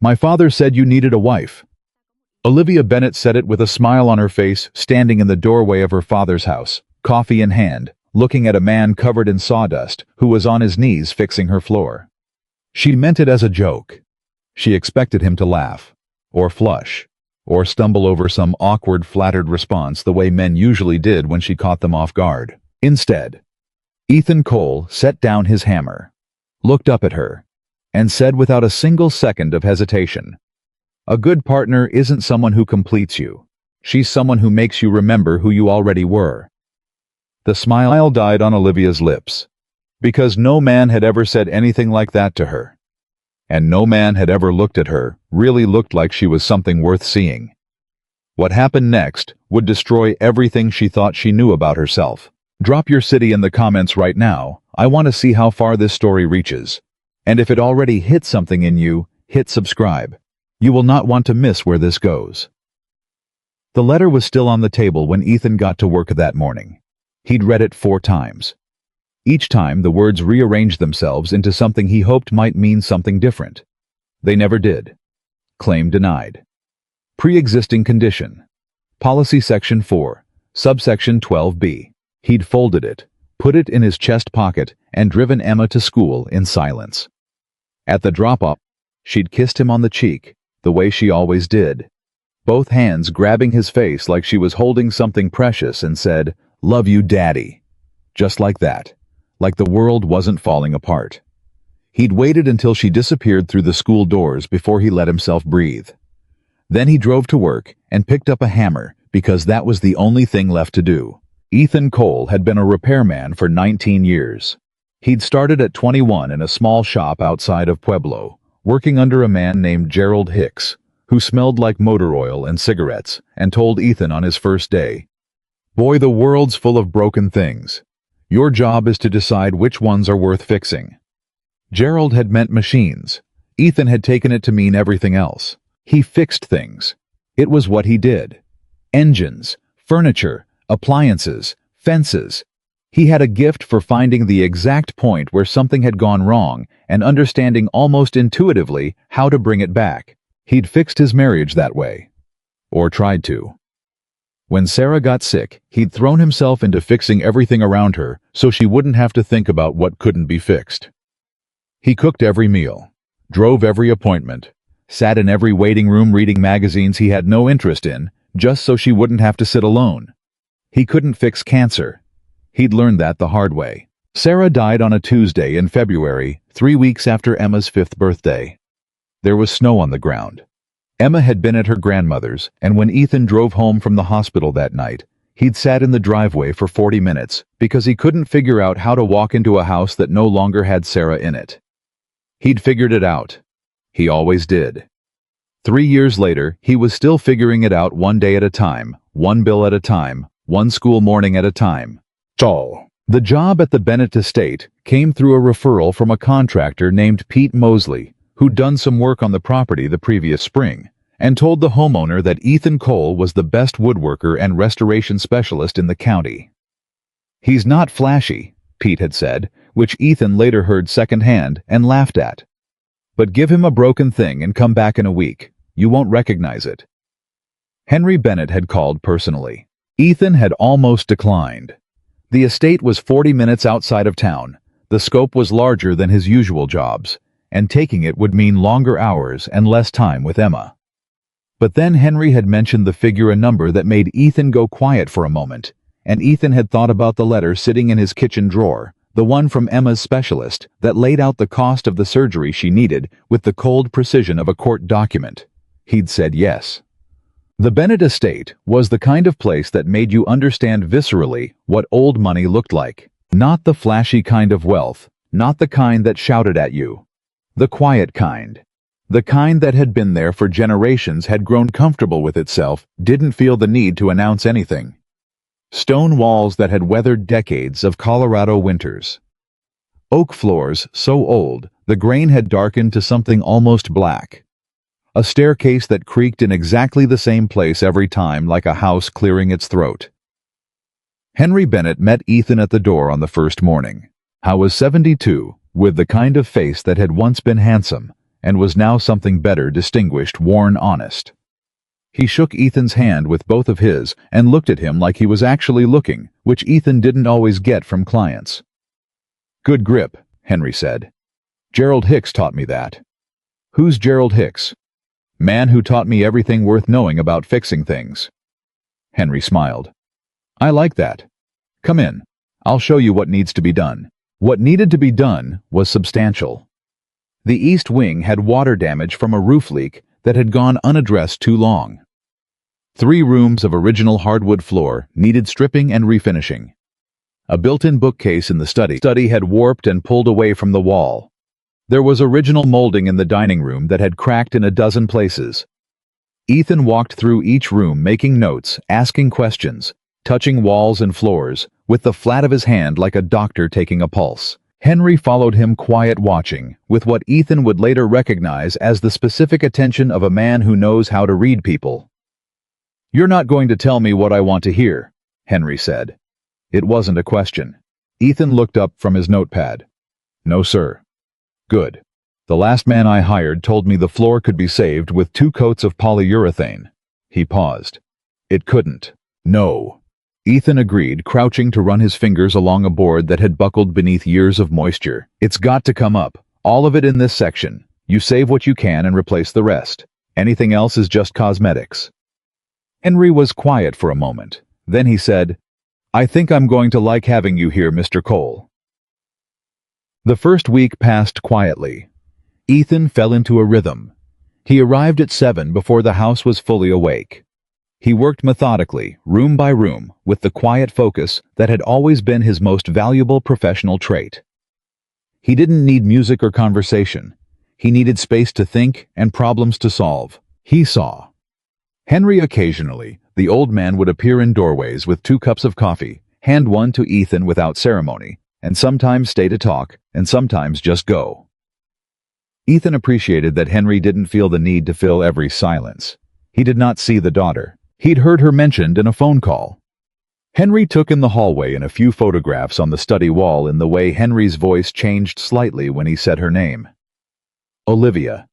My father said you needed a wife. Olivia Bennett said it with a smile on her face, standing in the doorway of her father's house, coffee in hand, looking at a man covered in sawdust who was on his knees fixing her floor. She meant it as a joke. She expected him to laugh, or flush, or stumble over some awkward, flattered response the way men usually did when she caught them off guard. Instead, Ethan Cole set down his hammer, looked up at her, and said without a single second of hesitation, "A good partner isn't someone who completes you. She's someone who makes you remember who you already were." The smile died on Olivia's lips, because no man had ever said anything like that to her. And no man had ever looked at her, really looked like she was something worth seeing. What happened next would destroy everything she thought she knew about herself. Drop your city in the comments right now. I want to see how far this story reaches. And if it already hit something in you, hit subscribe. You will not want to miss where this goes. The letter was still on the table when Ethan got to work that morning. He'd read it 4 times. Each time the words rearranged themselves into something he hoped might mean something different. They never did. Claim denied. Pre-existing condition. Policy Section 4, Subsection 12b. He'd folded it, put it in his chest pocket, and driven Emma to school in silence. At the drop-off, she'd kissed him on the cheek, the way she always did, both hands grabbing his face like she was holding something precious, and said, "Love you, Daddy." Just like that, like the world wasn't falling apart. He'd waited until she disappeared through the school doors before he let himself breathe. Then he drove to work and picked up a hammer because that was the only thing left to do. Ethan Cole had been a repairman for 19 years. He'd started at 21 in a small shop outside of Pueblo, working under a man named Gerald Hicks, who smelled like motor oil and cigarettes, and told Ethan on his first day, "Boy, the world's full of broken things. Your job is to decide which ones are worth fixing." Gerald had meant machines. Ethan had taken it to mean everything else. He fixed things. It was what he did. Engines, furniture, appliances, fences. He had a gift for finding the exact point where something had gone wrong and understanding almost intuitively how to bring it back. He'd fixed his marriage that way. Or tried to. When Sarah got sick, he'd thrown himself into fixing everything around her so she wouldn't have to think about what couldn't be fixed. He cooked every meal, drove every appointment, sat in every waiting room reading magazines he had no interest in, just so she wouldn't have to sit alone. He couldn't fix cancer. He'd learned that the hard way. Sarah died on a Tuesday in February, 3 weeks after Emma's 5th birthday. There was snow on the ground. Emma had been at her grandmother's, and when Ethan drove home from the hospital that night, he'd sat in the driveway for 40 minutes because he couldn't figure out how to walk into a house that no longer had Sarah in it. He'd figured it out. He always did. 3 years later, he was still figuring it out, one day at a time, one bill at a time, one school morning at a time. So, the job at the Bennett estate came through a referral from a contractor named Pete Mosley, who'd done some work on the property the previous spring, and told the homeowner that Ethan Cole was the best woodworker and restoration specialist in the county. "He's not flashy," Pete had said, which Ethan later heard secondhand and laughed at. "But give him a broken thing and come back in a week. You won't recognize it." Henry Bennett had called personally. Ethan had almost declined. The estate was 40 minutes outside of town. The scope was larger than his usual jobs, and taking it would mean longer hours and less time with Emma. But then Henry had mentioned the figure, a number that made Ethan go quiet for a moment, and Ethan had thought about the letter sitting in his kitchen drawer, the one from Emma's specialist that laid out the cost of the surgery she needed with the cold precision of a court document. He'd said yes. The Bennett estate was the kind of place that made you understand viscerally what old money looked like. Not the flashy kind of wealth, not the kind that shouted at you. The quiet kind. The kind that had been there for generations, had grown comfortable with itself, didn't feel the need to announce anything. Stone walls that had weathered decades of Colorado winters. Oak floors so old, the grain had darkened to something almost black. A staircase that creaked in exactly the same place every time, like a house clearing its throat. Henry Bennett met Ethan at the door on the first morning. How was 72, with the kind of face that had once been handsome, and was now something better, distinguished, worn, honest. He shook Ethan's hand with both of his and looked at him like he was actually looking, which Ethan didn't always get from clients. "Good grip," Henry said. "Gerald Hicks taught me that." "Who's Gerald Hicks?" "Man who taught me everything worth knowing about fixing things." Henry smiled. "I like that. Come in. I'll show you what needs to be done." What needed to be done was substantial. The east wing had water damage from a roof leak that had gone unaddressed too long. 3 rooms of original hardwood floor needed stripping and refinishing. A built-in bookcase in the study had warped and pulled away from the wall. There was original molding in the dining room that had cracked in a dozen places. Ethan walked through each room, making notes, asking questions, touching walls and floors, with the flat of his hand like a doctor taking a pulse. Henry followed him, quiet, watching, with what Ethan would later recognize as the specific attention of a man who knows how to read people. "You're not going to tell me what I want to hear," Henry said. It wasn't a question. Ethan looked up from his notepad. "No, sir." "Good. The last man I hired told me the floor could be saved with 2 coats of polyurethane." He paused. "It couldn't." "No." Ethan agreed, crouching to run his fingers along a board that had buckled beneath years of moisture. "It's got to come up. All of it in this section. You save what you can and replace the rest. Anything else is just cosmetics." Henry was quiet for a moment. Then he said, "I think I'm going to like having you here, Mr. Cole." The first week passed quietly. Ethan fell into a rhythm. He arrived at 7 before the house was fully awake. He worked methodically, room by room, with the quiet focus that had always been his most valuable professional trait. He didn't need music or conversation. He needed space to think and problems to solve. He saw. Henry occasionally, the old man would appear in doorways with 2 cups of coffee, hand one to Ethan without ceremony, and sometimes stay to talk, and sometimes just go. Ethan appreciated that Henry didn't feel the need to fill every silence. He did not see the daughter. He'd heard her mentioned in a phone call. Henry took in the hallway and a few photographs on the study wall in the way Henry's voice changed slightly when he said her name. Olivia.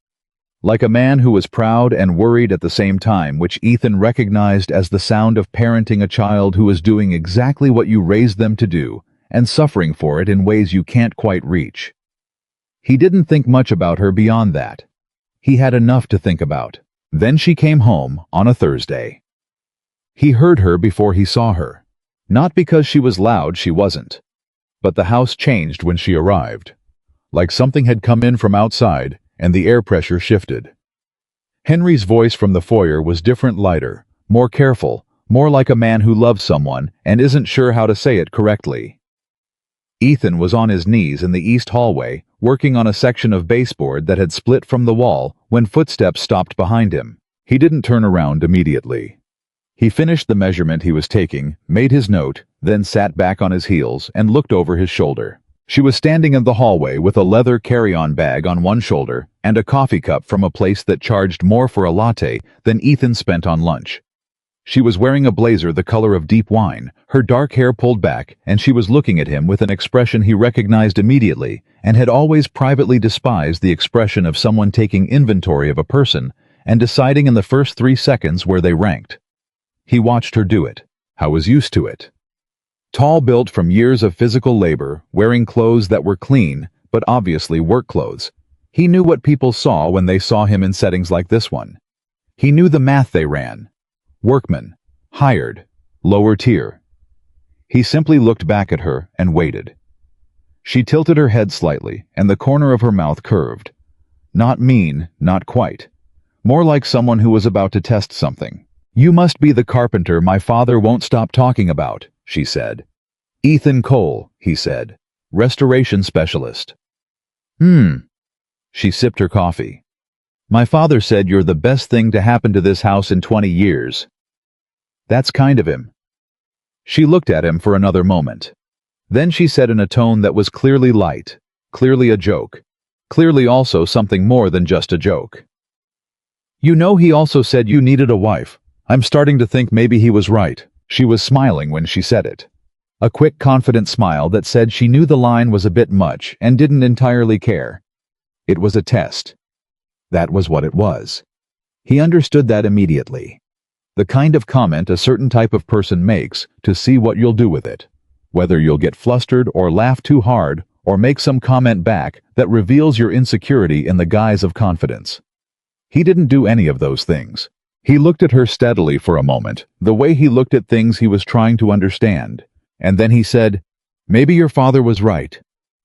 Like a man who was proud and worried at the same time, which Ethan recognized as the sound of parenting a child who is doing exactly what you raised them to do and suffering for it in ways you can't quite reach. He didn't think much about her beyond that. He had enough to think about. Then she came home on a Thursday. He heard her before he saw her. Not because she was loud, she wasn't. But the house changed when she arrived. Like something had come in from outside, and the air pressure shifted. Henry's voice from the foyer was different, lighter, more careful, more like a man who loves someone and isn't sure how to say it correctly. Ethan was on his knees in the east hallway, working on a section of baseboard that had split from the wall when footsteps stopped behind him. He didn't turn around immediately. He finished the measurement he was taking, made his note, then sat back on his heels and looked over his shoulder. She was standing in the hallway with a leather carry-on bag on one shoulder and a coffee cup from a place that charged more for a latte than Ethan spent on lunch. She was wearing a blazer the color of deep wine, her dark hair pulled back, and she was looking at him with an expression he recognized immediately and had always privately despised, the expression of someone taking inventory of a person and deciding in the first 3 seconds where they ranked. He watched her do it. I was used to it. Tall, built from years of physical labor, wearing clothes that were clean, but obviously work clothes. He knew what people saw when they saw him in settings like this one. He knew the math they ran. Workman, hired, lower tier. He simply looked back at her and waited. She tilted her head slightly, and the corner of her mouth curved. Not mean, not quite. More like someone who was about to test something. "You must be the carpenter my father won't stop talking about," she said. "Ethan Cole," he said. "Restoration specialist." She sipped her coffee. "My father said you're the best thing to happen to this house in 20 years. That's kind of him." She looked at him for another moment. Then she said in a tone that was clearly light, clearly a joke, clearly also something more than just a joke. "You know, he also said you needed a wife. I'm starting to think maybe he was right." She was smiling when she said it. A quick, confident smile that said she knew the line was a bit much and didn't entirely care. It was a test. That was what it was. He understood that immediately. The kind of comment a certain type of person makes to see what you'll do with it. Whether you'll get flustered or laugh too hard or make some comment back that reveals your insecurity in the guise of confidence. He didn't do any of those things. He looked at her steadily for a moment, the way he looked at things he was trying to understand. And then he said, "Maybe your father was right.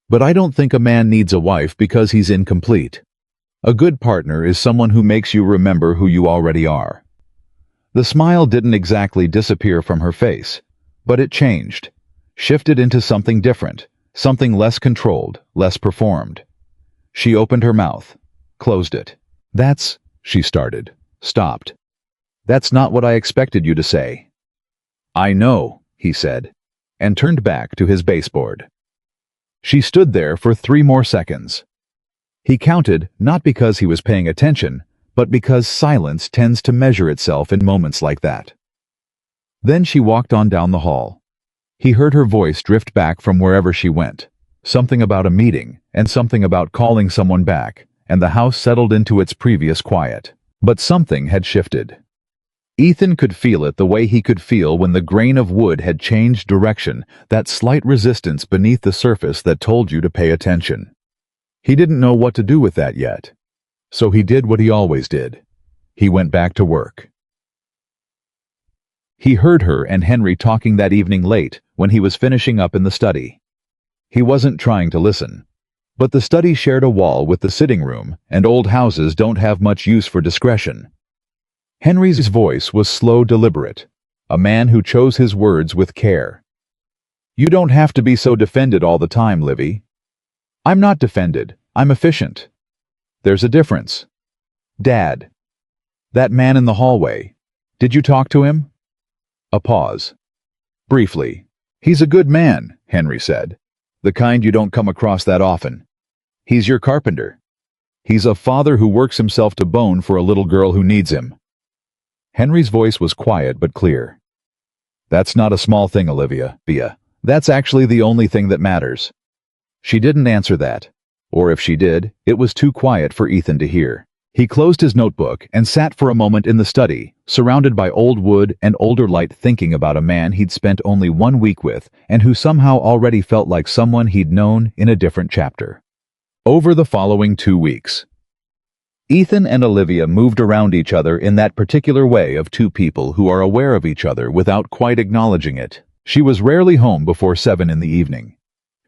But I don't think a man needs a wife because he's incomplete. A good partner is someone who makes you remember who you already are." The smile didn't exactly disappear from her face, but it changed, shifted into something different, something less controlled, less performed. She opened her mouth, closed it. She started, stopped. "That's not what I expected you to say." "I know," he said, and turned back to his baseboard. She stood there for 3 more seconds. He counted, not because he was paying attention, but because silence tends to measure itself in moments like that. Then she walked on down the hall. He heard her voice drift back from wherever she went. Something about a meeting, and something about calling someone back, and the house settled into its previous quiet. But something had shifted. Ethan could feel it the way he could feel when the grain of wood had changed direction, that slight resistance beneath the surface that told you to pay attention. He didn't know what to do with that yet. So he did what he always did. He went back to work. He heard her and Henry talking that evening late when he was finishing up in the study. He wasn't trying to listen. But the study shared a wall with the sitting room, and old houses don't have much use for discretion. Henry's voice was slow, deliberate, a man who chose his words with care. "You don't have to be so defended all the time, Livy." "I'm not defended, I'm efficient." "There's a difference." "Dad." "That man in the hallway. Did you talk to him?" A pause. "Briefly. He's a good man," Henry said. "The kind you don't come across that often. He's your carpenter. He's a father who works himself to bone for a little girl who needs him." Henry's voice was quiet but clear. "That's not a small thing, Olivia. That's actually the only thing that matters." She didn't answer that. Or if she did, it was too quiet for Ethan to hear. He closed his notebook and sat for a moment in the study, surrounded by old wood and older light, thinking about a man he'd spent only 1 week with and who somehow already felt like someone he'd known in a different chapter. Over the following 2 weeks, Ethan and Olivia moved around each other in that particular way of two people who are aware of each other without quite acknowledging it. She was rarely home before 7 in the evening.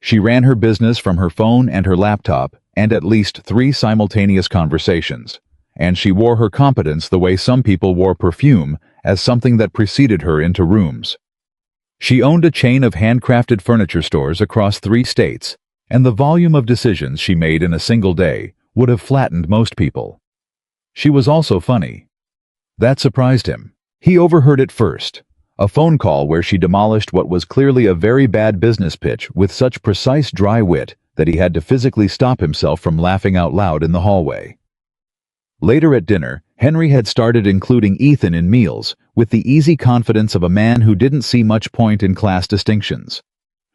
She ran her business from her phone and her laptop, and at least 3 simultaneous conversations. And she wore her competence the way some people wore perfume, as something that preceded her into rooms. She owned a chain of handcrafted furniture stores across 3 states, and the volume of decisions she made in a single day would have flattened most people. She was also funny. That surprised him. He overheard it first. A phone call where she demolished what was clearly a very bad business pitch with such precise dry wit that he had to physically stop himself from laughing out loud in the hallway. Later at dinner, Henry had started including Ethan in meals with the easy confidence of a man who didn't see much point in class distinctions.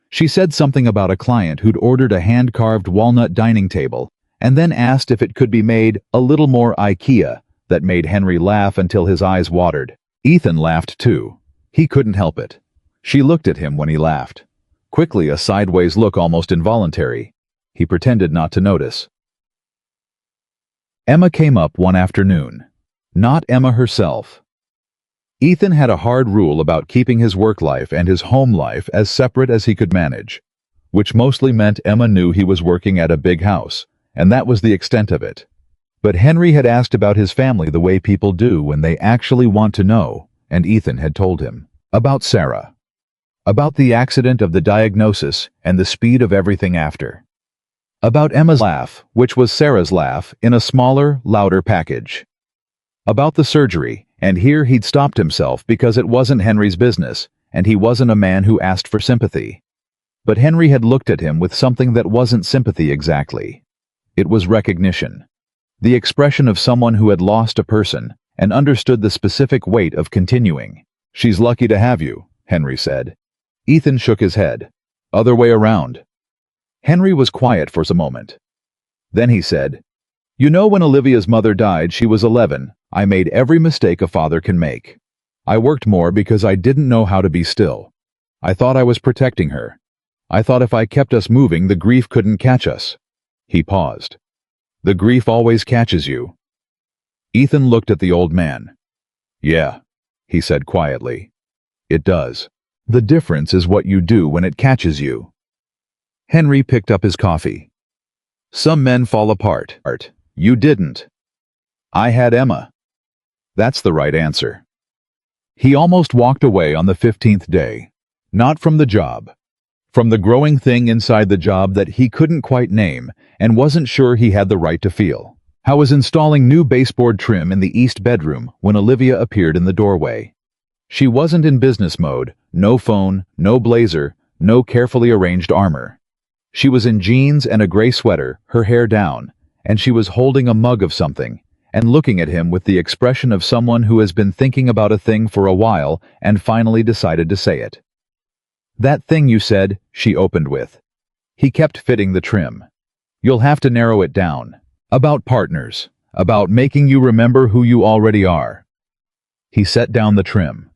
She said something about a client who'd ordered a hand-carved walnut dining table and then asked if it could be made a little more IKEA. That made Henry laugh until his eyes watered. Ethan laughed too. He couldn't help it. She looked at him when he laughed. Quickly, a sideways look almost involuntary. He pretended not to notice. Emma came up one afternoon. Not Emma herself. Ethan had a hard rule about keeping his work life and his home life as separate as he could manage, which mostly meant Emma knew he was working at a big house, and that was the extent of it. But Henry had asked about his family the way people do when they actually want to know, and Ethan had told him. About Sarah. About the accident of the diagnosis and the speed of everything after. About Emma's laugh, which was Sarah's laugh, in a smaller, louder package. About the surgery, and here he'd stopped himself because it wasn't Henry's business, and he wasn't a man who asked for sympathy. But Henry had looked at him with something that wasn't sympathy exactly. It was recognition. The expression of someone who had lost a person and understood the specific weight of continuing. "She's lucky to have you," Henry said. Ethan shook his head. "Other way around." Henry was quiet for a moment. Then he said, You know, when Olivia's mother died, she was 11. I made every mistake a father can make. I worked more because I didn't know how to be still. I thought I was protecting her. I thought if I kept us moving, the grief couldn't catch us. He paused. The grief always catches you. Ethan looked at the old man. Yeah, he said quietly. It does. The difference is what you do when it catches you. Henry picked up his coffee. Some men fall apart. You didn't. I had Emma. That's the right answer. He almost walked away on the 15th day. Not from the job. From the growing thing inside the job that he couldn't quite name and wasn't sure he had the right to feel. I was installing new baseboard trim in the east bedroom when Olivia appeared in the doorway. She wasn't in business mode, no phone, no blazer, no carefully arranged armor. She was in jeans and a gray sweater, her hair down, and she was holding a mug of something and looking at him with the expression of someone who has been thinking about a thing for a while and finally decided to say it. That thing you said, she opened with. He kept fitting the trim. You'll have to narrow it down. About partners. About making you remember who you already are. He set down the trim.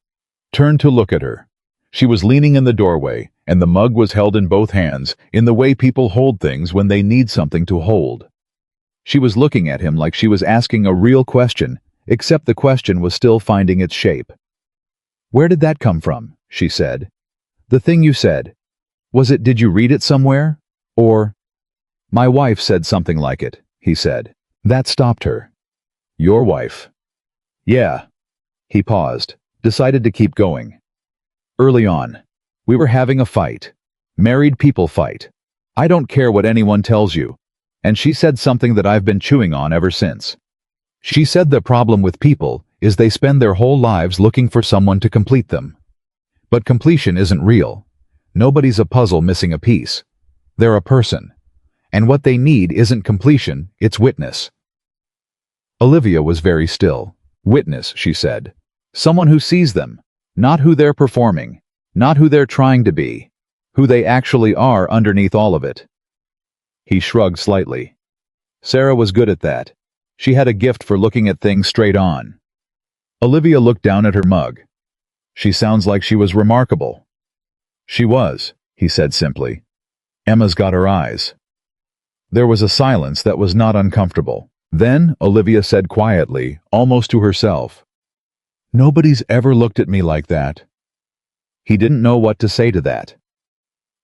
Turned to look at her. She was leaning in the doorway, and the mug was held in both hands, in the way people hold things when they need something to hold. She was looking at him like she was asking a real question, except the question was still finding its shape. Where did that come from? She said. The thing you said. Did you read it somewhere? Or? My wife said something like it, he said. That stopped her. Your wife? Yeah. He paused, decided to keep going. Early on, we were having a fight. Married people fight. I don't care what anyone tells you. And she said something that I've been chewing on ever since. She said the problem with people is they spend their whole lives looking for someone to complete them. But completion isn't real. Nobody's a puzzle missing a piece. They're a person. And what they need isn't completion, it's witness. Olivia was very still. Witness, she said. Someone who sees them. Not who they're performing. Not who they're trying to be. Who they actually are underneath all of it. He shrugged slightly. Sarah was good at that. She had a gift for looking at things straight on. Olivia looked down at her mug. She sounds like she was remarkable. She was, he said simply. Emma's got her eyes. There was a silence that was not uncomfortable. Then Olivia said quietly, almost to herself, Nobody's ever looked at me like that. He didn't know what to say to that.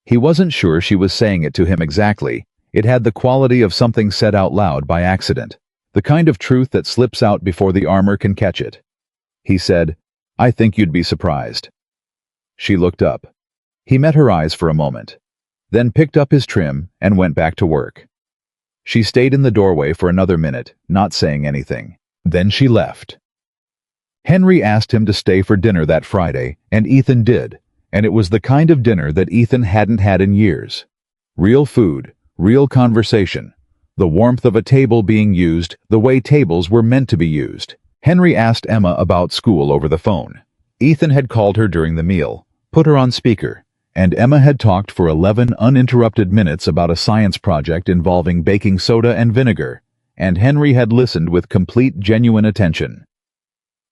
He wasn't sure she was saying it to him exactly. It had the quality of something said out loud by accident, the kind of truth that slips out before the armor can catch it. He said, I think you'd be surprised. She looked up. He met her eyes for a moment, then picked up his trim and went back to work. She stayed in the doorway for another minute, not saying anything. Then she left. Henry asked him to stay for dinner that Friday, and Ethan did, and it was the kind of dinner that Ethan hadn't had in years. Real food, real conversation, the warmth of a table being used the way tables were meant to be used. Henry asked Emma about school over the phone. Ethan had called her during the meal, put her on speaker, and Emma had talked for 11 uninterrupted minutes about a science project involving baking soda and vinegar, and Henry had listened with complete, genuine attention.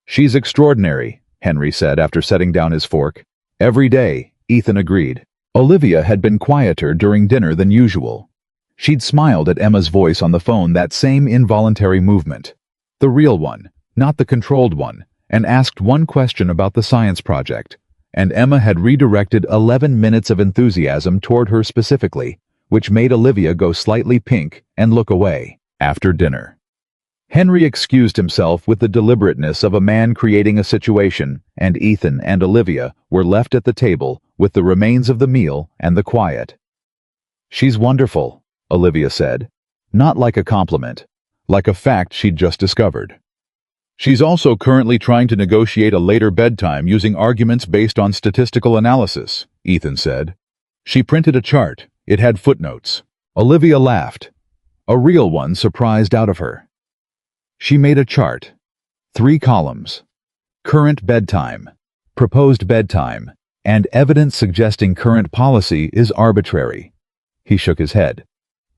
She's extraordinary, Henry said after setting down his fork. Every day, Ethan agreed. Olivia had been quieter during dinner than usual. She'd smiled at Emma's voice on the phone, that same involuntary movement. The real one, not the controlled one, and asked one question about the science project, and Emma had redirected 11 minutes of enthusiasm toward her specifically, which made Olivia go slightly pink and look away. After dinner, Henry excused himself with the deliberateness of a man creating a situation, and Ethan and Olivia were left at the table with the remains of the meal and the quiet. She's wonderful, Olivia said, not like a compliment, like a fact she'd just discovered. She's also currently trying to negotiate a later bedtime using arguments based on statistical analysis, Ethan said. She printed a chart. It had footnotes. Olivia laughed. A real one surprised out of her. She made a chart. 3 columns. Current bedtime, proposed bedtime, and evidence suggesting current policy is arbitrary. He shook his head.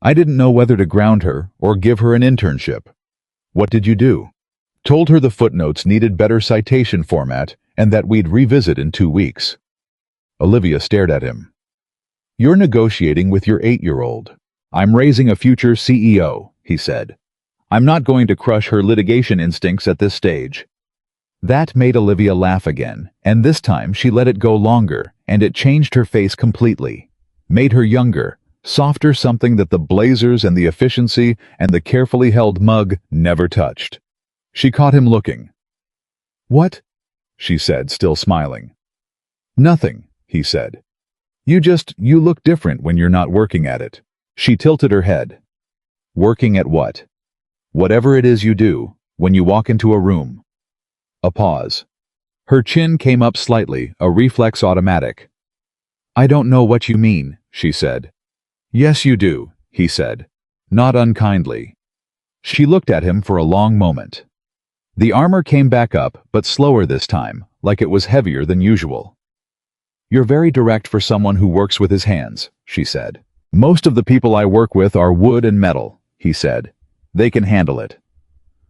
I didn't know whether to ground her or give her an internship. What did you do? Told her the footnotes needed better citation format and that we'd revisit in 2 weeks. Olivia stared at him. You're negotiating with your 8-year-old. I'm raising a future CEO, he said. I'm not going to crush her litigation instincts at this stage. That made Olivia laugh again, and this time she let it go longer, and it changed her face completely. Made her younger, softer, something that the blazers and the efficiency and the carefully held mug never touched. She caught him looking. What? She said, still smiling. Nothing, he said. You look different when you're not working at it. She tilted her head. Working at what? Whatever it is you do, when you walk into a room. A pause. Her chin came up slightly, a reflex automatic. I don't know what you mean, she said. Yes, you do, he said, not unkindly. She looked at him for a long moment. The armor came back up, but slower this time, like it was heavier than usual. You're very direct for someone who works with his hands, she said. Most of the people I work with are wood and metal, he said. They can handle it.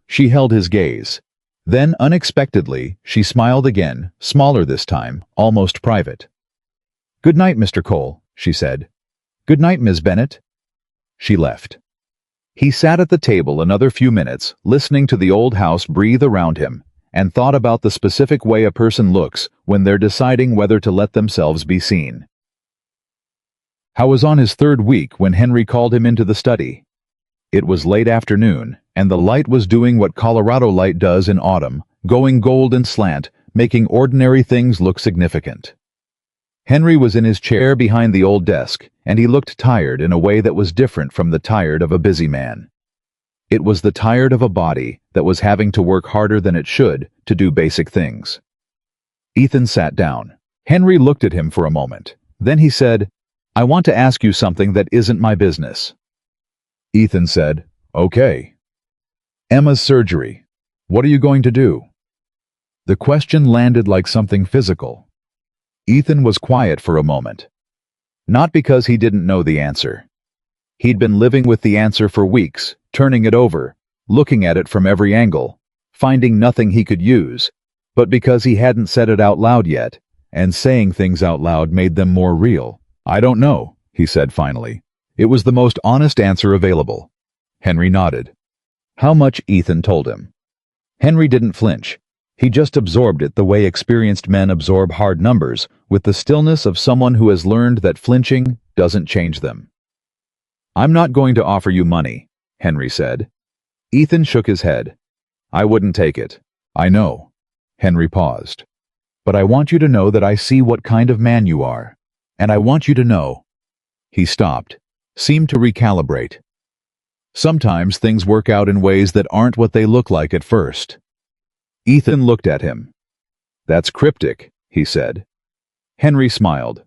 She held his gaze. Then, unexpectedly, she smiled again, smaller this time, almost private. Good night, Mr. Cole, she said. Good night, Ms. Bennett. She left. He sat at the table another few minutes, listening to the old house breathe around him, and thought about the specific way a person looks when they're deciding whether to let themselves be seen. How was on his 3rd week when Henry called him into the study? It was late afternoon, and the light was doing what Colorado light does in autumn, going gold and slant, making ordinary things look significant. Henry was in his chair behind the old desk, and he looked tired in a way that was different from the tired of a busy man. It was the tired of a body that was having to work harder than it should to do basic things. Ethan sat down. Henry looked at him for a moment. Then he said, I want to ask you something that isn't my business. Ethan said, Okay. Emma's surgery. What are you going to do? The question landed like something physical. Ethan was quiet for a moment. Not because he didn't know the answer. He'd been living with the answer for weeks, turning it over, looking at it from every angle, finding nothing he could use, but because he hadn't said it out loud yet, and saying things out loud made them more real. I don't know, he said finally. It was the most honest answer available. Henry nodded. How much? Ethan told him. Henry didn't flinch. He just absorbed it the way experienced men absorb hard numbers, with the stillness of someone who has learned that flinching doesn't change them. I'm not going to offer you money, Henry said. Ethan shook his head. I wouldn't take it. I know. Henry paused. But I want you to know that I see what kind of man you are. And I want you to know. He stopped, seemed to recalibrate. Sometimes things work out in ways that aren't what they look like at first. Ethan looked at him. That's cryptic, he said. Henry smiled.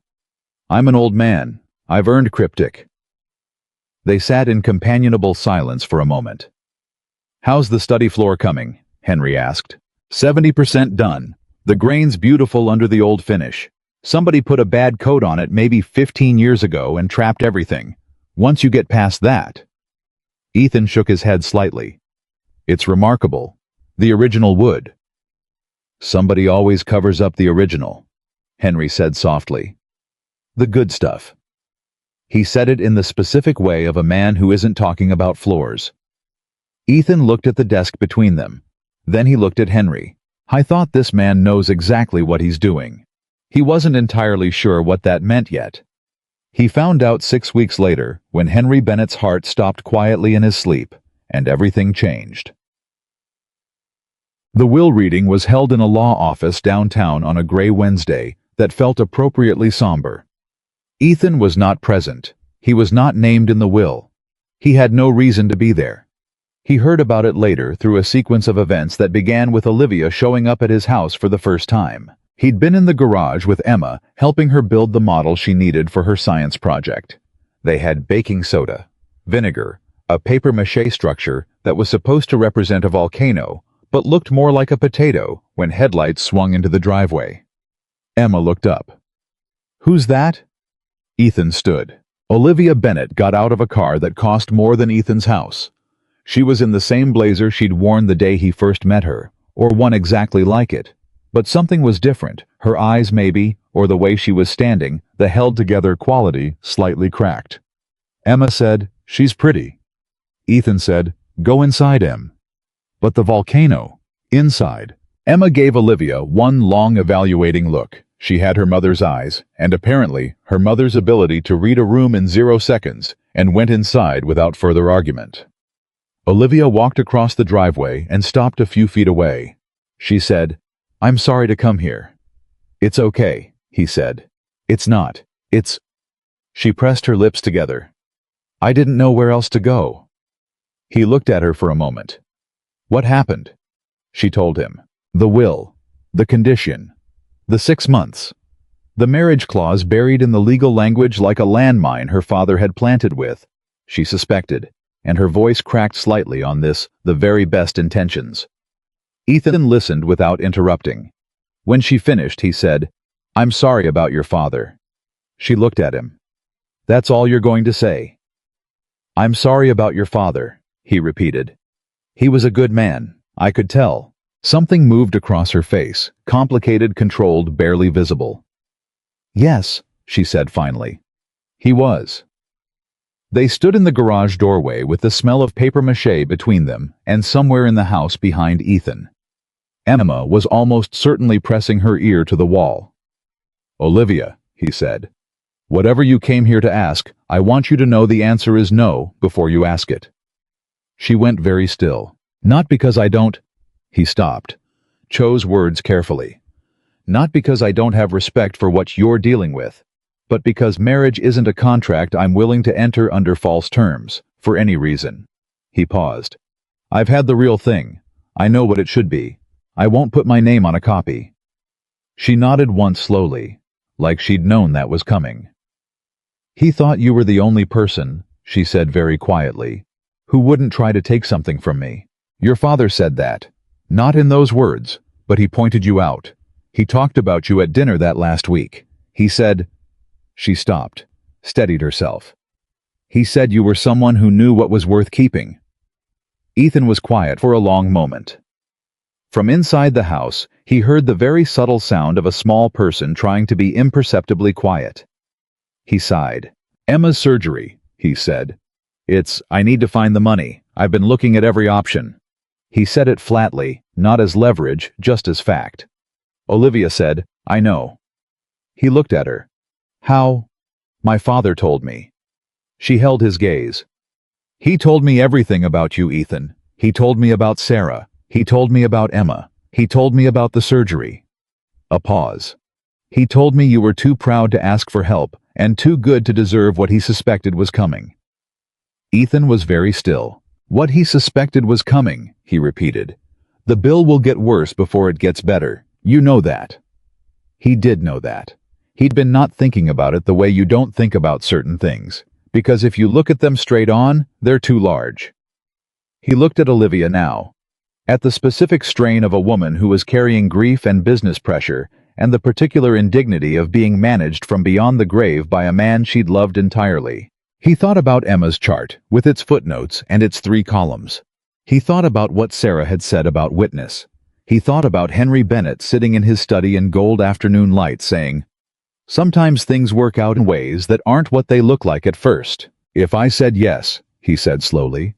I'm an old man. I've earned cryptic. They sat in companionable silence for a moment. How's the study floor coming? Henry asked. 70% done. The grain's beautiful under the old finish. Somebody put a bad coat on it maybe 15 years ago and trapped everything. Once you get past that. Ethan shook his head slightly. It's remarkable. The original wood. Somebody always covers up the original, Henry said softly. The good stuff. He said it in the specific way of a man who isn't talking about floors. Ethan looked at the desk between them. Then he looked at Henry. I thought this man knows exactly what he's doing. He wasn't entirely sure what that meant yet. He found out 6 weeks later when Henry Bennett's heart stopped quietly in his sleep, and everything changed. The will reading was held in a law office downtown on a gray Wednesday that felt appropriately somber. Ethan was not present. He was not named in the will. He had no reason to be there. He heard about it later through a sequence of events that began with Olivia showing up at his house for the first time. He'd been in the garage with Emma, helping her build the model she needed for her science project. They had baking soda, vinegar, a papier-mâché structure that was supposed to represent a volcano, but looked more like a potato when headlights swung into the driveway. Emma looked up. Who's that? Ethan stood. Olivia Bennett got out of a car that cost more than Ethan's house. She was in the same blazer she'd worn the day he first met her, or one exactly like it. But something was different, her eyes maybe, or the way she was standing, the held-together quality slightly cracked. Emma said, "She's pretty." Ethan said, "Go inside, Em." "But the volcano." "Inside." Emma gave Olivia one long evaluating look. She had her mother's eyes, and apparently her mother's ability to read a room in 0 seconds, and went inside without further argument. Olivia walked across the driveway and stopped a few feet away. She said, "I'm sorry to come here." "It's okay," he said. "It's not. It's—" She pressed her lips together. "I didn't know where else to go." He looked at her for a moment. "What happened?" She told him. The will. The condition. The 6 months. The marriage clause buried in the legal language like a landmine her father had planted with, she suspected, and her voice cracked slightly on this, the very best intentions. Ethan listened without interrupting. When she finished, he said, "I'm sorry about your father." She looked at him. "That's all you're going to say?" "I'm sorry about your father," he repeated. "He was a good man, I could tell." Something moved across her face, complicated, controlled, barely visible. "Yes," she said finally. "He was." They stood in the garage doorway with the smell of papier-mâché between them and somewhere in the house behind Ethan. Emma was almost certainly pressing her ear to the wall. "Olivia," he said, "whatever you came here to ask, I want you to know the answer is no before you ask it." She went very still. "Not because I don't—" He stopped, chose words carefully. "Not because I don't have respect for what you're dealing with, but because marriage isn't a contract I'm willing to enter under false terms, for any reason." He paused. "I've had the real thing. I know what it should be. I won't put my name on a copy." She nodded once slowly, like she'd known that was coming. "He thought you were the only person," she said very quietly, "who wouldn't try to take something from me. Your father said that. Not in those words, but he pointed you out. He talked about you at dinner that last week. He said—" She stopped, steadied herself. "He said you were someone who knew what was worth keeping." Ethan was quiet for a long moment. From inside the house, he heard the very subtle sound of a small person trying to be imperceptibly quiet. He sighed. "Emma's surgery," he said. I need to find the money. I've been looking at every option." He said it flatly, not as leverage, just as fact. Olivia said, "I know." He looked at her. "How?" "My father told me." She held his gaze. "He told me everything about you, Ethan. He told me about Sarah. He told me about Emma. He told me about the surgery." A pause. "He told me you were too proud to ask for help, and too good to deserve what he suspected was coming." Ethan was very still. "What he suspected was coming," he repeated. "The bill will get worse before it gets better. You know that." He did know that. He'd been not thinking about it the way you don't think about certain things, because if you look at them straight on, they're too large. He looked at Olivia now, at the specific strain of a woman who was carrying grief and business pressure, and the particular indignity of being managed from beyond the grave by a man she'd loved entirely. He thought about Emma's chart, with its footnotes and its 3 columns. He thought about what Sarah had said about witness. He thought about Henry Bennett sitting in his study in gold afternoon light saying, "Sometimes things work out in ways that aren't what they look like at first. If I said yes," he said slowly,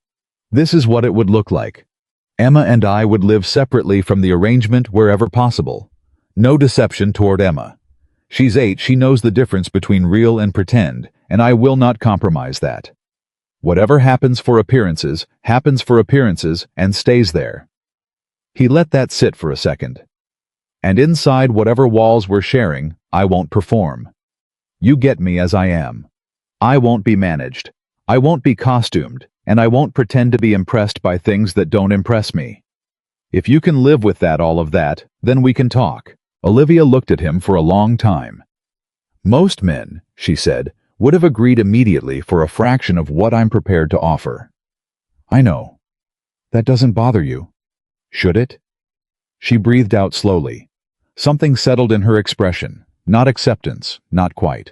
"this is what it would look like. Emma and I would live separately from the arrangement wherever possible. No deception toward Emma. She's 8, she knows the difference between real and pretend, and I will not compromise that. Whatever happens for appearances and stays there." He let that sit for a second. "And inside whatever walls we're sharing, I won't perform. You get me as I am. I won't be managed. I won't be costumed, and I won't pretend to be impressed by things that don't impress me. If you can live with that, all of that, then we can talk." Olivia looked at him for a long time. "Most men," she said, "would have agreed immediately for a fraction of what I'm prepared to offer." "I know. That doesn't bother you. Should it?" She breathed out slowly. Something settled in her expression, not acceptance, not quite.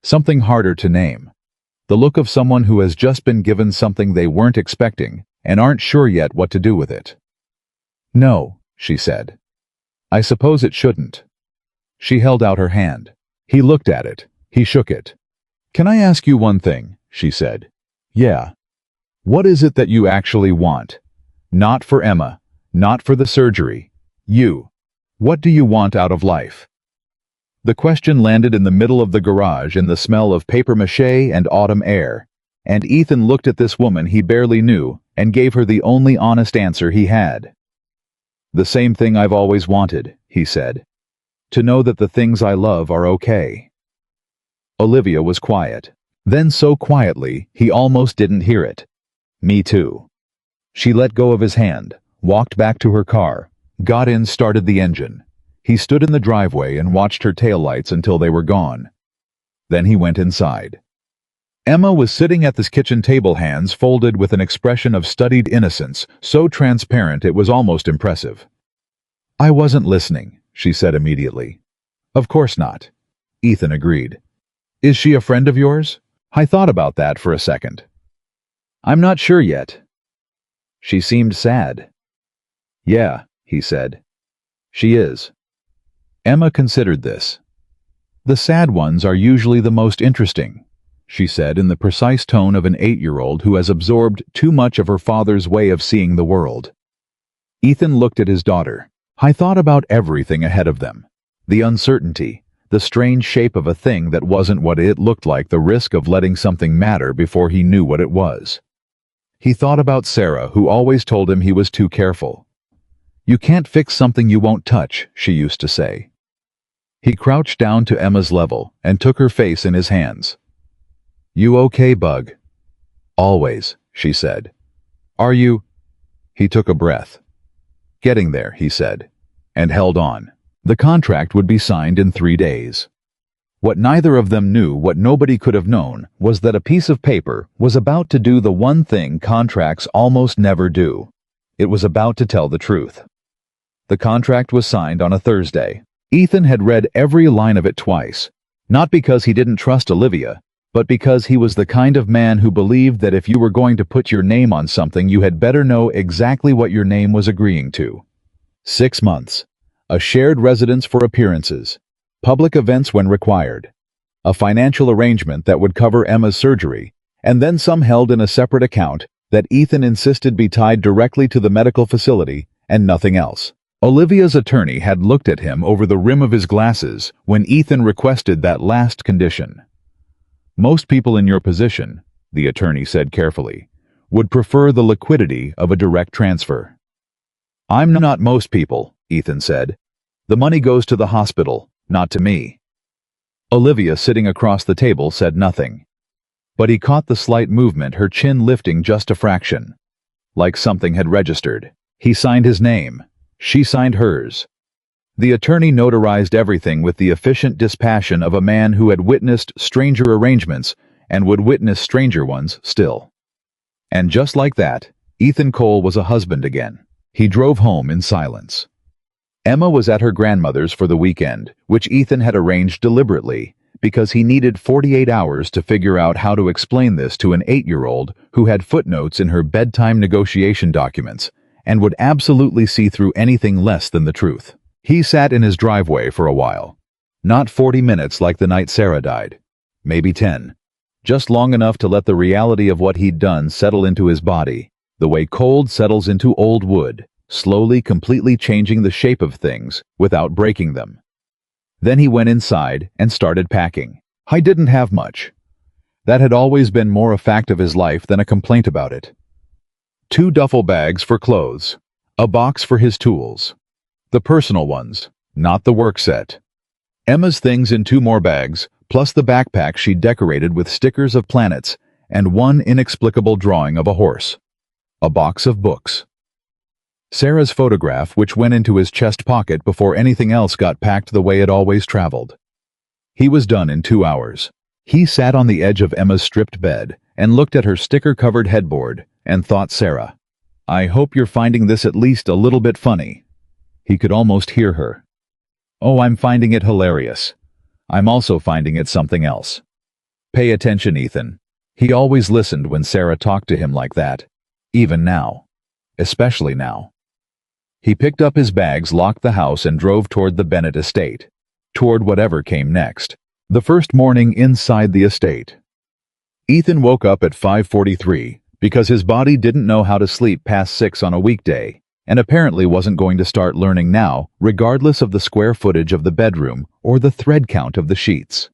Something harder to name. the look of someone who has just been given something they weren't expecting and aren't sure yet what to do with it. "No," she said. "I suppose it shouldn't." She held out her hand. He looked at it. He shook it. "Can I ask you one thing?" she said. "Yeah." "What is it that you actually want? Not for Emma, not for the surgery. You. What do you want out of life?" The question landed in the middle of the garage in the smell of papier-mâché and autumn air, and Ethan looked at this woman he barely knew and gave her the only honest answer he had. "The same thing I've always wanted," he said. "To know that the things I love are okay." Olivia was quiet. Then so quietly, he almost didn't hear it. "Me too." She let go of his hand, walked back to her car, got in, started the engine. He stood in the driveway and watched her taillights until they were gone. Then he went inside. Emma was sitting at the kitchen table, hands folded with an expression of studied innocence, so transparent it was almost impressive. "I wasn't listening," she said immediately. "Of course not," Ethan agreed. "Is she a friend of yours? I thought about that for a second." "I'm not sure yet." She seemed sad. "Yeah," he said. "She is." Emma considered this. "The sad ones are usually the most interesting," she said in the precise tone of an 8-year-old who has absorbed too much of her father's way of seeing the world. Ethan looked at his daughter. "I thought about everything ahead of them. The uncertainty, the strange shape of a thing that wasn't what it looked like, the risk of letting something matter before he knew what it was." He thought about Sarah, who always told him he was too careful. "You can't fix something you won't touch," she used to say. He crouched down to Emma's level and took her face in his hands. "You okay, bug?" "Always," she said. "Are you?" He took a breath. "Getting there," he said, and held on. The contract would be signed in 3 days. What neither of them knew, what nobody could have known, was that a piece of paper was about to do the one thing contracts almost never do. It was about to tell the truth. The contract was signed on a Thursday. Ethan had read every line of it twice, not because he didn't trust Olivia, but because he was the kind of man who believed that if you were going to put your name on something, you had better know exactly what your name was agreeing to. 6 months. A shared residence for appearances. Public events when required. A financial arrangement that would cover Emma's surgery, and then some held in a separate account that Ethan insisted be tied directly to the medical facility and nothing else. Olivia's attorney had looked at him over the rim of his glasses when Ethan requested that last condition. "Most people in your position," the attorney said carefully, "would prefer the liquidity of a direct transfer." "I'm not most people," Ethan said. "The money goes to the hospital, not to me." Olivia, sitting across the table, said nothing. But he caught the slight movement, her chin lifting just a fraction. Like something had registered. He signed his name. She signed hers. The attorney notarized everything with the efficient dispassion of a man who had witnessed stranger arrangements and would witness stranger ones still. And just like that, Ethan Cole was a husband again. He drove home in silence. Emma was at her grandmother's for the weekend, which Ethan had arranged deliberately, because he needed 48 hours to figure out how to explain this to an 8-year-old who had footnotes in her bedtime negotiation documents and would absolutely see through anything less than the truth. He sat in his driveway for a while. Not 40 minutes like the night Sarah died. Maybe 10. Just long enough to let the reality of what he'd done settle into his body, the way cold settles into old wood, slowly, completely changing the shape of things without breaking them. Then he went inside and started packing. I didn't have much. That had always been more a fact of his life than a complaint about it. 2 duffel bags for clothes, a box for his tools. The personal ones, not the work set. Emma's things in 2 more bags, plus the backpack she decorated with stickers of planets and one inexplicable drawing of a horse. A box of books. Sarah's photograph, which went into his chest pocket before anything else got packed the way it always traveled. He was done in 2 hours. He sat on the edge of Emma's stripped bed and looked at her sticker-covered headboard and thought, Sarah, I hope you're finding this at least a little bit funny. He could almost hear her. Oh, I'm finding it hilarious. I'm also finding it something else. Pay attention, Ethan. He always listened when Sarah talked to him like that. Even now. Especially now. He picked up his bags, locked the house, and drove toward the Bennett estate. Toward whatever came next. The first morning inside the estate. Ethan woke up at 5:43 because his body didn't know how to sleep past 6 on a weekday, and apparently wasn't going to start learning now, regardless of the square footage of the bedroom or the thread count of the sheets.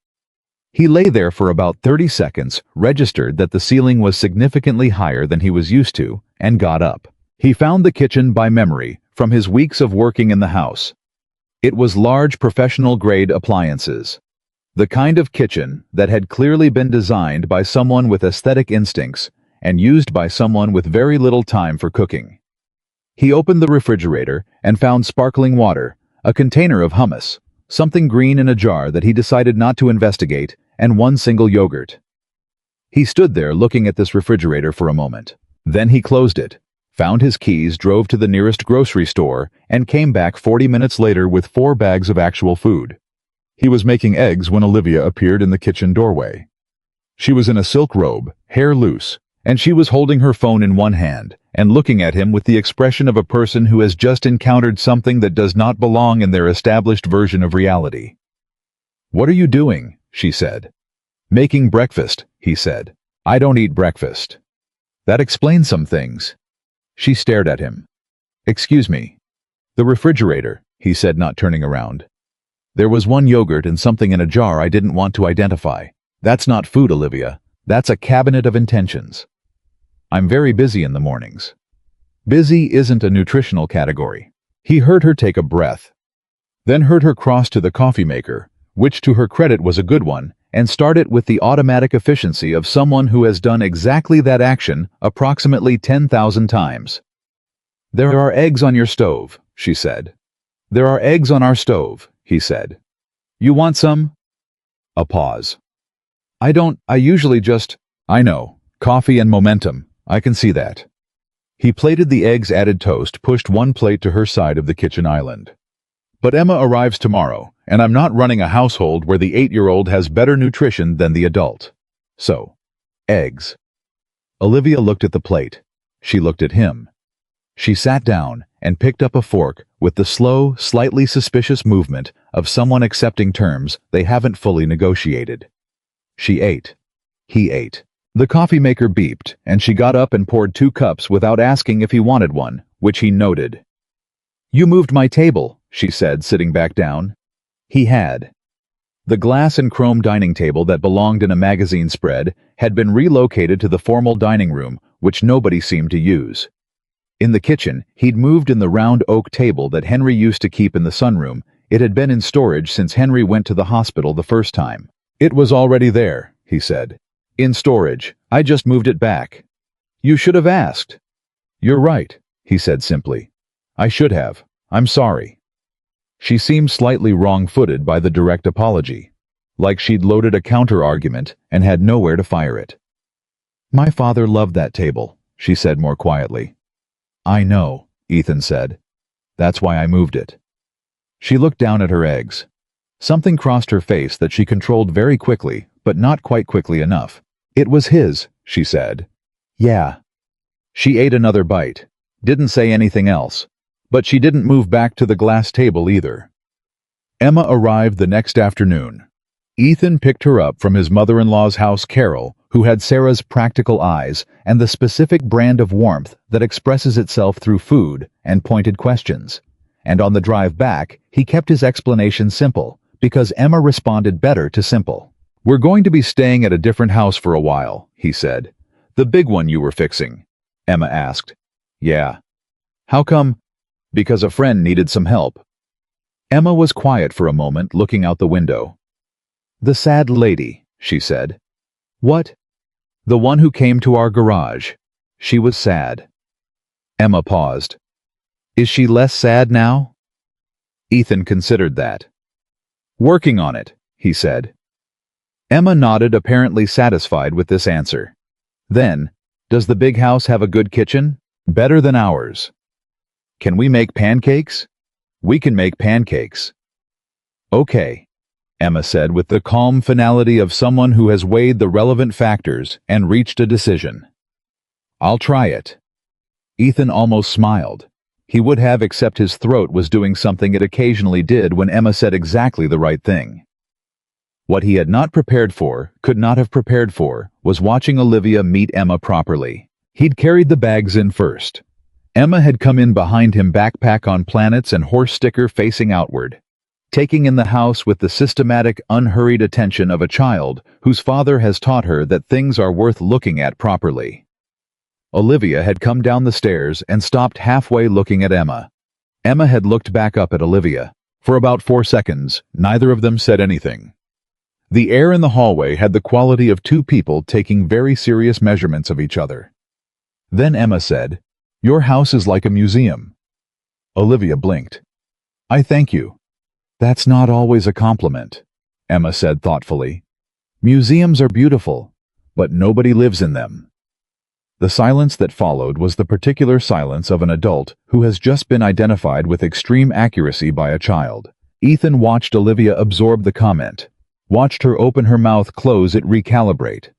He lay there for about 30 seconds, registered that the ceiling was significantly higher than he was used to, and got up. He found the kitchen by memory from his weeks of working in the house. It was large professional-grade appliances. The kind of kitchen that had clearly been designed by someone with aesthetic instincts and used by someone with very little time for cooking. He opened the refrigerator and found sparkling water, a container of hummus, something green in a jar that he decided not to investigate, and one single yogurt. He stood there looking at this refrigerator for a moment. Then he closed it, found his keys, drove to the nearest grocery store, and came back 40 minutes later with 4 bags of actual food. He was making eggs when Olivia appeared in the kitchen doorway. She was in a silk robe, hair loose, and she was holding her phone in one hand and looking at him with the expression of a person who has just encountered something that does not belong in their established version of reality. "What are you doing?" she said. "Making breakfast," he said. "I don't eat breakfast." "That explains some things." She stared at him. "Excuse me." "The refrigerator," he said, not turning around. "There was one yogurt and something in a jar I didn't want to identify. That's not food, Olivia. That's a cabinet of intentions. I'm very busy in the mornings." Busy isn't a nutritional category. He heard her take a breath, then heard her cross to the coffee maker, which to her credit was a good one, and start it with the automatic efficiency of someone who has done exactly that action approximately 10,000 times. "There are eggs on your stove," she said. "There are eggs on our stove," he said. "You want some?" A pause. I usually just..." "I know. Coffee and momentum. I can see that." He plated the eggs, added toast, pushed one plate to her side of the kitchen island. "But Emma arrives tomorrow, and I'm not running a household where the 8-year-old has better nutrition than the adult. So, eggs." Olivia looked at the plate. She looked at him. She sat down and picked up a fork with the slow, slightly suspicious movement of someone accepting terms they haven't fully negotiated. She ate. He ate. The coffee maker beeped, and she got up and poured 2 cups without asking if he wanted one, which he noted. "You moved my table," she said, sitting back down. He had. The glass and chrome dining table that belonged in a magazine spread had been relocated to the formal dining room, which nobody seemed to use. In the kitchen, he'd moved in the round oak table that Henry used to keep in the sunroom. It had been in storage since Henry went to the hospital the first time. "It was already there," he said. "In storage. I just moved it back." "You should have asked." "You're right," he said simply. "I should have. I'm sorry." She seemed slightly wrong-footed by the direct apology, like she'd loaded a counter-argument and had nowhere to fire it. "My father loved that table," she said more quietly. "I know," Ethan said. "That's why I moved it." She looked down at her eggs. Something crossed her face that she controlled very quickly, but not quite quickly enough. "It was his," she said. "Yeah." She ate another bite, didn't say anything else, but she didn't move back to the glass table either. Emma arrived the next afternoon. Ethan picked her up from his mother-in-law's house, Carol, who had Sarah's practical eyes and the specific brand of warmth that expresses itself through food and pointed questions. And on the drive back, he kept his explanation simple, because Emma responded better to simple. "We're going to be staying at a different house for a while," he said. "The big one you were fixing?" Emma asked. "Yeah." "How come?" "Because a friend needed some help." Emma was quiet for a moment, looking out the window. "The sad lady," she said. "What?" "The one who came to our garage. She was sad." Emma paused. "Is she less sad now?" Ethan considered that. "Working on it," he said. Emma nodded, apparently satisfied with this answer. Then, "Does the big house have a good kitchen? Better than ours. Can we make pancakes?" "We can make pancakes." "Okay." Emma said with the calm finality of someone who has weighed the relevant factors and reached a decision. "I'll try it." Ethan almost smiled. He would have, except his throat was doing something it occasionally did when Emma said exactly the right thing. What he had not prepared for, could not have prepared for, was watching Olivia meet Emma properly. He'd carried the bags in first. Emma had come in behind him, backpack on planets and horse sticker facing outward, taking in the house with the systematic, unhurried attention of a child whose father has taught her that things are worth looking at properly. Olivia had come down the stairs and stopped halfway looking at Emma. Emma had looked back up at Olivia. For about 4 seconds, neither of them said anything. The air in the hallway had the quality of two people taking very serious measurements of each other. Then Emma said, "Your house is like a museum." Olivia blinked. "I thank you." "That's not always a compliment," Emma said thoughtfully. "Museums are beautiful, but nobody lives in them." The silence that followed was the particular silence of an adult who has just been identified with extreme accuracy by a child. Ethan watched Olivia absorb the comment, watched her open her mouth, close it, recalibrate.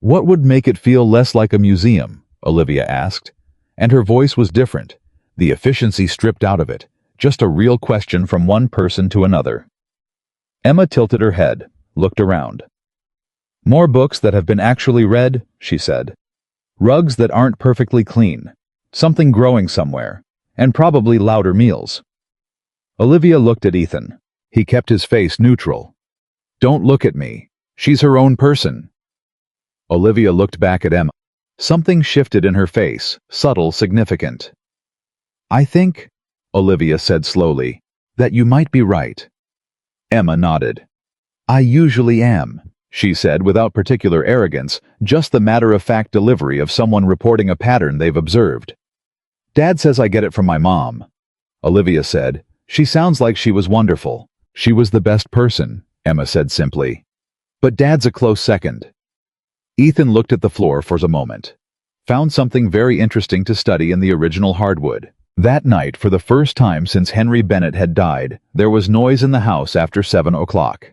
"What would make it feel less like a museum?" Olivia asked, and her voice was different, the efficiency stripped out of it, just a real question from one person to another. Emma tilted her head, looked around. "More books that have been actually read," she said. "Rugs that aren't perfectly clean, something growing somewhere, and probably louder meals." Olivia looked at Ethan. He kept his face neutral. "Don't look at me. She's her own person." Olivia looked back at Emma. Something shifted in her face, subtle, significant. "I think," Olivia said slowly, "that you might be right." Emma nodded. "I usually am," she said without particular arrogance, just the matter-of-fact delivery of someone reporting a pattern they've observed. "Dad says I get it from my mom," Olivia said. "She sounds like she was wonderful. She was the best person," Emma said simply. "But Dad's a close second." Ethan looked at the floor for a moment. Found something very interesting to study in the original hardwood. That night, for the first time since Henry Bennett had died, there was noise in the house after 7 o'clock.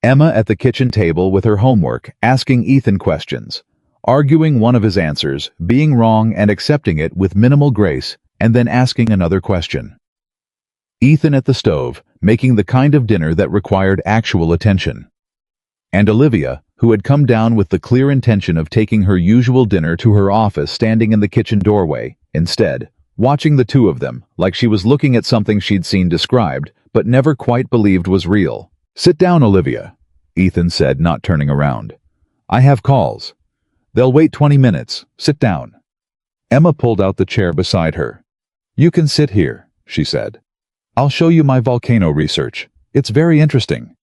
Emma at the kitchen table with her homework, asking Ethan questions, arguing one of his answers, being wrong and accepting it with minimal grace, and then asking another question. Ethan at the stove, making the kind of dinner that required actual attention. And Olivia, who had come down with the clear intention of taking her usual dinner to her office, standing in the kitchen doorway, instead, watching the two of them like she was looking at something she'd seen described, but never quite believed was real. "Sit down, Olivia," Ethan said, not turning around. "I have calls. They'll wait 20 minutes. Sit down." Emma pulled out the chair beside her. "You can sit here," she said. "I'll show you my volcano research. It's very interesting."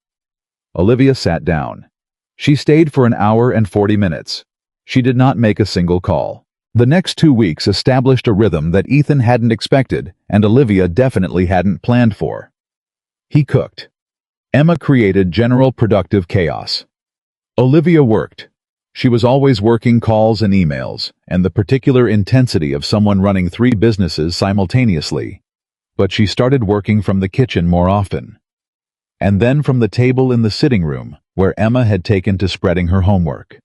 Olivia sat down. She stayed for an hour and 40 minutes. She did not make a single call. The next 2 weeks established a rhythm that Ethan hadn't expected and Olivia definitely hadn't planned for. He cooked. Emma created general productive chaos. Olivia worked. She was always working calls and emails, and the particular intensity of someone running 3 businesses simultaneously. But she started working from the kitchen more often. And then from the table in the sitting room, where Emma had taken to spreading her homework.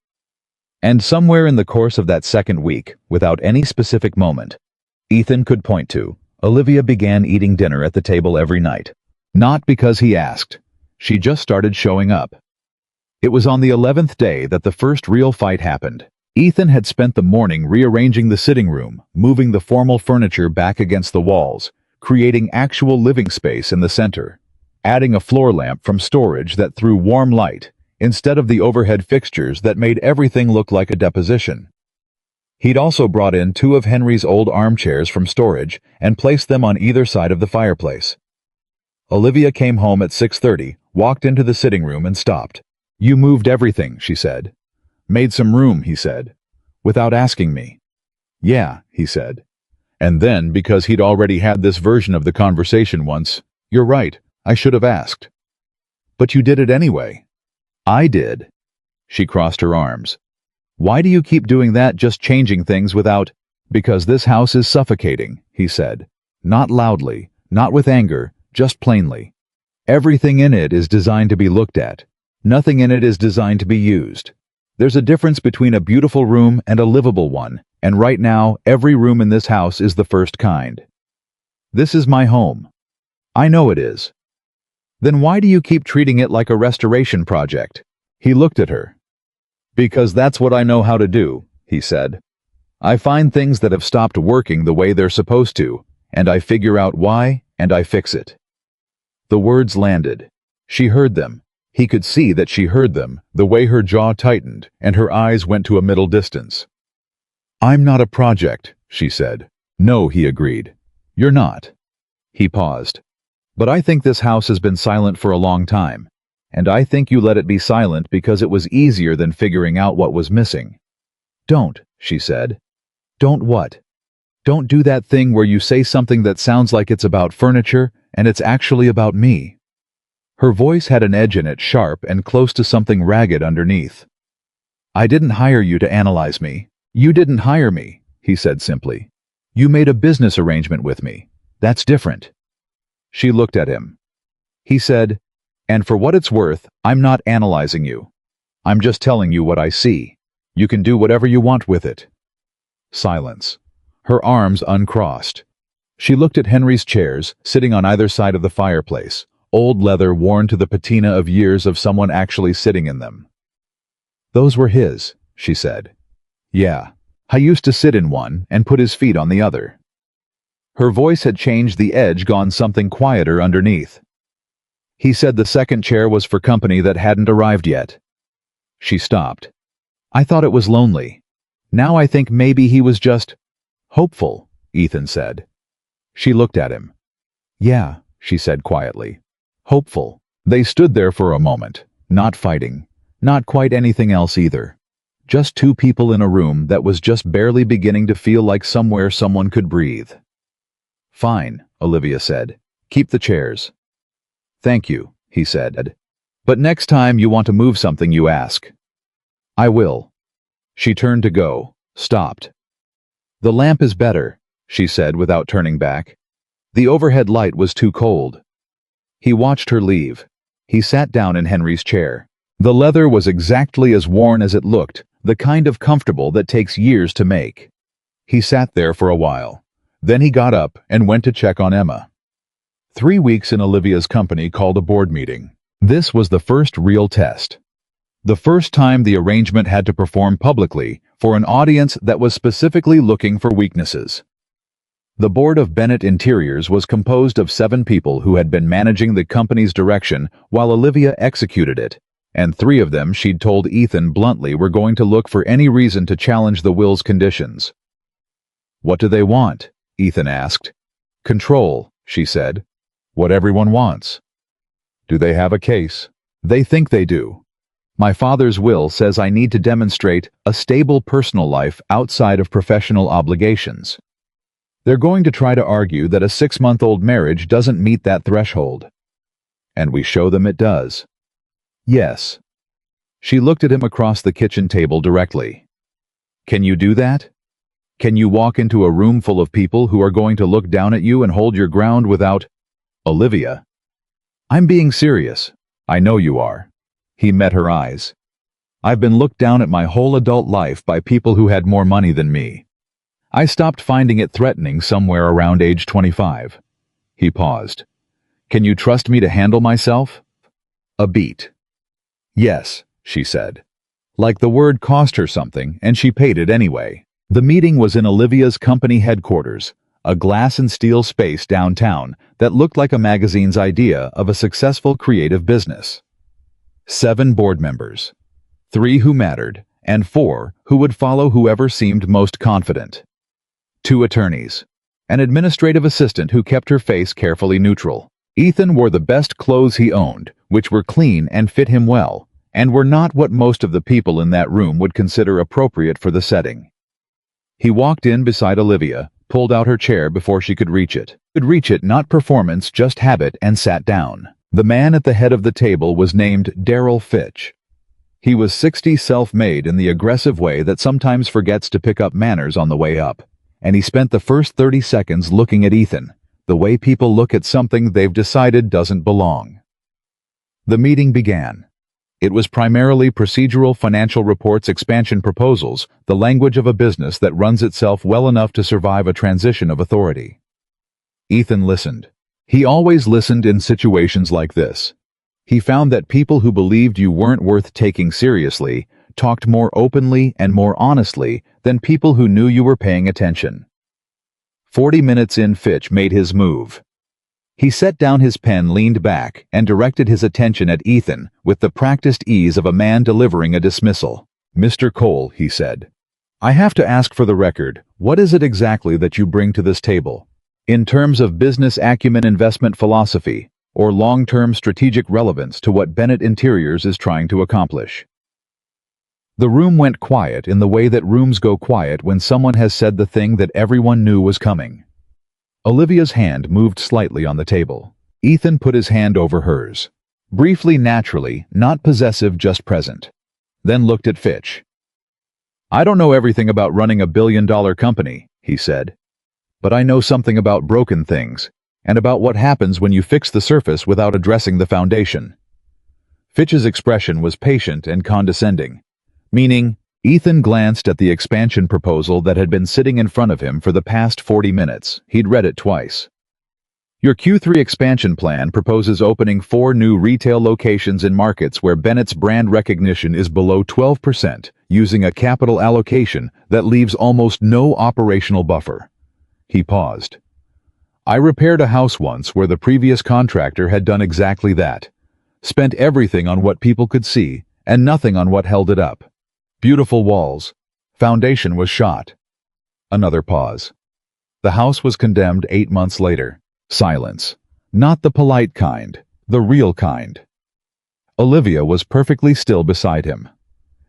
And somewhere in the course of that second week, without any specific moment Ethan could point to, Olivia began eating dinner at the table every night. Not because he asked. She just started showing up. It was on the 11th day that the first real fight happened. Ethan had spent the morning rearranging the sitting room, moving the formal furniture back against the walls, creating actual living space in the center, adding a floor lamp from storage that threw warm light, instead of the overhead fixtures that made everything look like a deposition. He'd also brought in 2 of Henry's old armchairs from storage and placed them on either side of the fireplace. Olivia came home at 6:30, walked into the sitting room and stopped. "You moved everything," she said. "Made some room," he said, without asking me. "Yeah," he said. And then, because he'd already had this version of the conversation once, "You're right, I should have asked." "But you did it anyway." "I did." She crossed her arms. "Why do you keep doing that, just changing things without—" "Because this house is suffocating," he said. Not loudly, not with anger, just plainly. Everything in it is designed to be looked at. Nothing in it is designed to be used. There's a difference between a beautiful room and a livable one, and right now, every room in this house is the first kind. This is my home. I know it is. Then why do you keep treating it like a restoration project? He looked at her. Because that's what I know how to do, he said. I find things that have stopped working the way they're supposed to, and I figure out why, and I fix it. The words landed. She heard them. He could see that she heard them, the way her jaw tightened, and her eyes went to a middle distance. I'm not a project, she said. No, he agreed. You're not. He paused. But I think this house has been silent for a long time, and I think you let it be silent because it was easier than figuring out what was missing. Don't, she said. Don't what? Don't do that thing where you say something that sounds like it's about furniture, and it's actually about me. Her voice had an edge in it, sharp and close to something ragged underneath. I didn't hire you to analyze me. You didn't hire me, he said simply. You made a business arrangement with me. That's different. She looked at him. He said, and for what it's worth, I'm not analyzing you. I'm just telling you what I see. You can do whatever you want with it. Silence. Her arms uncrossed. She looked at Henry's chairs, sitting on either side of the fireplace, old leather worn to the patina of years of someone actually sitting in them. Those were his, she said. Yeah, I used to sit in one and put his feet on the other. Her voice had changed, the edge gone something quieter underneath. He said the second chair was for company that hadn't arrived yet. She stopped. I thought it was lonely. Now I think maybe he was just hopeful, Ethan said. She looked at him. Yeah, she said quietly. Hopeful. They stood there for a moment, not fighting, not quite anything else either. Just two people in a room that was just barely beginning to feel like somewhere someone could breathe. Fine, Olivia said. Keep the chairs. Thank you, he said. But next time you want to move something, you ask. I will. She turned to go, stopped. The lamp is better, she said without turning back. The overhead light was too cold. He watched her leave. He sat down in Henry's chair. The leather was exactly as worn as it looked, the kind of comfortable that takes years to make. He sat there for a while. Then he got up and went to check on Emma. 3 weeks in Olivia's company called a board meeting. This was the first real test. The first time the arrangement had to perform publicly for an audience that was specifically looking for weaknesses. The board of Bennett Interiors was composed of 7 people who had been managing the company's direction while Olivia executed it, and 3 of them she'd told Ethan bluntly were going to look for any reason to challenge the will's conditions. What do they want? Ethan asked. Control, she said. What everyone wants. Do they have a case? They think they do. My father's will says I need to demonstrate a stable personal life outside of professional obligations. They're going to try to argue that a 6-month-old marriage doesn't meet that threshold. And we show them it does. Yes. She looked at him across the kitchen table directly. Can you do that? Can you walk into a room full of people who are going to look down at you and hold your ground without... Olivia. I'm being serious. I know you are. He met her eyes. I've been looked down at my whole adult life by people who had more money than me. I stopped finding it threatening somewhere around age 25. He paused. Can you trust me to handle myself? A beat. Yes, she said. Like the word cost her something, and she paid it anyway. The meeting was in Olivia's company headquarters, a glass and steel space downtown that looked like a magazine's idea of a successful creative business. 7 board members. 3 who mattered, and 4 who would follow whoever seemed most confident. 2 attorneys. An administrative assistant who kept her face carefully neutral. Ethan wore the best clothes he owned, which were clean and fit him well, and were not what most of the people in that room would consider appropriate for the setting. He walked in beside Olivia, pulled out her chair before she could reach it. Not performance, just habit, and sat down. The man at the head of the table was named Darryl Fitch. He was 60, self-made in the aggressive way that sometimes forgets to pick up manners on the way up, and he spent the first 30 seconds looking at Ethan, the way people look at something they've decided doesn't belong. The meeting began. It was primarily procedural financial reports, expansion proposals, the language of a business that runs itself well enough to survive a transition of authority. Ethan listened. He always listened in situations like this. He found that people who believed you weren't worth taking seriously talked more openly and more honestly than people who knew you were paying attention. 40 minutes in, Fitch made his move. He set down his pen, leaned back, and directed his attention at Ethan with the practiced ease of a man delivering a dismissal. "Mr. Cole," he said, "I have to ask for the record, what is it exactly that you bring to this table? In terms of business acumen, investment philosophy, or long-term strategic relevance to what Bennett Interiors is trying to accomplish?" The room went quiet in the way that rooms go quiet when someone has said the thing that everyone knew was coming. Olivia's hand moved slightly on the table. Ethan put his hand over hers. Briefly, naturally, not possessive, just present. Then looked at Fitch. "I don't know everything about running a billion-dollar company," he said. "But I know something about broken things, and about what happens when you fix the surface without addressing the foundation." Fitch's expression was patient and condescending, meaning Ethan glanced at the expansion proposal that had been sitting in front of him for the past 40 minutes. He'd read it twice. "Your Q3 expansion plan proposes opening 4 new retail locations in markets where Bennett's brand recognition is below 12%, using a capital allocation that leaves almost no operational buffer." He paused. "I repaired a house once where the previous contractor had done exactly that. Spent everything on what people could see and nothing on what held it up. Beautiful walls. Foundation was shot." Another pause. The house was condemned 8 months later. Silence. Not the polite kind, the real kind. Olivia was perfectly still beside him.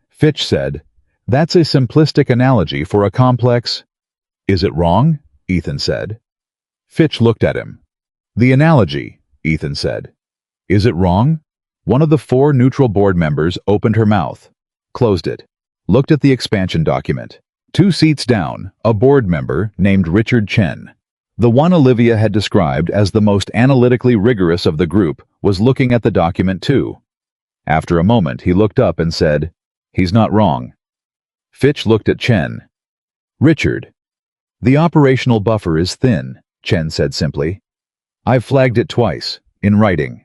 Fitch said, "That's a simplistic analogy for a complex—" "Is it wrong?" Ethan said. Fitch looked at him. "The analogy," Ethan said. "Is it wrong?" One of the 4 neutral board members opened her mouth, closed it, looked at the expansion document. 2 seats down, a board member named Richard Chen. The one Olivia had described as the most analytically rigorous of the group was looking at the document too. After a moment, he looked up and said, "He's not wrong." Fitch looked at Chen. "Richard, the operational buffer is thin," Chen said simply. "I've flagged it twice, in writing."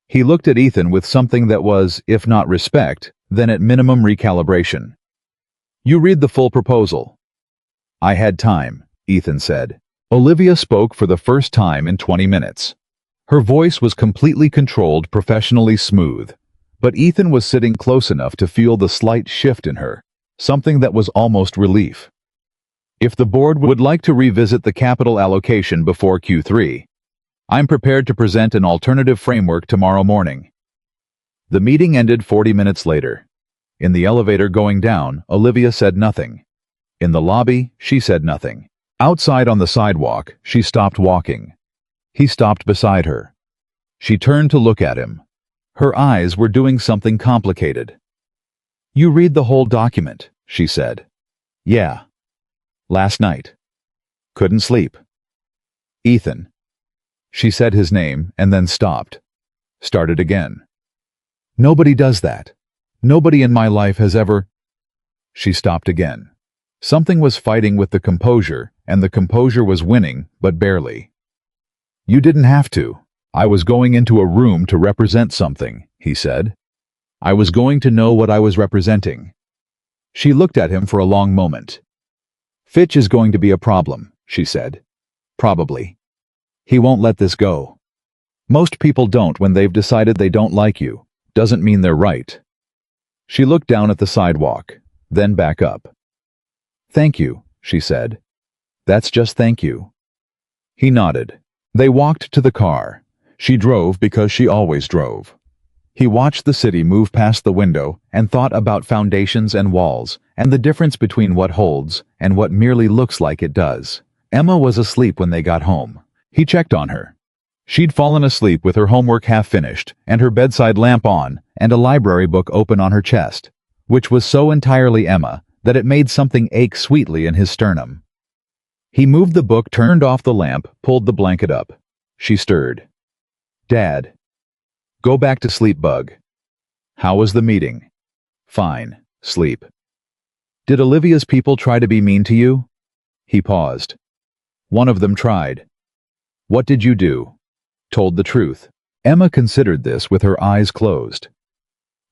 He looked at Ethan with something that was, if not respect, then at minimum recalibration. "You read the full proposal." "I had time," Ethan said. Olivia spoke for the first time in 20 minutes. Her voice was completely controlled, professionally smooth. But Ethan was sitting close enough to feel the slight shift in her, something that was almost relief. "If the board would like to revisit the capital allocation before Q3, I'm prepared to present an alternative framework tomorrow morning." The meeting ended 40 minutes later. In the elevator going down, Olivia said nothing. In the lobby, she said nothing. Outside on the sidewalk, she stopped walking. He stopped beside her. She turned to look at him. Her eyes were doing something complicated. "You read the whole document," she said. "Yeah. Last night. Couldn't sleep." "Ethan." She said his name and then stopped. Started again. "Nobody does that. Nobody in my life has ever—" She stopped again. Something was fighting with the composure, and the composure was winning, but barely. "You didn't have to. I was going into a room to represent something," he said. "I was going to know what I was representing." She looked at him for a long moment. "Fitch is going to be a problem," she said. "Probably. He won't let this go. Most people don't when they've decided they don't like you. Doesn't mean they're right." She looked down at the sidewalk, then back up. "Thank you," she said. "That's just thank you." He nodded. They walked to the car. She drove because she always drove. He watched the city move past the window and thought about foundations and walls and the difference between what holds and what merely looks like it does. Emma was asleep when they got home. He checked on her. She'd fallen asleep with her homework half finished and her bedside lamp on and a library book open on her chest, which was so entirely Emma that it made something ache sweetly in his sternum. He moved the book, turned off the lamp, pulled the blanket up. She stirred. "Dad." Go back to sleep, Bug. How was the meeting? Fine. Sleep. Did Olivia's people try to be mean to you? He paused. One of them tried. What did you do? Told the truth. Emma considered this with her eyes closed.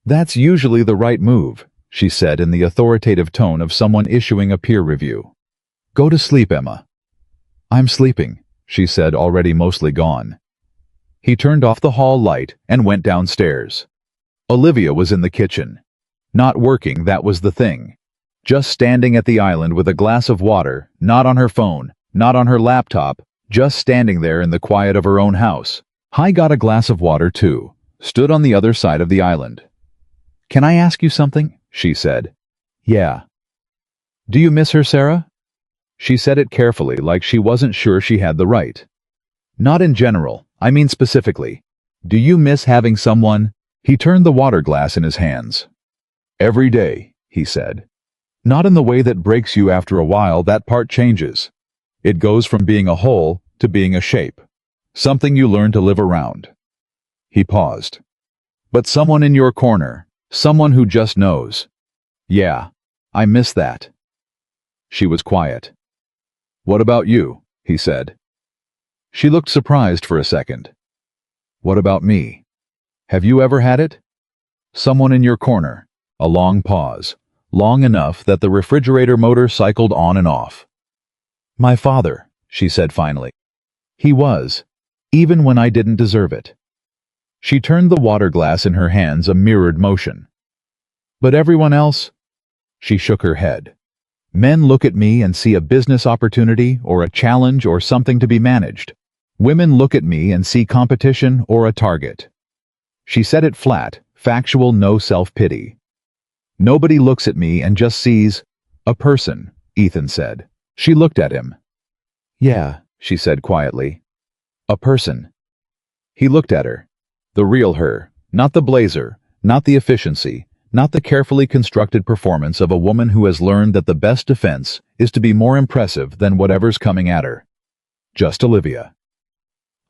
That's usually the right move, she said in the authoritative tone of someone issuing a peer review. Go to sleep, Emma. I'm sleeping, she said, already mostly gone. He turned off the hall light and went downstairs. Olivia was in the kitchen. Not working, that was the thing. Just standing at the island with a glass of water, not on her phone, not on her laptop, just standing there in the quiet of her own house. I got a glass of water too, stood on the other side of the island. Can I ask you something? She said. Yeah. Do you miss her, Sarah? She said it carefully, like she wasn't sure she had the right. Not in general, I mean specifically. Do you miss having someone? He turned the water glass in his hands. Every day, he said. Not in the way that breaks you after a while, that part changes. It goes from being a whole to being a shape. Something you learn to live around. He paused. But someone in your corner, someone who just knows. Yeah, I miss that. She was quiet. What about you? He said. She looked surprised for a second. What about me? Have you ever had it? Someone in your corner. A long pause, long enough that the refrigerator motor cycled on and off. My father, she said finally. He was, even when I didn't deserve it. She turned the water glass in her hands a mirrored motion. But everyone else? She shook her head. Men look at me and see a business opportunity or a challenge or something to be managed. Women look at me and see competition or a target. She said it flat, factual, no self-pity. Nobody looks at me and just sees a person, Ethan said. She looked at him. Yeah, she said quietly. A person. He looked at her. The real her, not the blazer, not the efficiency, not the carefully constructed performance of a woman who has learned that the best defense is to be more impressive than whatever's coming at her. Just Olivia.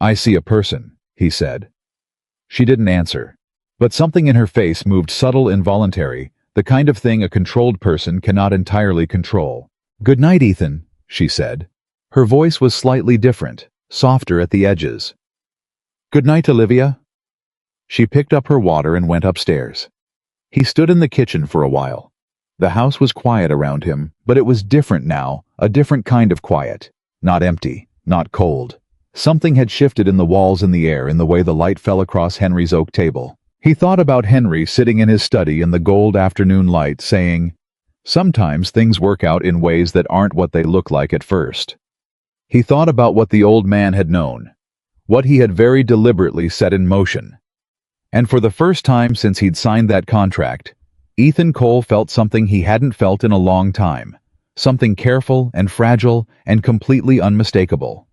I see a person, he said. She didn't answer, but something in her face moved, subtle, involuntary, the kind of thing a controlled person cannot entirely control. Good night, Ethan, she said. Her voice was slightly different, softer at the edges. Good night, Olivia. She picked up her water and went upstairs. He stood in the kitchen for a while. The house was quiet around him, but it was different now, a different kind of quiet. Not empty, not cold. Something had shifted in the walls and the air, in the way the light fell across Henry's oak table. He thought about Henry sitting in his study in the gold afternoon light, saying, sometimes things work out in ways that aren't what they look like at first. He thought about what the old man had known, what he had very deliberately set in motion. And for the first time since he'd signed that contract, Ethan Cole felt something he hadn't felt in a long time, something careful and fragile and completely unmistakable.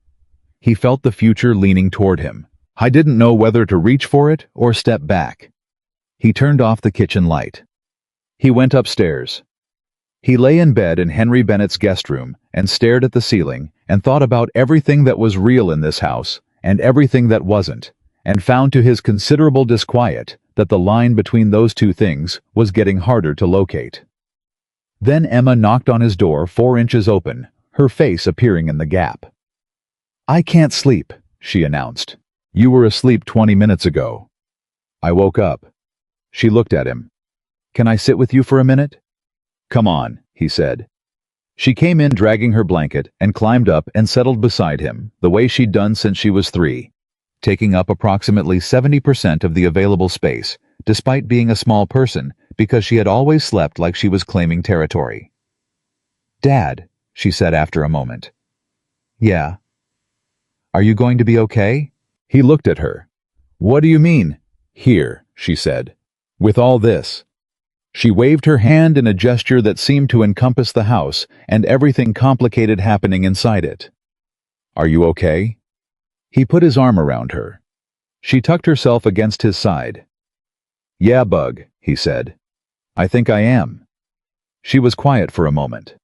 He felt the future leaning toward him. I didn't know whether to reach for it or step back. He turned off the kitchen light. He went upstairs. He lay in bed in Henry Bennett's guest room and stared at the ceiling and thought about everything that was real in this house and everything that wasn't, and found to his considerable disquiet that the line between those two things was getting harder to locate. Then Emma knocked on his door 4 inches open, her face appearing in the gap. I can't sleep, she announced. You were asleep 20 minutes ago. I woke up. She looked at him. Can I sit with you for a minute? Come on, he said. She came in dragging her blanket and climbed up and settled beside him, the way she'd done since she was 3, taking up approximately 70% of the available space, despite being a small person, because she had always slept like she was claiming territory. Dad, she said after a moment. Yeah. Are you going to be okay? He looked at her. What do you mean? Here, she said. With all this. She waved her hand in a gesture that seemed to encompass the house and everything complicated happening inside it. Are you okay? He put his arm around her. She tucked herself against his side. Yeah, Bug, he said. I think I am. She was quiet for a moment.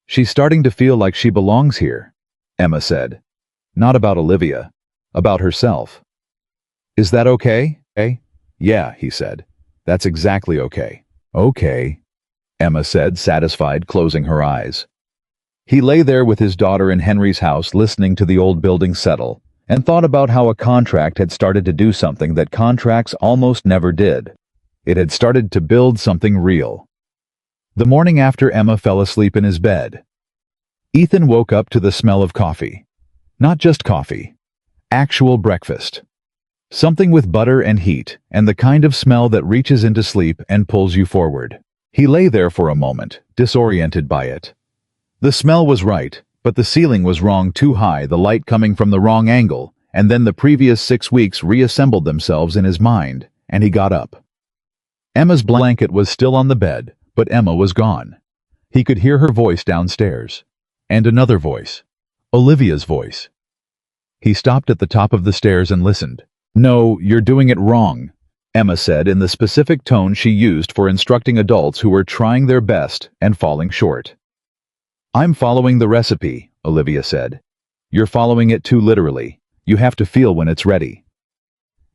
She's starting to feel like she belongs here, Emma said. Not about Olivia. About herself. Is that okay? Okay? Yeah, he said. That's exactly okay. Okay, Emma said, satisfied, closing her eyes. He lay there with his daughter in Henry's house, listening to the old building settle, and thought about how a contract had started to do something that contracts almost never did. It had started to build something real. The morning after Emma fell asleep in his bed, Ethan woke up to the smell of coffee. Not just coffee. Actual breakfast. Something with butter and heat, and the kind of smell that reaches into sleep and pulls you forward. He lay there for a moment, disoriented by it. The smell was right, but the ceiling was wrong, too high, the light coming from the wrong angle, and then the previous 6 weeks reassembled themselves in his mind, and he got up. Emma's blanket was still on the bed, but Emma was gone. He could hear her voice downstairs. And another voice. Olivia's voice. He stopped at the top of the stairs and listened. "No, you're doing it wrong," Emma said in the specific tone she used for instructing adults who were trying their best and falling short. "I'm following the recipe," Olivia said. "You're following it too literally. You have to feel when it's ready.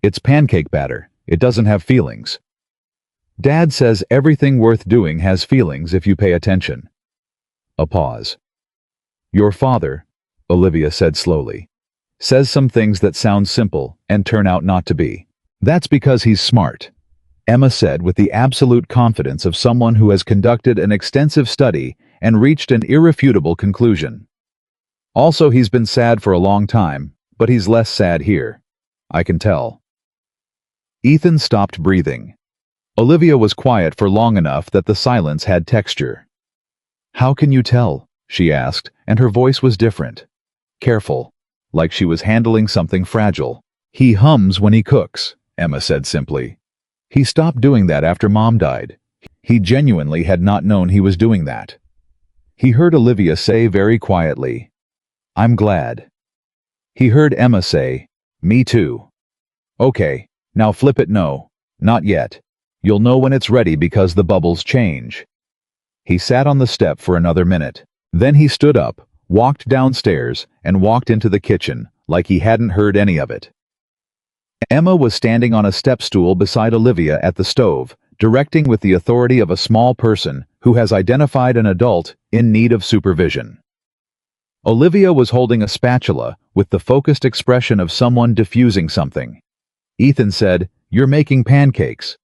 It's pancake batter. It doesn't have feelings. Dad says everything worth doing has feelings if you pay attention." A pause. "Your father," Olivia said slowly, "says some things that sound simple and turn out not to be. That's because he's smart," Emma said with the absolute confidence of someone who has conducted an extensive study and reached an irrefutable conclusion. "Also, he's been sad for a long time, but he's less sad here. I can tell." Ethan stopped breathing. Olivia was quiet for long enough that the silence had texture. "How can you tell?" she asked, and her voice was different. Careful, like she was handling something fragile. "He hums when he cooks," Emma said simply. "He stopped doing that after Mom died. He genuinely had not known he was doing that." He heard Olivia say very quietly, "I'm glad." He heard Emma say, "Me too." "Okay, now flip it. No, not yet. You'll know when it's ready because the bubbles change." He sat on the step for another minute. Then he stood up, walked downstairs, and walked into the kitchen, like he hadn't heard any of it. Emma was standing on a step stool beside Olivia at the stove, directing with the authority of a small person who has identified an adult in need of supervision. Olivia was holding a spatula with the focused expression of someone diffusing something. Ethan said, "You're making pancakes."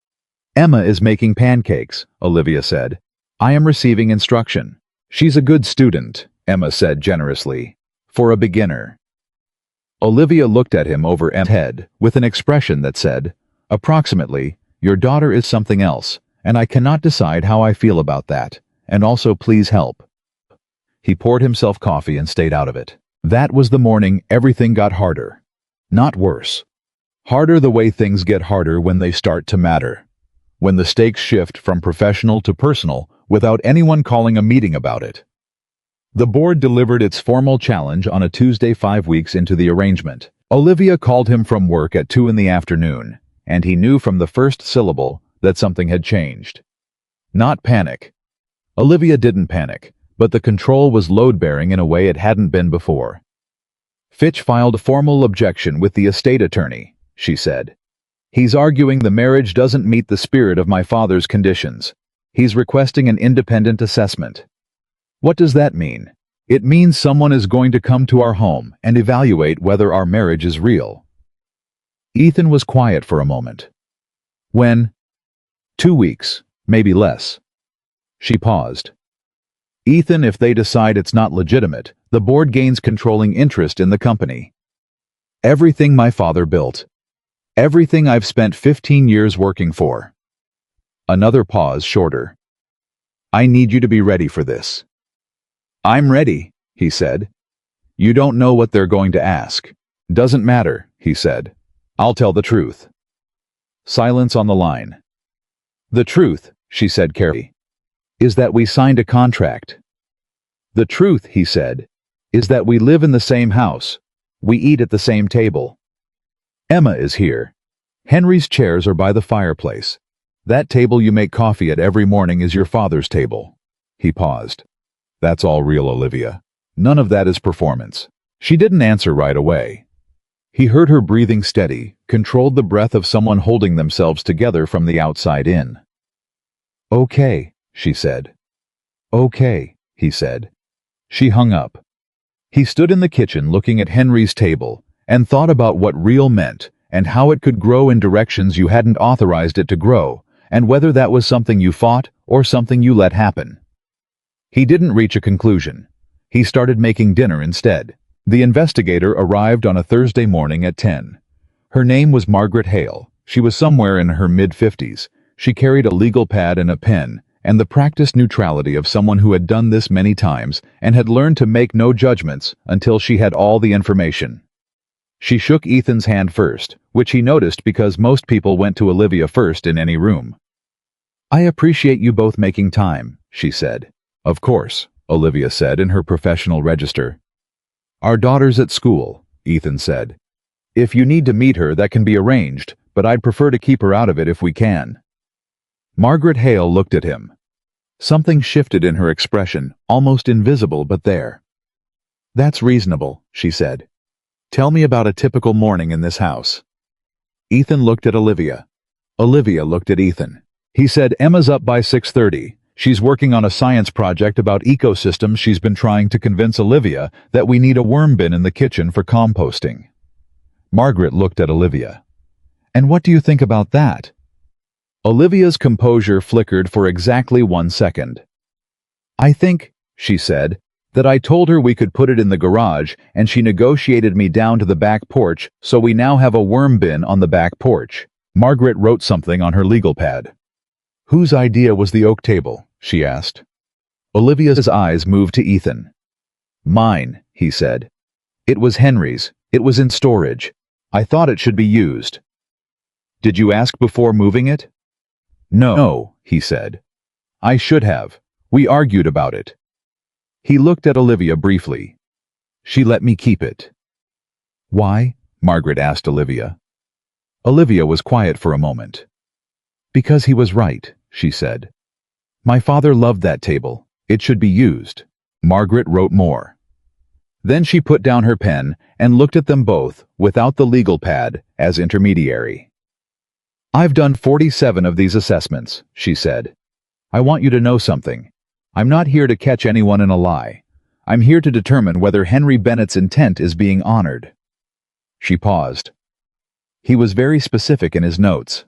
"Emma is making pancakes," Olivia said. "I am receiving instruction." "She's a good student," Emma said generously. "For a beginner." Olivia looked at him over Emma's head with an expression that said, "Approximately, your daughter is something else, and I cannot decide how I feel about that, and also please help." He poured himself coffee and stayed out of it. That was the morning everything got harder. Not worse. Harder, the way things get harder when they start to matter. When the stakes shift from professional to personal without anyone calling a meeting about it. The board delivered its formal challenge on a Tuesday 5 weeks into the arrangement. Olivia called him from work at 2 in the afternoon, and he knew from the first syllable that something had changed. Not panic. Olivia didn't panic, but the control was load-bearing in a way it hadn't been before. "Fitch filed a formal objection with the estate attorney," she said. "He's arguing the marriage doesn't meet the spirit of my father's conditions. He's requesting an independent assessment." "What does that mean?" "It means someone is going to come to our home and evaluate whether our marriage is real." Ethan was quiet for a moment. "When?" 2 weeks, maybe less." She paused. "Ethan, if they decide it's not legitimate, the board gains controlling interest in the company. Everything my father built. Everything I've spent 15 years working for." Another pause, shorter. "I need you to be ready for this." "I'm ready," he said. "You don't know what they're going to ask." "Doesn't matter," he said. "I'll tell the truth." Silence on the line. "The truth," she said carefully, "is that we signed a contract." "The truth," he said, "is that we live in the same house. We eat at the same table. Emma is here. Henry's chairs are by the fireplace. That table you make coffee at every morning is your father's table." He paused. "That's all real, Olivia. None of that is performance." She didn't answer right away. He heard her breathing steady, controlled the breath of someone holding themselves together from the outside in. "Okay," she said. "Okay," he said. She hung up. He stood in the kitchen looking at Henry's table and thought about what real meant and how it could grow in directions you hadn't authorized it to grow, and whether that was something you fought or something you let happen. He didn't reach a conclusion. He started making dinner instead. The investigator arrived on a Thursday morning at 10. Her name was Margaret Hale. She was somewhere in her mid-50s. She carried a legal pad and a pen, and the practiced neutrality of someone who had done this many times and had learned to make no judgments until she had all the information. She shook Ethan's hand first, which he noticed because most people went to Olivia first in any room. "I appreciate you both making time," she said. "Of course," Olivia said in her professional register. "Our daughter's at school," Ethan said. "If you need to meet her, that can be arranged, but I'd prefer to keep her out of it if we can." Margaret Hale looked at him. Something shifted in her expression, almost invisible but there. "That's reasonable," she said. "Tell me about a typical morning in this house." Ethan looked at Olivia. Olivia looked at Ethan. He said, "Emma's up by 6:30. She's working on a science project about ecosystems. She's been trying to convince Olivia that we need a worm bin in the kitchen for composting." Margaret looked at Olivia. "And what do you think about that?" Olivia's composure flickered for exactly 1 second. "I think," she said, "that I told her we could put it in the garage, and she negotiated me down to the back porch, so we now have a worm bin on the back porch." Margaret wrote something on her legal pad. "Whose idea was the oak table?" she asked. Olivia's eyes moved to Ethan. "Mine," he said. "It was Henry's. It was in storage. I thought it should be used." "Did you ask before moving it?" "No," he said. "I should have. We argued about it." He looked at Olivia briefly. "She let me keep it." "Why?" Margaret asked Olivia. Olivia was quiet for a moment. "Because he was right," she said. "My father loved that table. It should be used." Margaret wrote more. Then she put down her pen and looked at them both, without the legal pad, as intermediary. "I've done 47 of these assessments," she said. "I want you to know something. I'm not here to catch anyone in a lie. I'm here to determine whether Henry Bennett's intent is being honored." She paused. He was very specific in his notes.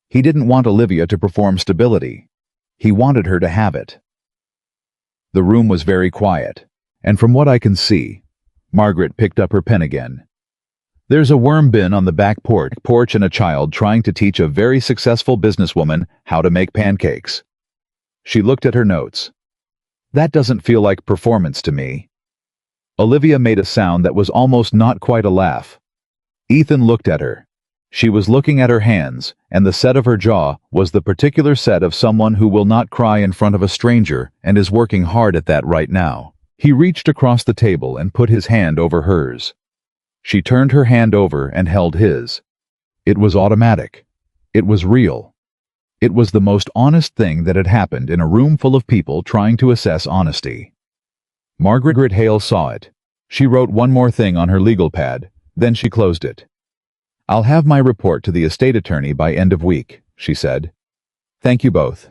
He didn't want Olivia to perform stability. He wanted her to have it. The room was very quiet, and from what I can see, Margaret picked up her pen again. "There's a worm bin on the back porch and a child trying to teach a very successful businesswoman how to make pancakes." She looked at her notes. "That doesn't feel like performance to me." Olivia made a sound that was almost not quite a laugh. Ethan looked at her. She was looking at her hands, and the set of her jaw was the particular set of someone who will not cry in front of a stranger and is working hard at that right now. He reached across the table and put his hand over hers. She turned her hand over and held his. It was automatic. It was real. It was the most honest thing that had happened in a room full of people trying to assess honesty. Margaret Hale saw it. She wrote one more thing on her legal pad, then she closed it. "I'll have my report to the estate attorney by end of week," she said. "Thank you both."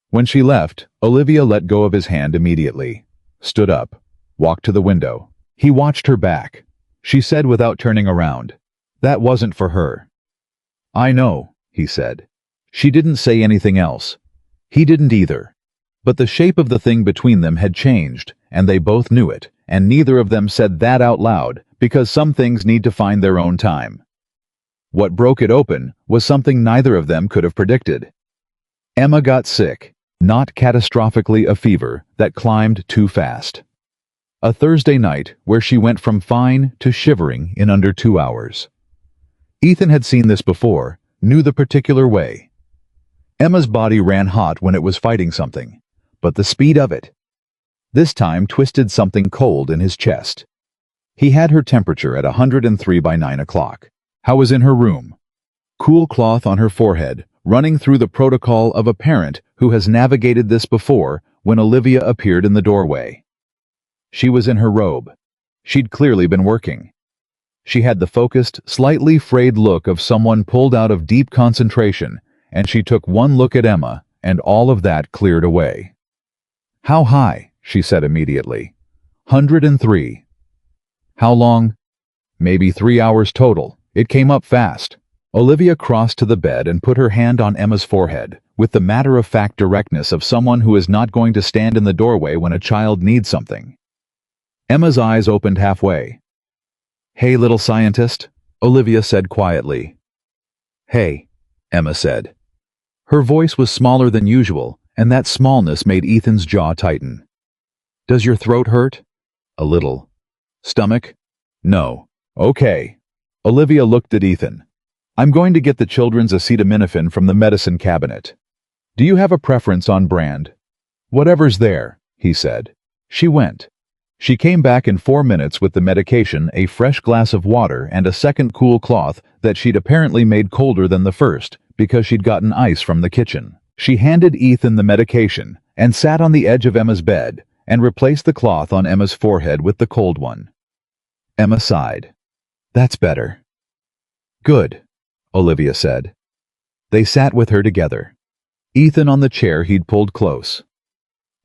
When she left, Olivia let go of his hand immediately, stood up, walked to the window. He watched her back. She said without turning around, "That wasn't for her." "I know," he said. She didn't say anything else. He didn't either. But the shape of the thing between them had changed, and they both knew it, and neither of them said that out loud, because some things need to find their own time. What broke it open was something neither of them could have predicted. Emma got sick, not catastrophically a fever that climbed too fast. A Thursday night where she went from fine to shivering in under 2 hours. Ethan had seen this before, knew the particular way. Emma's body ran hot when it was fighting something, but the speed of it. This time twisted something cold in his chest. He had her temperature at 103 by 9 o'clock. How was in her room? Cool cloth on her forehead, running through the protocol of a parent who has navigated this before when Olivia appeared in the doorway. She was in her robe. She'd clearly been working. She had the focused, slightly frayed look of someone pulled out of deep concentration, and she took one look at Emma, and all of that cleared away. "How high?" she said immediately. "103. "How long?" "Maybe 3 hours total. It came up fast." Olivia crossed to the bed and put her hand on Emma's forehead, with the matter-of-fact directness of someone who is not going to stand in the doorway when a child needs something. Emma's eyes opened halfway. "Hey, little scientist," Olivia said quietly. "Hey," Emma said. Her voice was smaller than usual, and that smallness made Ethan's jaw tighten. "Does your throat hurt?" "A little." "Stomach?" "No." "Okay." Olivia looked at Ethan. "I'm going to get the children's acetaminophen from the medicine cabinet. Do you have a preference on brand?" "Whatever's there," he said. She went. She came back in 4 minutes with the medication, a fresh glass of water, and a second cool cloth that she'd apparently made colder than the first because she'd gotten ice from the kitchen. She handed Ethan the medication and sat on the edge of Emma's bed and replaced the cloth on Emma's forehead with the cold one. Emma sighed. "That's better." "Good," Olivia said. They sat with her together. Ethan on the chair he'd pulled close.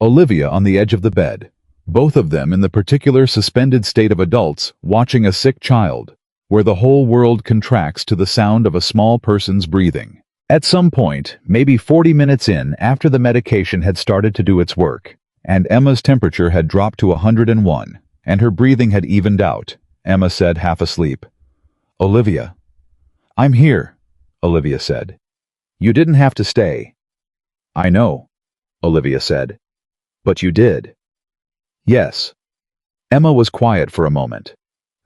Olivia on the edge of the bed, both of them in the particular suspended state of adults watching a sick child, where the whole world contracts to the sound of a small person's breathing. At some point, maybe 40 minutes in after the medication had started to do its work, and Emma's temperature had dropped to 101, and her breathing had evened out, Emma said, half asleep, "Olivia." "I'm here," Olivia said. "You didn't have to stay." "I know," Olivia said. "But you did." "Yes." Emma was quiet for a moment.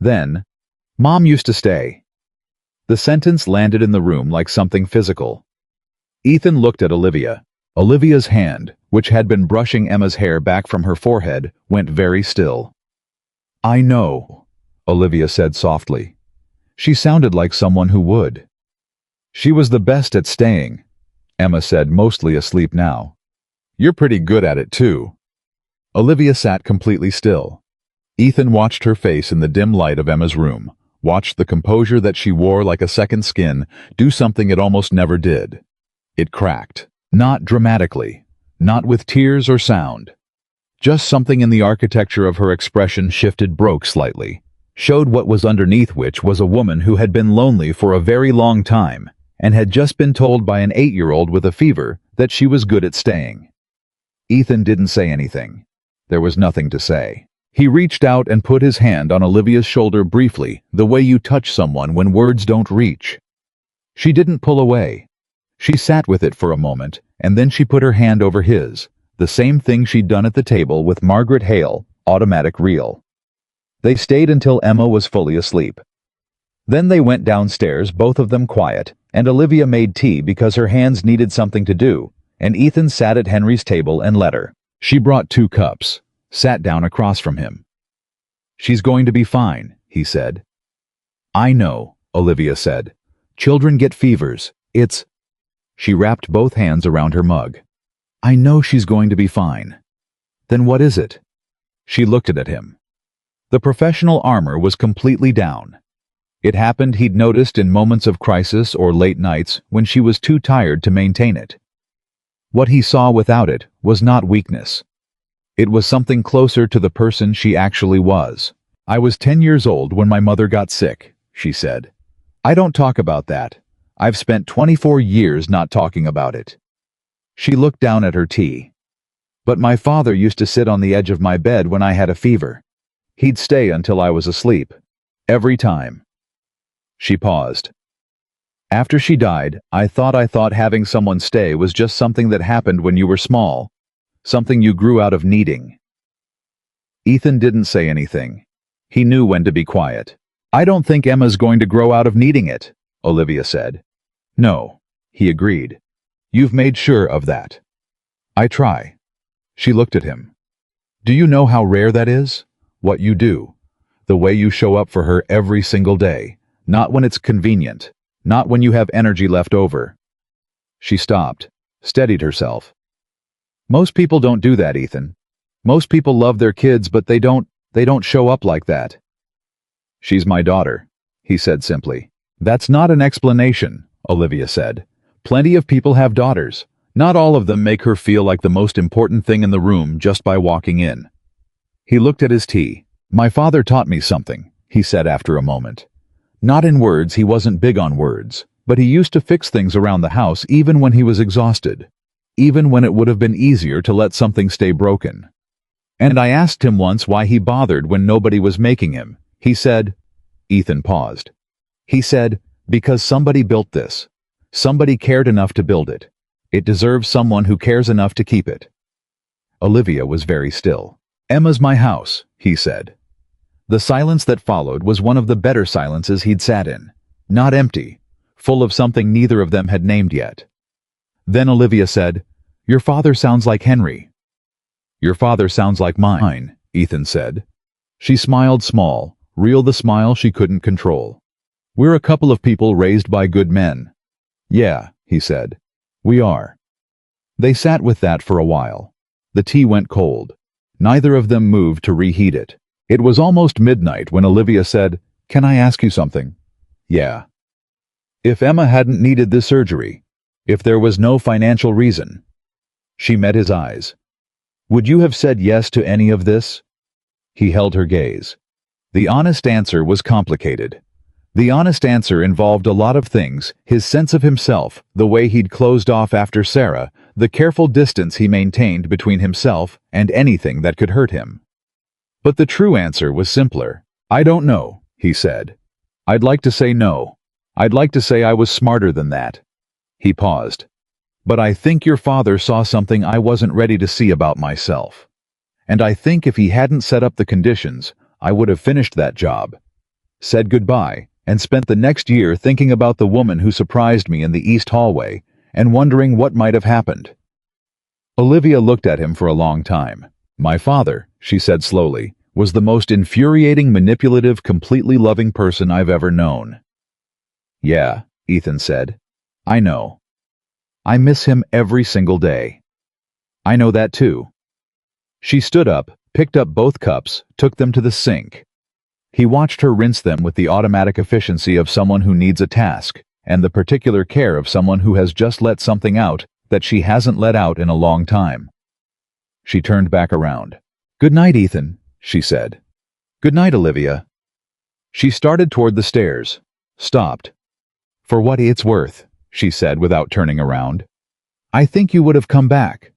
Then, "Mom used to stay." The sentence landed in the room like something physical. Ethan looked at Olivia. Olivia's hand, which had been brushing Emma's hair back from her forehead, went very still. "I know," Olivia said softly. She sounded like someone who would. "She was the best at staying," Emma said, mostly asleep now. "You're pretty good at it, too." Olivia sat completely still. Ethan watched her face in the dim light of Emma's room, watched the composure that she wore like a second skin do something it almost never did. It cracked. Not dramatically, not with tears or sound. Just something in the architecture of her expression shifted, broke slightly, showed what was underneath, which was a woman who had been lonely for a very long time and had just been told by an 8-year-old with a fever that she was good at staying. Ethan didn't say anything. There was nothing to say. He reached out and put his hand on Olivia's shoulder briefly, the way you touch someone when words don't reach. She didn't pull away. She sat with it for a moment, and then she put her hand over his, the same thing she'd done at the table with Margaret Hale, automatic reel. They stayed until Emma was fully asleep. Then they went downstairs, both of them quiet, and Olivia made tea because her hands needed something to do, and Ethan sat at Henry's table and let her. She brought 2 cups, sat down across from him. "She's going to be fine," he said. "I know," Olivia said. "Children get fevers. It's—" She wrapped both hands around her mug. "I know she's going to be fine." "Then what is it?" She looked at him. The professional armor was completely down. It happened, he'd noticed, in moments of crisis or late nights when she was too tired to maintain it. What he saw without it was not weakness. It was something closer to the person she actually was. "I was 10 years old when my mother got sick," she said. "I don't talk about that. I've spent 24 years not talking about it." She looked down at her tea. "But my father used to sit on the edge of my bed when I had a fever. He'd stay until I was asleep. Every time." She paused. "After she died, I thought having someone stay was just something that happened when you were small, something you grew out of needing." Ethan didn't say anything. He knew when to be quiet. "I don't think Emma's going to grow out of needing it," Olivia said. "No," he agreed. "You've made sure of that." "I try." She looked at him. "Do you know how rare that is? What you do. The way you show up for her every single day. Not when it's convenient. Not when you have energy left over." She stopped, steadied herself. "Most people don't do that, Ethan. Most people love their kids, but they don't show up like that." "She's my daughter," he said simply. That's not an explanation, Olivia said. Plenty of people have daughters. Not all of them make her feel like the most important thing in the room just by walking in. He looked at his tea. My father taught me something, he said after a moment. Not in words, he wasn't big on words, but he used to fix things around the house even when he was exhausted, even when it would have been easier to let something stay broken. And I asked him once why he bothered when nobody was making him. He said, Ethan paused. He said, because somebody built this. Somebody cared enough to build it. It deserves someone who cares enough to keep it. Olivia was very still. Emma's my house, he said. The silence that followed was one of the better silences he'd sat in. Not empty, full of something neither of them had named yet. Then Olivia said, Your father sounds like Henry. Your father sounds like mine, Ethan said. She smiled small, real the smile she couldn't control. We're a couple of people raised by good men. Yeah, he said. We are. They sat with that for a while. The tea went cold. Neither of them moved to reheat it. It was almost midnight when Olivia said, Can I ask you something? Yeah. If Emma hadn't needed this surgery, if there was no financial reason. She met his eyes. Would you have said yes to any of this? He held her gaze. The honest answer was complicated. The honest answer involved a lot of things, his sense of himself, the way he'd closed off after Sarah, the careful distance he maintained between himself and anything that could hurt him. But the true answer was simpler. I don't know, he said. I'd like to say no. I'd like to say I was smarter than that. He paused. But I think your father saw something I wasn't ready to see about myself. And I think if he hadn't set up the conditions, I would have finished that job, said goodbye, and spent the next year thinking about the woman who surprised me in the east hallway and wondering what might have happened. Olivia looked at him for a long time. My father, she said slowly, was the most infuriating, manipulative, completely loving person I've ever known. Yeah, Ethan said. I know. I miss him every single day. I know that too. She stood up, picked up both cups, took them to the sink. He watched her rinse them with the automatic efficiency of someone who needs a task, and the particular care of someone who has just let something out that she hasn't let out in a long time. She turned back around. Good night, Ethan, she said. Good night, Olivia. She started toward the stairs, stopped. For what it's worth, she said without turning around. I think you would have come back.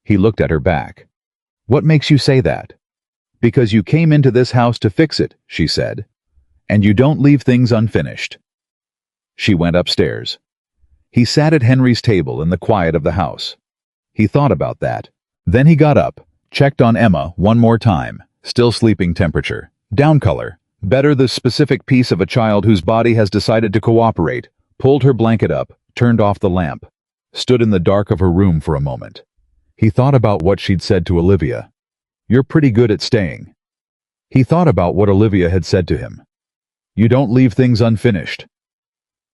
He looked at her back. What makes you say that? Because you came into this house to fix it, she said. And you don't leave things unfinished. She went upstairs. He sat at Henry's table in the quiet of the house. He thought about that. Then he got up, checked on Emma one more time, still sleeping temperature, down color, better the specific piece of a child whose body has decided to cooperate, pulled her blanket up, turned off the lamp, stood in the dark of her room for a moment. He thought about what she'd said to Olivia. You're pretty good at staying. He thought about what Olivia had said to him. You don't leave things unfinished.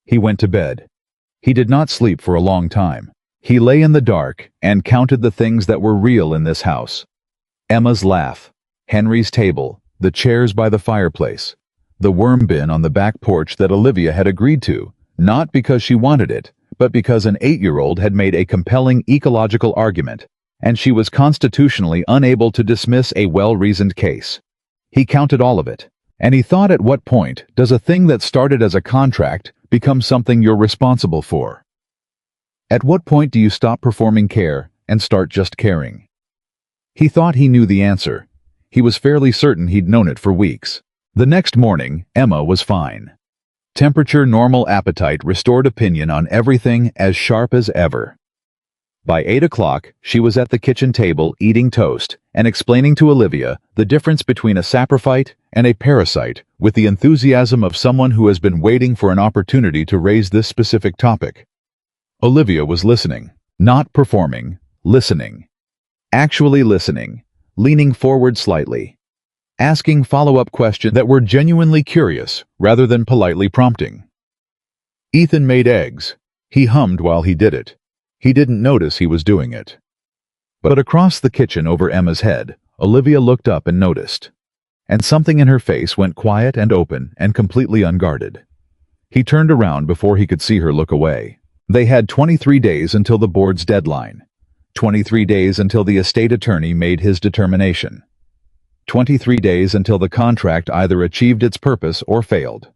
He went to bed. He did not sleep for a long time. He lay in the dark and counted the things that were real in this house. Emma's laugh, Henry's table, the chairs by the fireplace, the worm bin on the back porch that Olivia had agreed to, not because she wanted it, but because an 8-year-old had made a compelling ecological argument, and she was constitutionally unable to dismiss a well-reasoned case. He counted all of it, and he thought, at what point does a thing that started as a contract become something you're responsible for? At what point do you stop performing care and start just caring? He thought he knew the answer. He was fairly certain he'd known it for weeks. The next morning, Emma was fine. Temperature, normal, appetite, restored opinion on everything, as sharp as ever. By 8 o'clock, she was at the kitchen table eating toast and explaining to Olivia the difference between a saprophyte and a parasite with the enthusiasm of someone who has been waiting for an opportunity to raise this specific topic. Olivia was listening, not performing, listening. Actually listening, leaning forward slightly, asking follow-up questions that were genuinely curious rather than politely prompting. Ethan made eggs. He hummed while he did it. He didn't notice he was doing it. But across the kitchen over Emma's head, Olivia looked up and noticed. and something in her face went quiet and open and completely unguarded. He turned around before he could see her look away. They had 23 days until the board's deadline. 23 days until the estate attorney made his determination. 23 days until the contract either achieved its purpose or failed.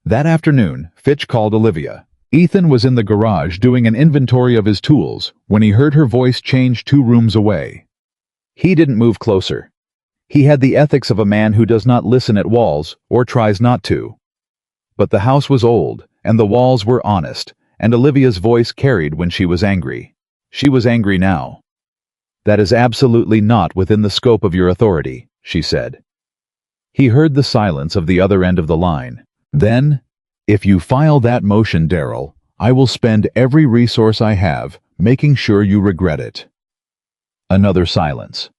That afternoon, Fitch called Olivia. Ethan was in the garage doing an inventory of his tools when he heard her voice change 2 rooms away. He didn't move closer. He had the ethics of a man who does not listen at walls or tries not to. But the house was old, and the walls were honest, and Olivia's voice carried when she was angry. She was angry now. "That is absolutely not within the scope of your authority," she said. He heard the silence of the other end of the line. Then, "If you file that motion, Daryl, I will spend every resource I have making sure you regret it." Another silence.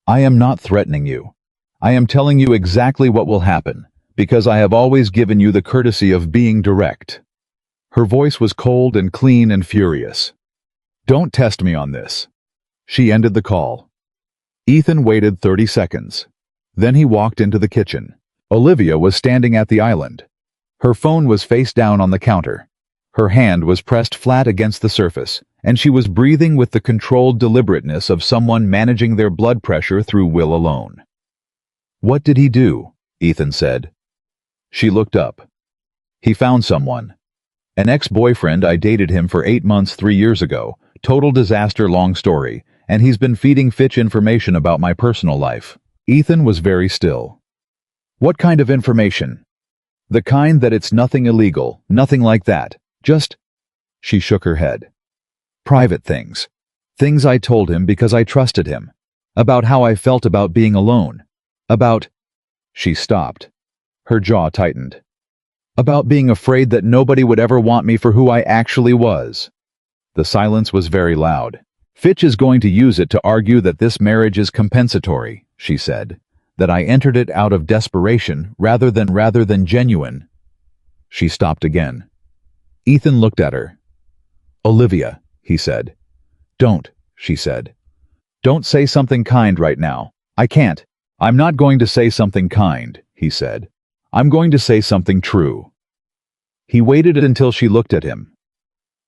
"I am not threatening you. I am telling you exactly what will happen, because I have always given you the courtesy of being direct." Her voice was cold and clean and furious. "Don't test me on this." She ended the call. Ethan waited 30 seconds. Then he walked into the kitchen. Olivia was standing at the island. Her phone was face down on the counter. Her hand was pressed flat against the surface, and she was breathing with the controlled deliberateness of someone managing their blood pressure through will alone. "What did he do?" Ethan said. She looked up. "He found someone. An ex-boyfriend. I dated him for 8 months 3 years ago. Total disaster, long story, and he's been feeding Fitch information about my personal life." Ethan was very still. "What kind of information?" "The kind that it's nothing illegal, nothing like that. Just..." She shook her head. "Private things. Things I told him because I trusted him. About how I felt about being alone. About..." She stopped. Her jaw tightened. "About being afraid that nobody would ever want me for who I actually was." The silence was very loud. "Fitch is going to use it to argue that this marriage is compensatory," she said. "That I entered it out of desperation rather than genuine." She stopped again. Ethan looked at her. "Olivia," he said. "Don't," she said. "Don't say something kind right now. I can't." "I'm not going to say something kind," he said. "I'm going to say something true." He waited until she looked at him.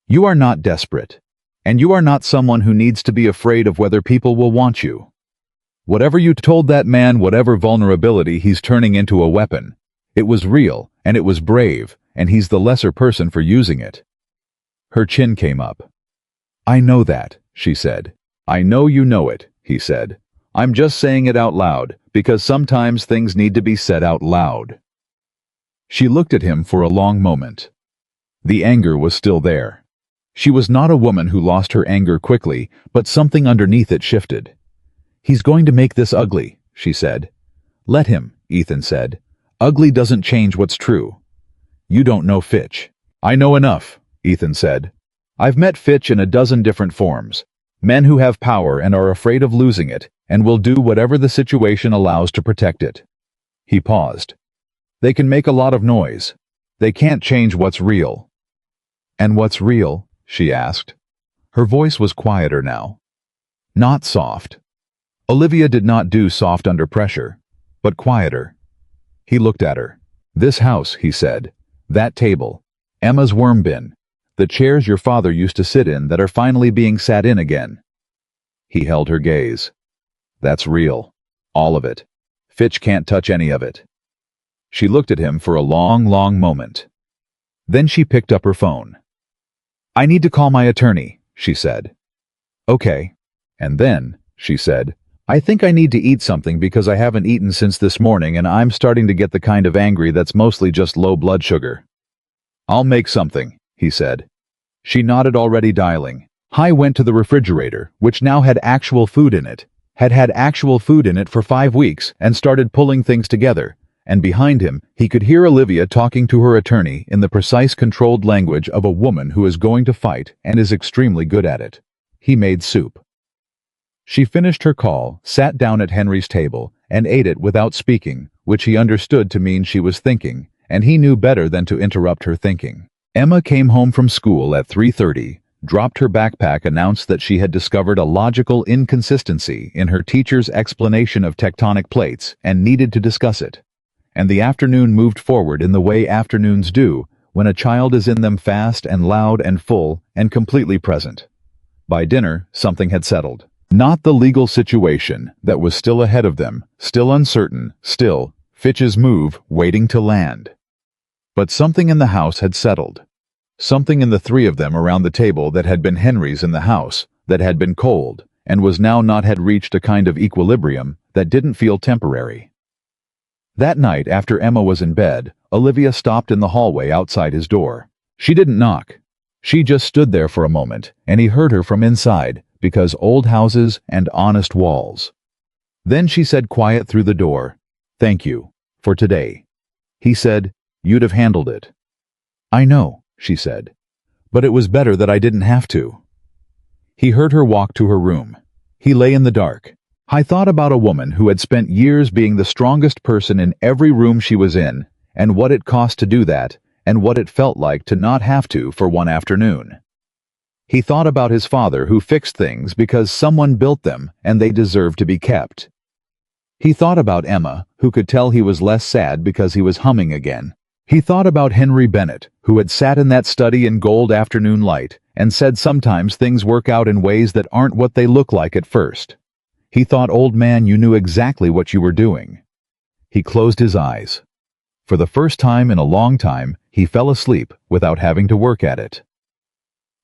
"You are not desperate, and you are not someone who needs to be afraid of whether people will want you. Whatever you told that man, whatever vulnerability he's turning into a weapon, it was real, and it was brave, and he's the lesser person for using it." Her chin came up. "I know that," she said. "I know you know it," he said. "I'm just saying it out loud, because sometimes things need to be said out loud." She looked at him for a long moment. The anger was still there. She was not a woman who lost her anger quickly, but something underneath it shifted. "He's going to make this ugly," she said. "Let him," Ethan said. "Ugly doesn't change what's true." "You don't know Fitch." "I know enough," Ethan said. "I've met Fitch in a dozen different forms. Men who have power and are afraid of losing it, and will do whatever the situation allows to protect it." He paused. "They can make a lot of noise. They can't change what's real." "And what's real?" she asked. Her voice was quieter now. Not soft. Olivia did not do soft under pressure, but quieter. He looked at her. "This house," he said. "That table. Emma's worm bin. The chairs your father used to sit in that are finally being sat in again." He held her gaze. "That's real. All of it. Fitch can't touch any of it." She looked at him for a long, long moment. Then she picked up her phone. "I need to call my attorney," she said. "Okay." "And then," she said, "I think I need to eat something because I haven't eaten since this morning and I'm starting to get the kind of angry that's mostly just low blood sugar." "I'll make something," he said. She nodded, already dialing. He went to the refrigerator, which now had actual food in it, had had actual food in it for 5 weeks, and started pulling things together. And behind him, he could hear Olivia talking to her attorney in the precise, controlled language of a woman who is going to fight and is extremely good at it. He made soup. She finished her call, sat down at Henry's table, and ate it without speaking, which he understood to mean she was thinking, and he knew better than to interrupt her thinking. Emma came home from school at 3:30, dropped her backpack, announced that she had discovered a logical inconsistency in her teacher's explanation of tectonic plates and needed to discuss it. And the afternoon moved forward in the way afternoons do, when a child is in them, fast and loud and full and completely present. By dinner, something had settled. Not the legal situation that was still ahead of them, still uncertain, still Fitch's move waiting to land. But something in the house had settled. Something in the three of them around the table that had been Henry's in the house, that had been cold, and was now not, had reached a kind of equilibrium that didn't feel temporary. That night, after Emma was in bed, Olivia stopped in the hallway outside his door. She didn't knock. She just stood there for a moment, and he heard her from inside, because old houses and honest walls. Then she said quiet through the door, "Thank you. For today." He said, "You'd have handled it." "I know," she said. "But it was better that I didn't have to." He heard her walk to her room. He lay in the dark. I thought about a woman who had spent years being the strongest person in every room she was in, and what it cost to do that, and what it felt like to not have to for one afternoon. He thought about his father, who fixed things because someone built them and they deserved to be kept. He thought about Emma, who could tell he was less sad because he was humming again. He thought about Henry Bennett, who had sat in that study in gold afternoon light and said sometimes things work out in ways that aren't what they look like at first. He thought, "Old man, you knew exactly what you were doing." He closed his eyes. For the first time in a long time, he fell asleep without having to work at it.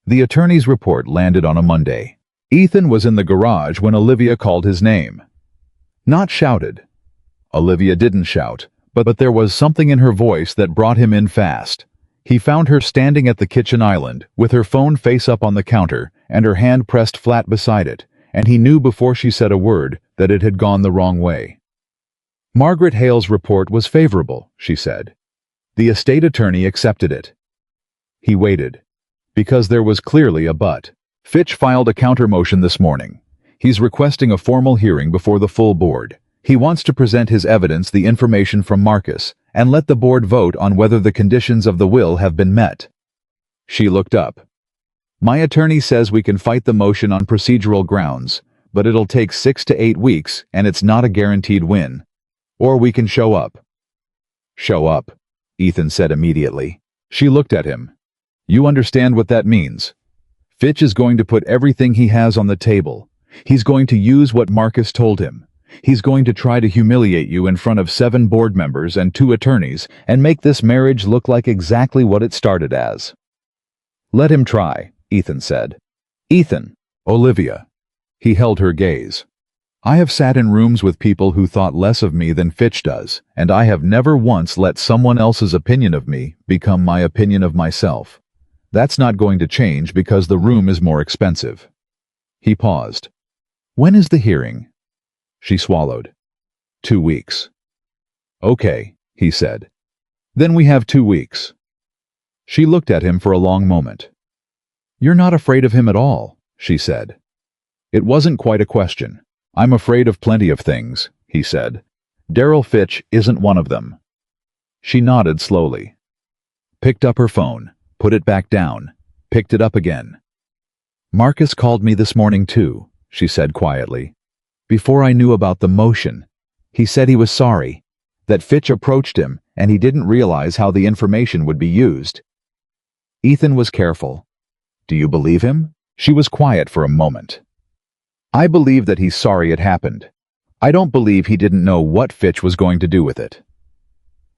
The attorney's report landed on a Monday. Ethan was in the garage when Olivia called his name. Not shouted. Olivia didn't shout, but there was something in her voice that brought him in fast. He found her standing at the kitchen island, with her phone face up on the counter and her hand pressed flat beside it, and he knew before she said a word that it had gone the wrong way. Margaret Hale's report was favorable, she said. The estate attorney accepted it. He waited, because there was clearly a but. Fitch filed a counter-motion this morning. He's requesting a formal hearing before the full board. He wants to present his evidence, the information from Marcus, and let the board vote on whether the conditions of the will have been met. She looked up. My attorney says we can fight the motion on procedural grounds, but it'll take 6 to 8 weeks, and it's not a guaranteed win. Or we can show up. Show up, Ethan said immediately. She looked at him. You understand what that means? Fitch is going to put everything he has on the table. He's going to use what Marcus told him. He's going to try to humiliate you in front of 7 board members and 2 attorneys and make this marriage look like exactly what it started as. Let him try, Ethan said. Ethan, Olivia. He held her gaze. I have sat in rooms with people who thought less of me than Fitch does, and I have never once let someone else's opinion of me become my opinion of myself. That's not going to change because the room is more expensive. He paused. When is the hearing? She swallowed. 2 weeks. Okay, he said. Then we have 2 weeks. She looked at him for a long moment. You're not afraid of him at all, she said. It wasn't quite a question. I'm afraid of plenty of things, he said. Daryl Fitch isn't one of them. She nodded slowly. Picked up her phone, put it back down, picked it up again. Marcus called me this morning too, she said quietly. Before I knew about the motion, he said he was sorry, that Fitch approached him and he didn't realize how the information would be used. Ethan was careful. Do you believe him? She was quiet for a moment. I believe that he's sorry it happened. I don't believe he didn't know what Fitch was going to do with it.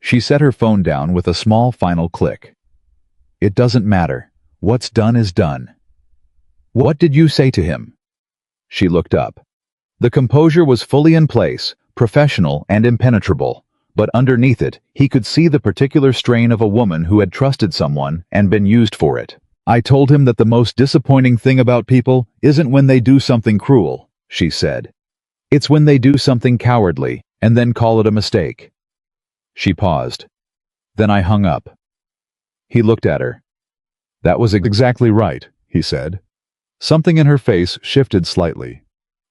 She set her phone down with a small final click. It doesn't matter. What's done is done. What did you say to him? She looked up. The composure was fully in place, professional and impenetrable, but underneath it, he could see the particular strain of a woman who had trusted someone and been used for it. I told him that the most disappointing thing about people isn't when they do something cruel, she said. It's when they do something cowardly and then call it a mistake. She paused. Then I hung up. He looked at her. That was exactly right, he said. Something in her face shifted slightly.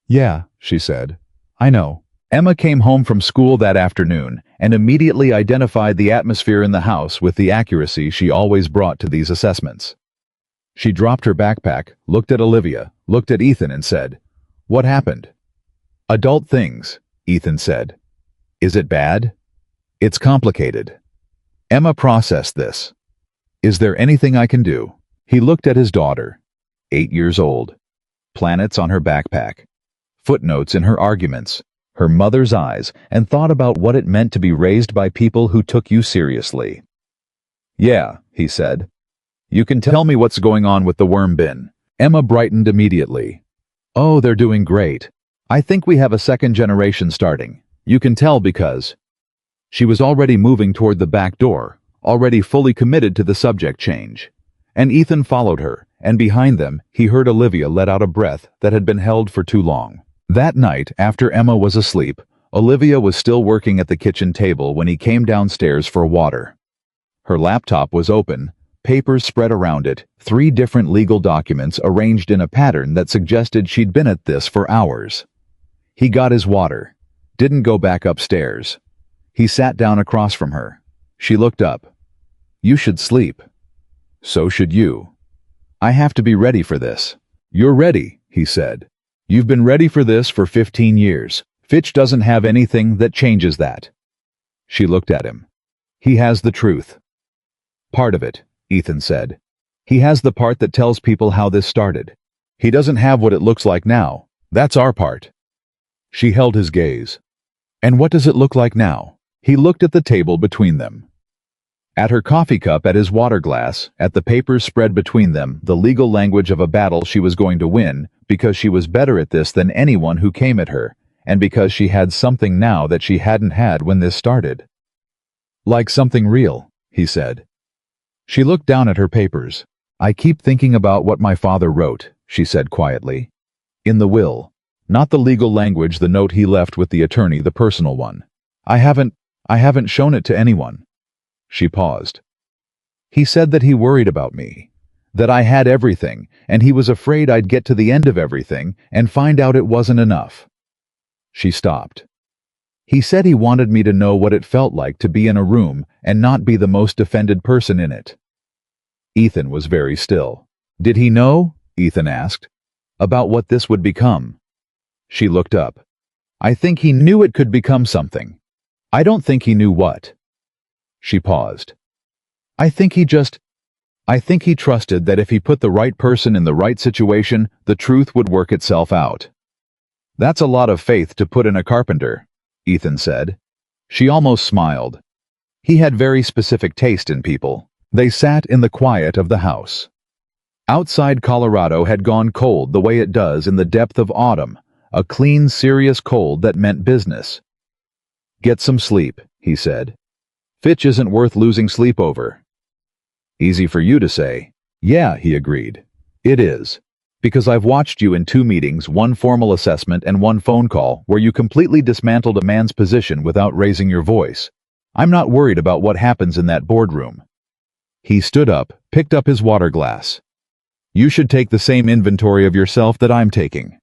Yeah, she said. I know. Emma came home from school that afternoon and immediately identified the atmosphere in the house with the accuracy she always brought to these assessments. She dropped her backpack, looked at Olivia, looked at Ethan and said, "What happened?" "Adult things," Ethan said. "Is it bad?" "It's complicated." Emma processed this. "Is there anything I can do?" He looked at his daughter, 8 years old. Planets on her backpack, footnotes in her arguments, her mother's eyes, and thought about what it meant to be raised by people who took you seriously. "Yeah," he said. "You can tell me what's going on with the worm bin." Emma brightened immediately. "Oh, they're doing great. I think we have a second generation starting. You can tell because..." She was already moving toward the back door, already fully committed to the subject change. And Ethan followed her, and behind them, he heard Olivia let out a breath that had been held for too long. That night, after Emma was asleep, Olivia was still working at the kitchen table when he came downstairs for water. Her laptop was open, papers spread around it, 3 different legal documents arranged in a pattern that suggested she'd been at this for hours. He got his water, didn't go back upstairs. He sat down across from her. She looked up. "You should sleep." "So should you." "I have to be ready for this." "You're ready," he said. "You've been ready for this for 15 years. Fitch doesn't have anything that changes that." She looked at him. "He has the truth." "Part of it," Ethan said. "He has the part that tells people how this started. He doesn't have what it looks like now. That's our part." She held his gaze. "And what does it look like now?" He looked at the table between them. At her coffee cup, at his water glass, at the papers spread between them, the legal language of a battle she was going to win, because she was better at this than anyone who came at her, and because she had something now that she hadn't had when this started. "Like something real," he said. She looked down at her papers. "I keep thinking about what my father wrote," she said quietly. "In the will. Not the legal language, the note he left with the attorney, the personal one. I haven't shown it to anyone." She paused. "He said that he worried about me, that I had everything, and he was afraid I'd get to the end of everything and find out it wasn't enough." She stopped. "He said he wanted me to know what it felt like to be in a room and not be the most offended person in it." Ethan was very still. "Did he know?" Ethan asked. "About what this would become?" She looked up. "I think he knew it could become something. I don't think he knew what." She paused. I think he trusted that if he put the right person in the right situation, the truth would work itself out." "That's a lot of faith to put in a carpenter," Ethan said. She almost smiled. He had very specific taste in people. They sat in the quiet of the house. Outside, Colorado had gone cold the way it does in the depth of autumn, a clean, serious cold that meant business. "Get some sleep," he said. "Fitch isn't worth losing sleep over." "Easy for you to say." "Yeah," he agreed. "It is. Because I've watched you in 2 meetings, 1 formal assessment and 1 phone call, where you completely dismantled a man's position without raising your voice. I'm not worried about what happens in that boardroom." He stood up, picked up his water glass. "You should take the same inventory of yourself that I'm taking."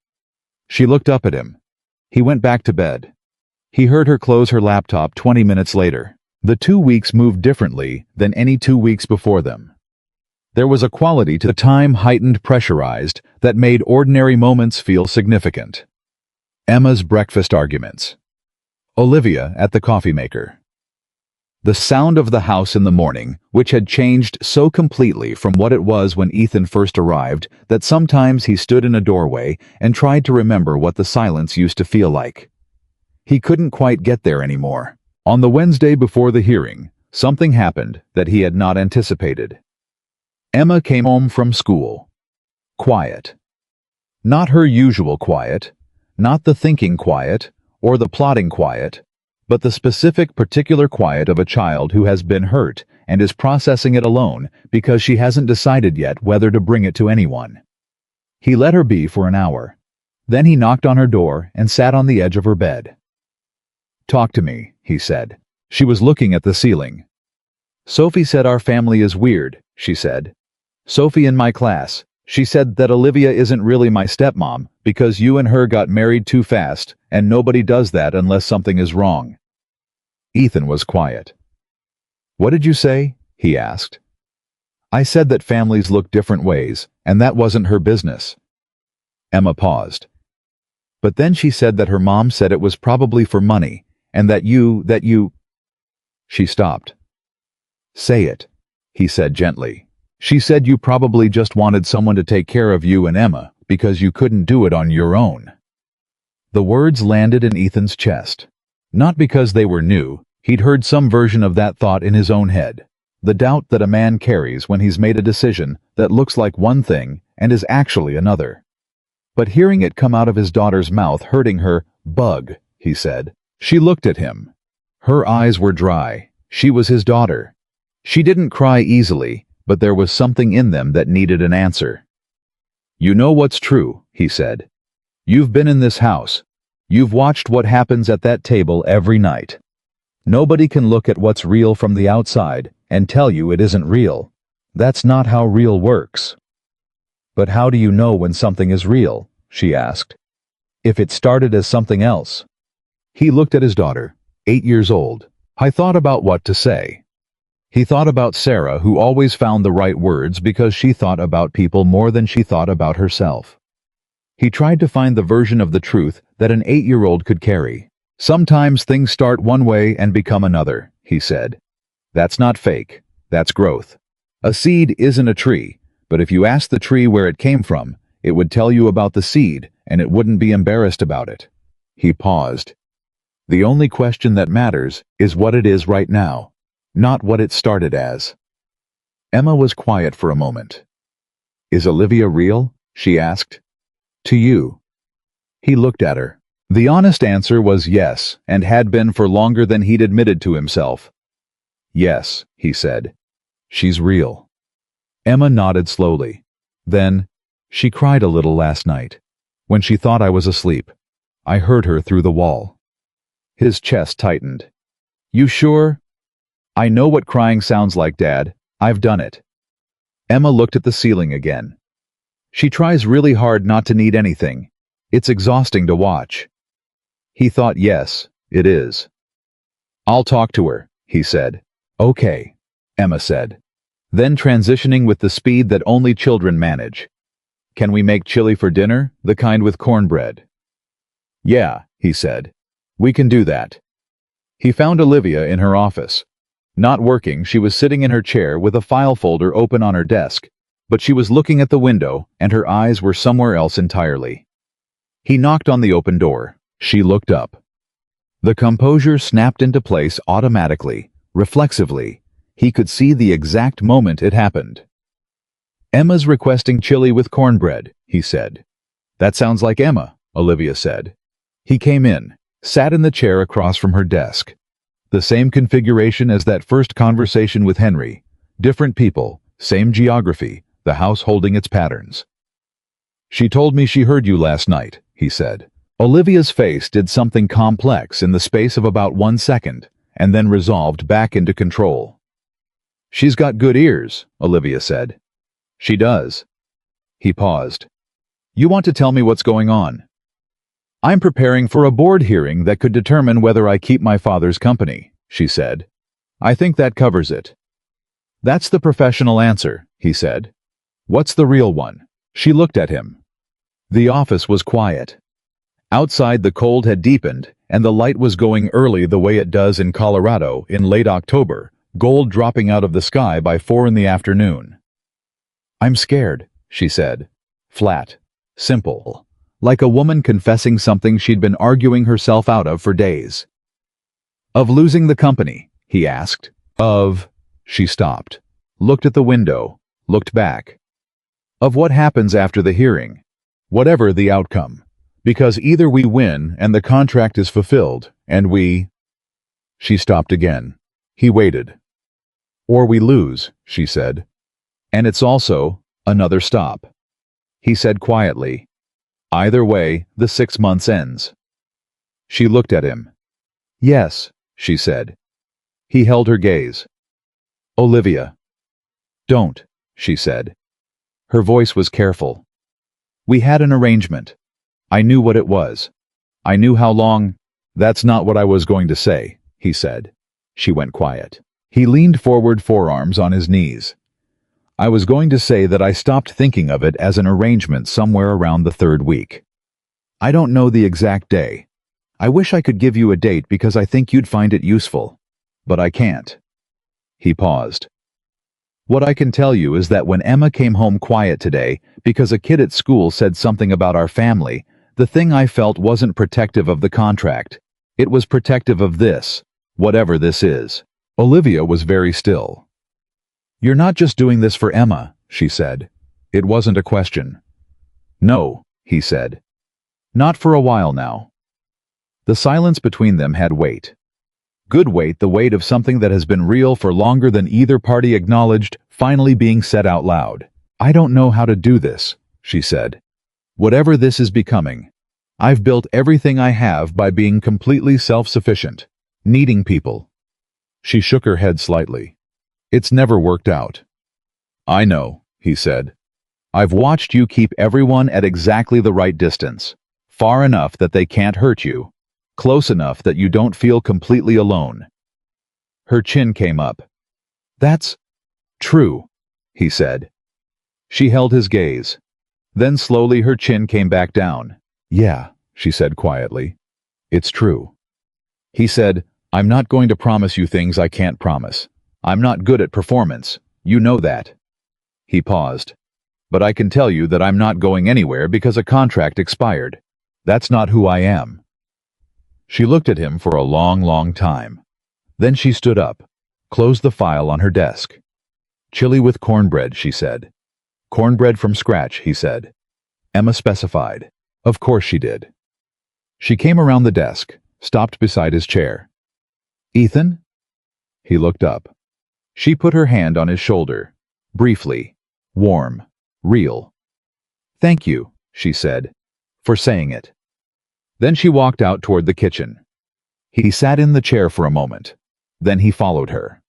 She looked up at him. He went back to bed. He heard her close her laptop 20 minutes later. The 2 weeks moved differently than any 2 weeks before them. There was a quality to the time, heightened, pressurized, that made ordinary moments feel significant. Emma's breakfast arguments. Olivia at the coffee maker. The sound of the house in the morning, which had changed so completely from what it was when Ethan first arrived that sometimes he stood in a doorway and tried to remember what the silence used to feel like. He couldn't quite get there anymore. On the Wednesday before the hearing, something happened that he had not anticipated. Emma came home from school. Quiet. Not her usual quiet, not the thinking quiet or the plotting quiet, but the specific, particular quiet of a child who has been hurt and is processing it alone because she hasn't decided yet whether to bring it to anyone. He let her be for an hour. Then he knocked on her door and sat on the edge of her bed. "Talk to me," he said. She was looking at the ceiling. "Sophie said our family is weird," she said. "Sophie in my class. She said that Olivia isn't really my stepmom because you and her got married too fast, and nobody does that unless something is wrong." Ethan was quiet. "What did you say?" he asked. I said that families look different ways, and that wasn't her business. Emma paused. But then she said that her mom said it was probably for money, and that you... She stopped. Say it, he said gently. She said you probably just wanted someone to take care of you and Emma, because you couldn't do it on your own. The words landed in Ethan's chest. Not because they were new, he'd heard some version of that thought in his own head. The doubt that a man carries when he's made a decision that looks like one thing and is actually another. But hearing it come out of his daughter's mouth hurting her, "Bug," he said. She looked at him. Her eyes were dry. She was his daughter. She didn't cry easily, but there was something in them that needed an answer. You know what's true, he said. You've been in this house. You've watched what happens at that table every night. Nobody can look at what's real from the outside and tell you it isn't real. That's not how real works. But how do you know when something is real? She asked. If it started as something else. He looked at his daughter, 8 years old. I thought about what to say. He thought about Sarah, who always found the right words because she thought about people more than she thought about herself. He tried to find the version of the truth that an 8-year-old could carry. Sometimes things start one way and become another, he said. That's not fake. That's growth. A seed isn't a tree, but if you asked the tree where it came from, it would tell you about the seed, and it wouldn't be embarrassed about it. He paused. The only question that matters is what it is right now, not what it started as. Emma was quiet for a moment. Is Olivia real? She asked. To you. He looked at her. The honest answer was yes, and had been for longer than he'd admitted to himself. Yes, he said. She's real. Emma nodded slowly. Then, she cried a little last night. When she thought I was asleep. I heard her through the wall. His chest tightened. You sure? I know what crying sounds like, Dad. I've done it. Emma looked at the ceiling again. She tries really hard not to need anything. It's exhausting to watch. He thought, yes, it is. I'll talk to her, he said. Okay, Emma said. Then transitioning with the speed that only children manage. Can we make chili for dinner, the kind with cornbread? Yeah, he said. We can do that. He found Olivia in her office. Not working, she was sitting in her chair with a file folder open on her desk, but she was looking at the window and her eyes were somewhere else entirely. He knocked on the open door. She looked up. The composure snapped into place automatically, reflexively. He could see the exact moment it happened. Emma's requesting chili with cornbread, he said. That sounds like Emma, Olivia said. He came in, sat in the chair across from her desk. The same configuration as that first conversation with Henry. Different people, same geography, the house holding its patterns. She told me she heard you last night, he said. Olivia's face did something complex in the space of about 1 second, and then resolved back into control. She's got good ears, Olivia said. She does. He paused. You want to tell me what's going on? I'm preparing for a board hearing that could determine whether I keep my father's company, she said. I think that covers it. That's the professional answer, he said. What's the real one? She looked at him. The office was quiet. Outside the cold had deepened, and the light was going early the way it does in Colorado in late October, gold dropping out of the sky by 4 in the afternoon. I'm scared, she said. Flat. Simple. Like a woman confessing something she'd been arguing herself out of for days. Of losing the company, he asked. She stopped. Looked at the window. Looked back. Of what happens after the hearing. Whatever the outcome. Because either we win and the contract is fulfilled, and we... She stopped again. He waited. Or we lose, she said. And it's also another stop. He said quietly. Either way, the 6 months ends. She looked at him. Yes, she said. He held her gaze. Olivia. Don't, she said. Her voice was careful. We had an arrangement. I knew what it was. I knew how long. That's not what I was going to say, he said. She went quiet. He leaned forward, forearms on his knees. I was going to say that I stopped thinking of it as an arrangement somewhere around the third week. I don't know the exact day. I wish I could give you a date because I think you'd find it useful. But I can't. He paused. What I can tell you is that when Emma came home quiet today because a kid at school said something about our family, the thing I felt wasn't protective of the contract. It was protective of this, whatever this is. Olivia was very still. You're not just doing this for Emma, she said. It wasn't a question. No, he said. Not for a while now. The silence between them had weight. Good weight, the weight of something that has been real for longer than either party acknowledged, finally being said out loud. I don't know how to do this, she said. Whatever this is becoming. I've built everything I have by being completely self-sufficient, needing people. She shook her head slightly. It's never worked out. I know, he said. I've watched you keep everyone at exactly the right distance, far enough that they can't hurt you, close enough that you don't feel completely alone. Her chin came up. That's true, he said. She held his gaze. Then slowly her chin came back down. Yeah, she said quietly. It's true. He said, I'm not going to promise you things I can't promise. I'm not good at performance. You know that. He paused. But I can tell you that I'm not going anywhere because a contract expired. That's not who I am. She looked at him for a long, long time. Then she stood up, closed the file on her desk. Chili with cornbread, she said. Cornbread from scratch, he said. Emma specified. Of course she did. She came around the desk, stopped beside his chair. Ethan? He looked up. She put her hand on his shoulder, briefly, warm, real. Thank you, she said, for saying it. Then she walked out toward the kitchen. He sat in the chair for a moment. Then he followed her.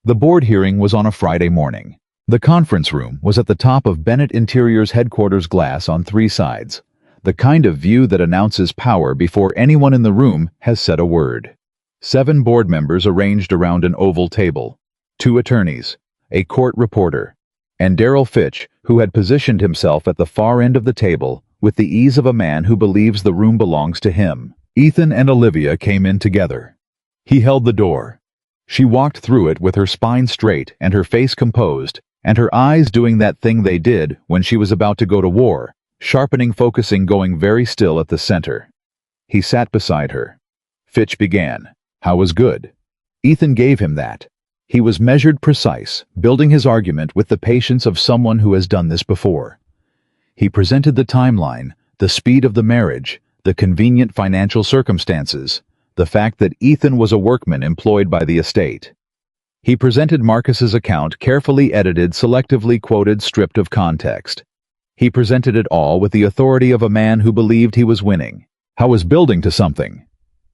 The board hearing was on a Friday morning. The conference room was at the top of Bennett Interior's headquarters glass on 3 sides, the kind of view that announces power before anyone in the room has said a word. 7 board members arranged around an oval table, 2 attorneys, a court reporter, and Darrell Fitch, who had positioned himself at the far end of the table with the ease of a man who believes the room belongs to him. Ethan and Olivia came in together. He held the door. She walked through it with her spine straight and her face composed, and her eyes doing that thing they did when she was about to go to war, sharpening, focusing, going very still at the center. He sat beside her. Fitch began. How was good? Ethan gave him that. He was measured, precise, building his argument with the patience of someone who has done this before. He presented the timeline, the speed of the marriage, the convenient financial circumstances, the fact that Ethan was a workman employed by the estate. He presented Marcus's account, carefully edited, selectively quoted, stripped of context. He presented it all with the authority of a man who believed he was winning. How was building to something?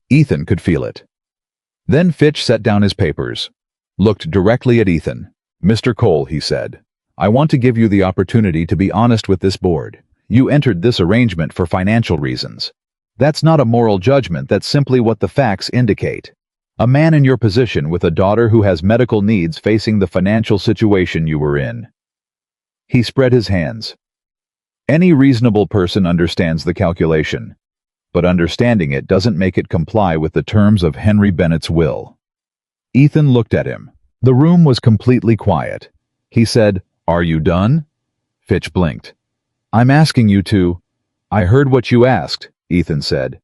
Ethan could feel it. Then Fitch set down his papers, looked directly at Ethan. Mr. Cole, he said, I want to give you the opportunity to be honest with this board. You entered this arrangement for financial reasons. That's not a moral judgment, that's simply what the facts indicate. A man in your position with a daughter who has medical needs facing the financial situation you were in. He spread his hands. Any reasonable person understands the calculation, but understanding it doesn't make it comply with the terms of Henry Bennett's will. Ethan looked at him. The room was completely quiet. He said, Are you done? Fitch blinked. I'm asking you to. I heard what you asked, Ethan said.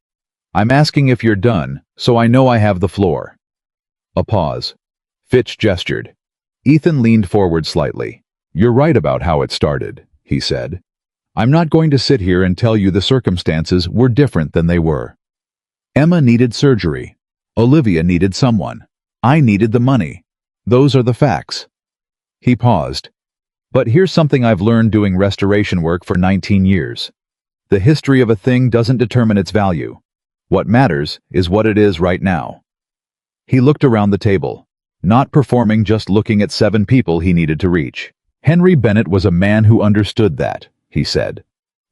I'm asking if you're done, so I know I have the floor. A pause. Fitch gestured. Ethan leaned forward slightly. You're right about how it started, he said. I'm not going to sit here and tell you the circumstances were different than they were. Emma needed surgery. Olivia needed someone. I needed the money. Those are the facts. He paused. But here's something I've learned doing restoration work for 19 years. The history of a thing doesn't determine its value. What matters is what it is right now. He looked around the table, not performing, just looking at 7 people he needed to reach. Henry Bennett was a man who understood that, he said.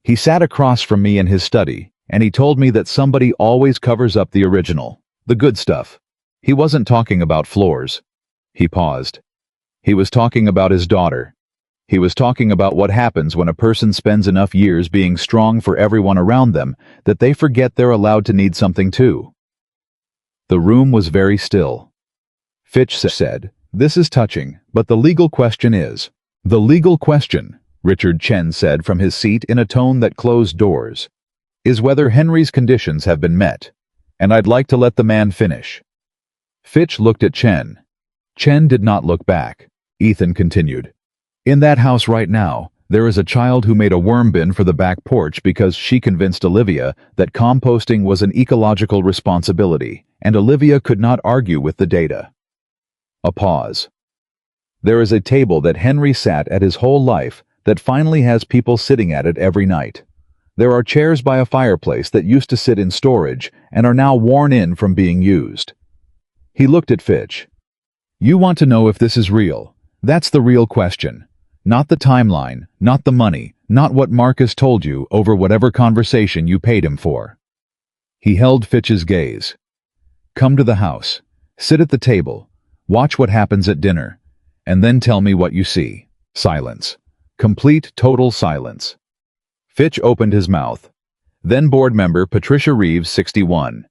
He sat across from me in his study, and he told me that somebody always covers up the original, the good stuff. He wasn't talking about floors. He paused. He was talking about his daughter. He was talking about what happens when a person spends enough years being strong for everyone around them that they forget they're allowed to need something too. The room was very still. Fitch said, "This is touching, but the legal question is..." "The legal question," Richard Chen said from his seat in a tone that closed doors, "is whether Henry's conditions have been met. And I'd like to let the man finish." Fitch looked at Chen. Chen did not look back. Ethan continued, "In that house right now, there is a child who made a worm bin for the back porch because she convinced Olivia that composting was an ecological responsibility, and Olivia could not argue with the data." A pause. "There is a table that Henry sat at his whole life that finally has people sitting at it every night. There are chairs by a fireplace that used to sit in storage and are now worn in from being used." He looked at Fitch. "You want to know if this is real. That's the real question. Not the timeline, not the money, not what Marcus told you over whatever conversation you paid him for." He held Fitch's gaze. "Come to the house. Sit at the table. Watch what happens at dinner. And then tell me what you see." Silence. Complete, total silence. Fitch opened his mouth. Then board member Patricia Reeves, 61,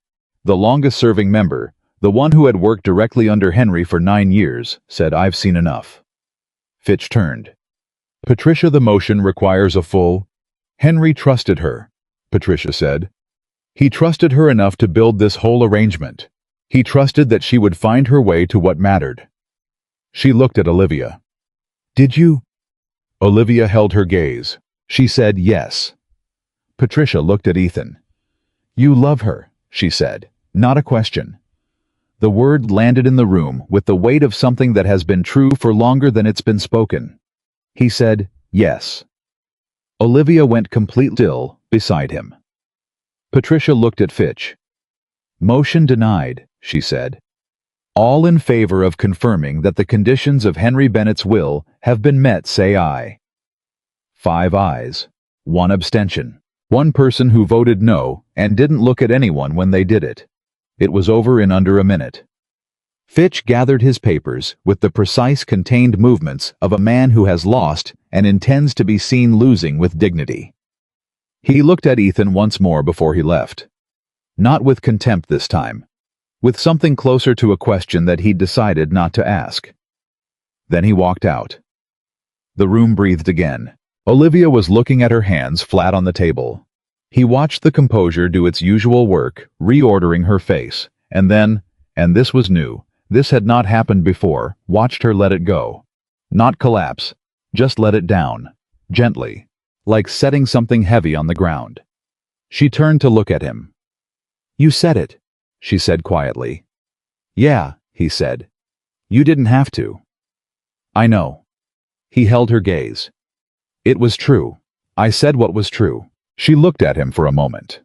the longest-serving member, the one who had worked directly under Henry for 9 years, said, "I've seen enough." Fitch turned. "Patricia, the motion requires a full..." "Henry trusted her," Patricia said. "He trusted her enough to build this whole arrangement. He trusted that she would find her way to what mattered." She looked at Olivia. "Did you?" Olivia held her gaze. She said yes. Patricia looked at Ethan. "You love her," she said, "not a question." The word landed in the room with the weight of something that has been true for longer than it's been spoken. He said, "Yes." Olivia went completely still beside him. Patricia looked at Fitch. "Motion denied," she said. "All in favor of confirming that the conditions of Henry Bennett's will have been met, say aye." 5 ayes, 1 abstention. One person who voted no and didn't look at anyone when they did it. It was over in under a minute. Fitch gathered his papers with the precise contained movements of a man who has lost and intends to be seen losing with dignity. He looked at Ethan once more before he left. Not with contempt this time. With something closer to a question that he'd decided not to ask. Then he walked out. The room breathed again. Olivia was looking at her hands flat on the table. He watched the composure do its usual work, reordering her face, and then, and this was new, this had not happened before, watched her let it go. Not collapse, just let it down, gently, like setting something heavy on the ground. She turned to look at him. "You said it," she said quietly. "Yeah," he said. "You didn't have to." "I know." He held her gaze. "It was true. I said what was true." She looked at him for a moment.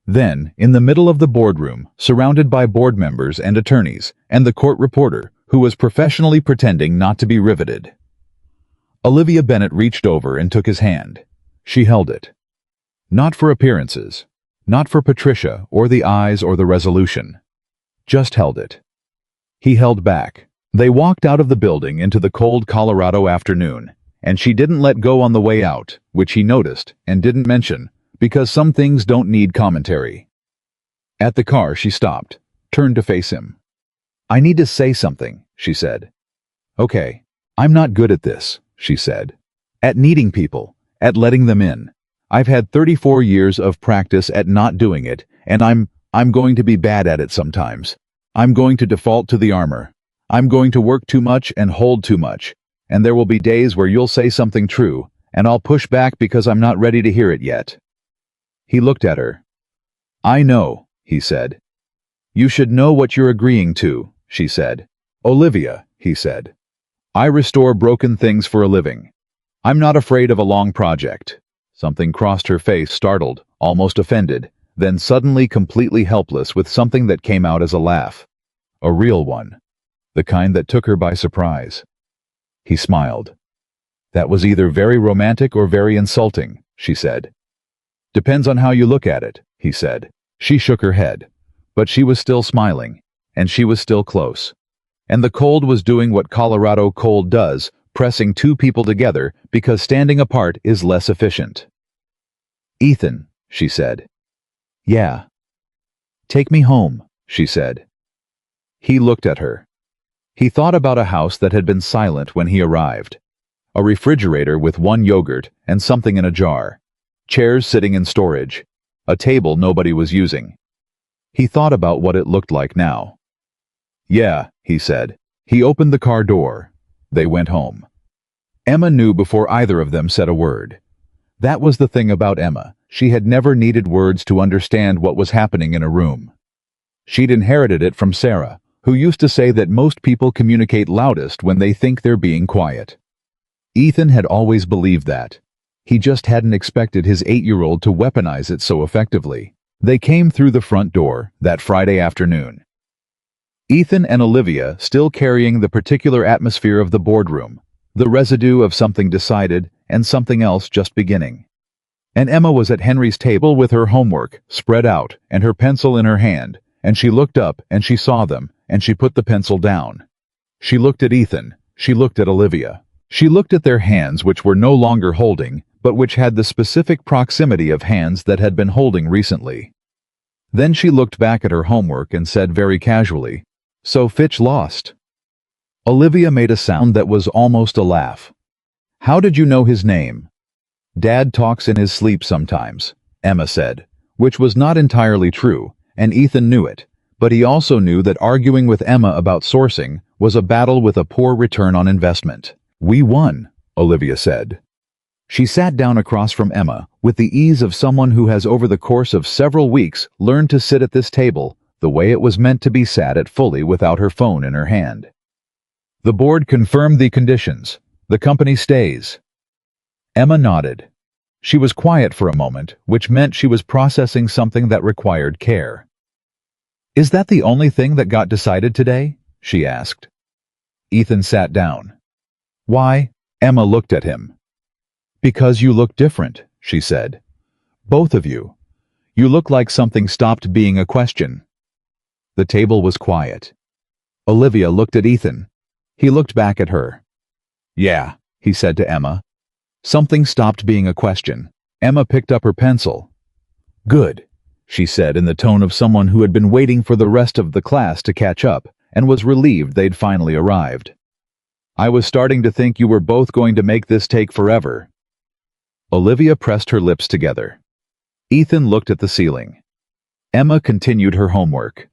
Then, in the middle of the boardroom, surrounded by board members and attorneys, and the court reporter, who was professionally pretending not to be riveted, Olivia Bennett reached over and took his hand. She held it. Not for appearances. Not for Patricia, or the eyes, or the resolution. Just held it. He held back. They walked out of the building into the cold Colorado afternoon, and she didn't let go on the way out, which he noticed and didn't mention, because some things don't need commentary. At the car she stopped, turned to face him. "I need to say something," she said. "Okay. I'm not good at this," she said. "At needing people, at letting them in. I've had 34 years of practice at not doing it, and I'm going to be bad at it sometimes. I'm going to default to the armor. I'm going to work too much and hold too much, and there will be days where you'll say something true, and I'll push back because I'm not ready to hear it yet." He looked at her. "I know," he said. "You should know what you're agreeing to," she said. "Olivia," he said. "I restore broken things for a living. I'm not afraid of a long project." Something crossed her face, startled, almost offended, then suddenly completely helpless with something that came out as a laugh. A real one. The kind that took her by surprise. He smiled. "That was either very romantic or very insulting," she said. "Depends on how you look at it," he said. She shook her head. But she was still smiling, and she was still close. And the cold was doing what Colorado cold does, pressing two people together because standing apart is less efficient. "Ethan," she said. "Yeah." "Take me home," she said. He looked at her. He thought about a house that had been silent when he arrived. A refrigerator with one yogurt and something in a jar. Chairs sitting in storage. A table nobody was using. He thought about what it looked like now. "Yeah," he said. He opened the car door. They went home. Emma knew before either of them said a word. That was the thing about Emma. She had never needed words to understand what was happening in a room. She'd inherited it from Sarah, who used to say that most people communicate loudest when they think they're being quiet. Ethan had always believed that. He just hadn't expected his 8-year-old to weaponize it so effectively. They came through the front door that Friday afternoon. Ethan and Olivia still carrying the particular atmosphere of the boardroom, the residue of something decided and something else just beginning. And Emma was at Henry's table with her homework spread out and her pencil in her hand, and she looked up and she saw them, and she put the pencil down. She looked at Ethan, she looked at Olivia. She looked at their hands, which were no longer holding, but which had the specific proximity of hands that had been holding recently. Then she looked back at her homework and said very casually, "So Fitch lost." Olivia made a sound that was almost a laugh. "How did you know his name?" "Dad talks in his sleep sometimes," Emma said, which was not entirely true, and Ethan knew it, but he also knew that arguing with Emma about sourcing was a battle with a poor return on investment. "We won," Olivia said. She sat down across from Emma with the ease of someone who has over the course of several weeks learned to sit at this table the way it was meant to be sat at fully without her phone in her hand. "The board confirmed the conditions. The company stays." Emma nodded. She was quiet for a moment, which meant she was processing something that required care. "Is that the only thing that got decided today?" she asked. Ethan sat down. "Why?" Emma looked at him. "Because you look different," she said. "Both of you. You look like something stopped being a question." The table was quiet. Olivia looked at Ethan. He looked back at her. "Yeah," he said to Emma. Something stopped being a question. Emma picked up her pencil. "Good," she said in the tone of someone who had been waiting for the rest of the class to catch up and was relieved they'd finally arrived. "I was starting to think you were both going to make this take forever." Olivia pressed her lips together. Ethan looked at the ceiling. Emma continued her homework.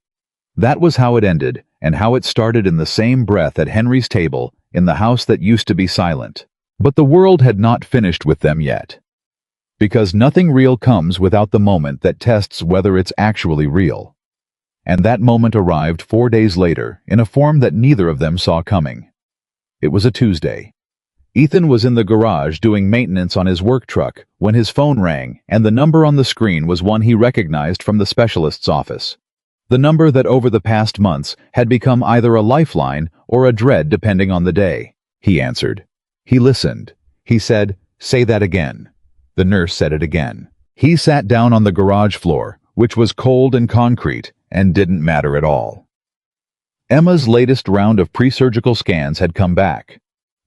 That was how it ended, and how it started in the same breath at Henry's table in the house that used to be silent. But the world had not finished with them yet. Because nothing real comes without the moment that tests whether it's actually real. And that moment arrived 4 days later in a form that neither of them saw coming. It was a Tuesday. Ethan was in the garage doing maintenance on his work truck when his phone rang, and the number on the screen was one he recognized from the specialist's office. The number that over the past months had become either a lifeline or a dread depending on the day. He answered. He listened. He said, "Say that again." The nurse said it again. He sat down on the garage floor, which was cold and concrete, and didn't matter at all. Emma's latest round of pre-surgical scans had come back.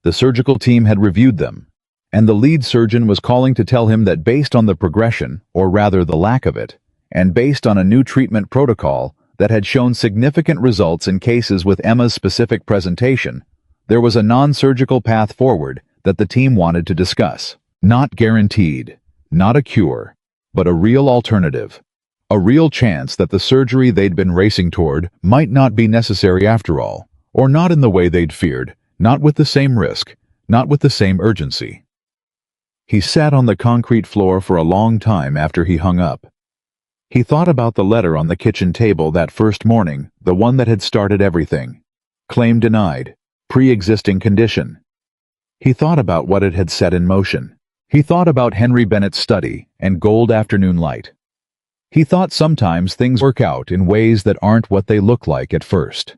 The surgical team had reviewed them, and the lead surgeon was calling to tell him that based on the progression, or rather the lack of it, and based on a new treatment protocol that had shown significant results in cases with Emma's specific presentation, there was a non-surgical path forward that the team wanted to discuss. Not guaranteed, not a cure, but a real alternative. A real chance that the surgery they'd been racing toward might not be necessary after all, or not in the way they'd feared, not with the same risk, not with the same urgency. He sat on the concrete floor for a long time after he hung up. He thought about the letter on the kitchen table that first morning, the one that had started everything. Claim denied. Pre-existing condition. He thought about what it had set in motion. He thought about Henry Bennett's study and gold afternoon light. He thought sometimes things work out in ways that aren't what they look like at first.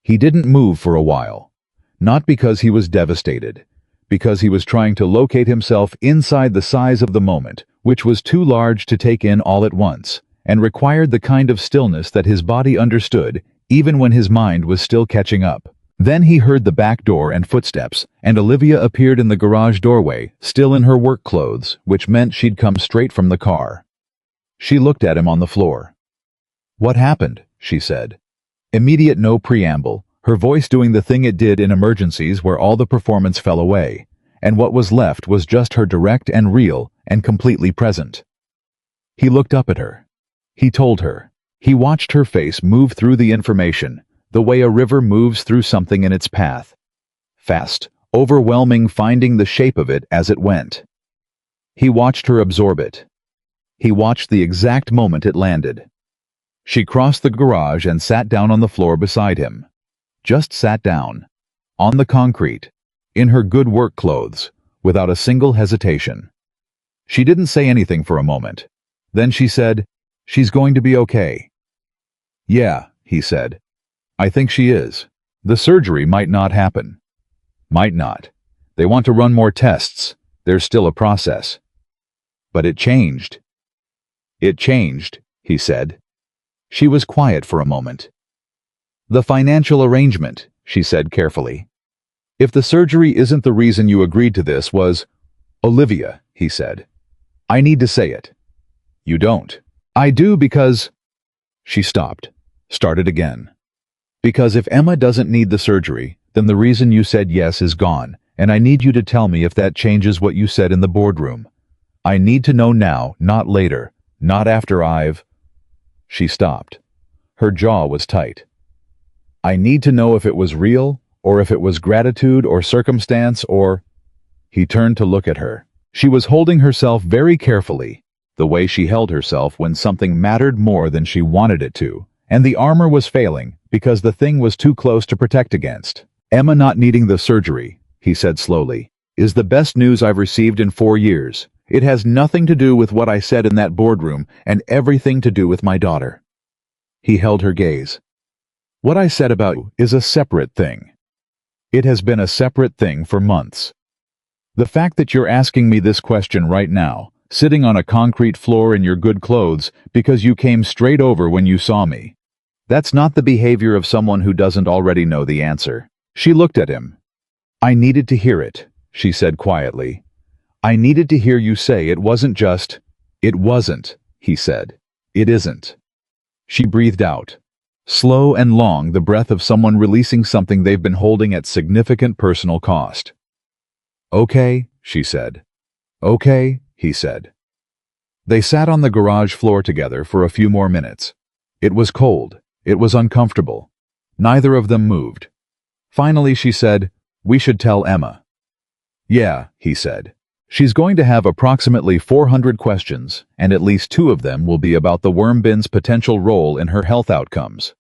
He didn't move for a while. Not because he was devastated, because he was trying to locate himself inside the size of the moment, which was too large to take in all at once, and required the kind of stillness that his body understood even when his mind was still catching up. Then he heard the back door and footsteps, and Olivia appeared in the garage doorway, still in her work clothes, which meant she'd come straight from the car. She looked at him on the floor. "What happened?" she said. Immediate, no preamble, her voice doing the thing it did in emergencies where all the performance fell away, and what was left was just her direct and real and completely present. He looked up at her. He told her. He watched her face move through the information, the way a river moves through something in its path. Fast, overwhelming, finding the shape of it as it went. He watched her absorb it. He watched the exact moment it landed. She crossed the garage and sat down on the floor beside him. Just sat down. On the concrete. In her good work clothes, without a single hesitation. She didn't say anything for a moment. Then she said, "She's going to be okay." "Yeah," he said. "I think she is. The surgery might not happen." "Might not. They want to run more tests. There's still a process." "But it changed." "It changed," he said. She was quiet for a moment. "The financial arrangement," she said carefully. "If the surgery isn't the reason you agreed to this was—" "Olivia," he said. "I need to say it." "You don't." "I do because—" She stopped, started again. "Because if Emma doesn't need the surgery, then the reason you said yes is gone, and I need you to tell me if that changes what you said in the boardroom. I need to know now, not later, not after I've—" She stopped. Her jaw was tight. "I need to know if it was real, or if it was gratitude or circumstance or—" He turned to look at her. She was holding herself very carefully, the way she held herself when something mattered more than she wanted it to, and the armor was failing because the thing was too close to protect against. "Emma not needing the surgery," he said slowly, "is the best news I've received in 4 years. It has nothing to do with what I said in that boardroom and everything to do with my daughter." He held her gaze. "What I said about you is a separate thing. It has been a separate thing for months. The fact that you're asking me this question right now, sitting on a concrete floor in your good clothes because you came straight over when you saw me, that's not the behavior of someone who doesn't already know the answer." She looked at him. "I needed to hear it," she said quietly. "I needed to hear you say it wasn't just—" "It wasn't," he said. "It isn't." She breathed out. Slow and long, the breath of someone releasing something they've been holding at significant personal cost. "Okay," she said. "Okay," he said. They sat on the garage floor together for a few more minutes. It was cold. It was uncomfortable. Neither of them moved. Finally she said, "We should tell Emma." "Yeah," he said. "She's going to have approximately 400 questions, and at least 2 of them will be about the worm bin's potential role in her health outcomes."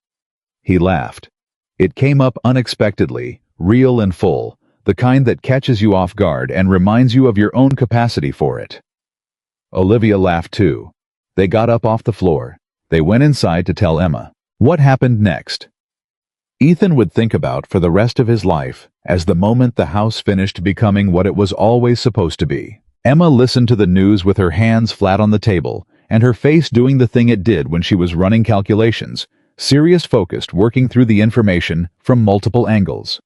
He laughed. It came up unexpectedly, real and full, the kind that catches you off guard and reminds you of your own capacity for it. Olivia laughed too. They got up off the floor. They went inside to tell Emma. What happened next? Ethan would think about for the rest of his life as the moment the house finished becoming what it was always supposed to be. Emma listened to the news with her hands flat on the table and her face doing the thing it did when she was running calculations, serious, focused, working through the information from multiple angles.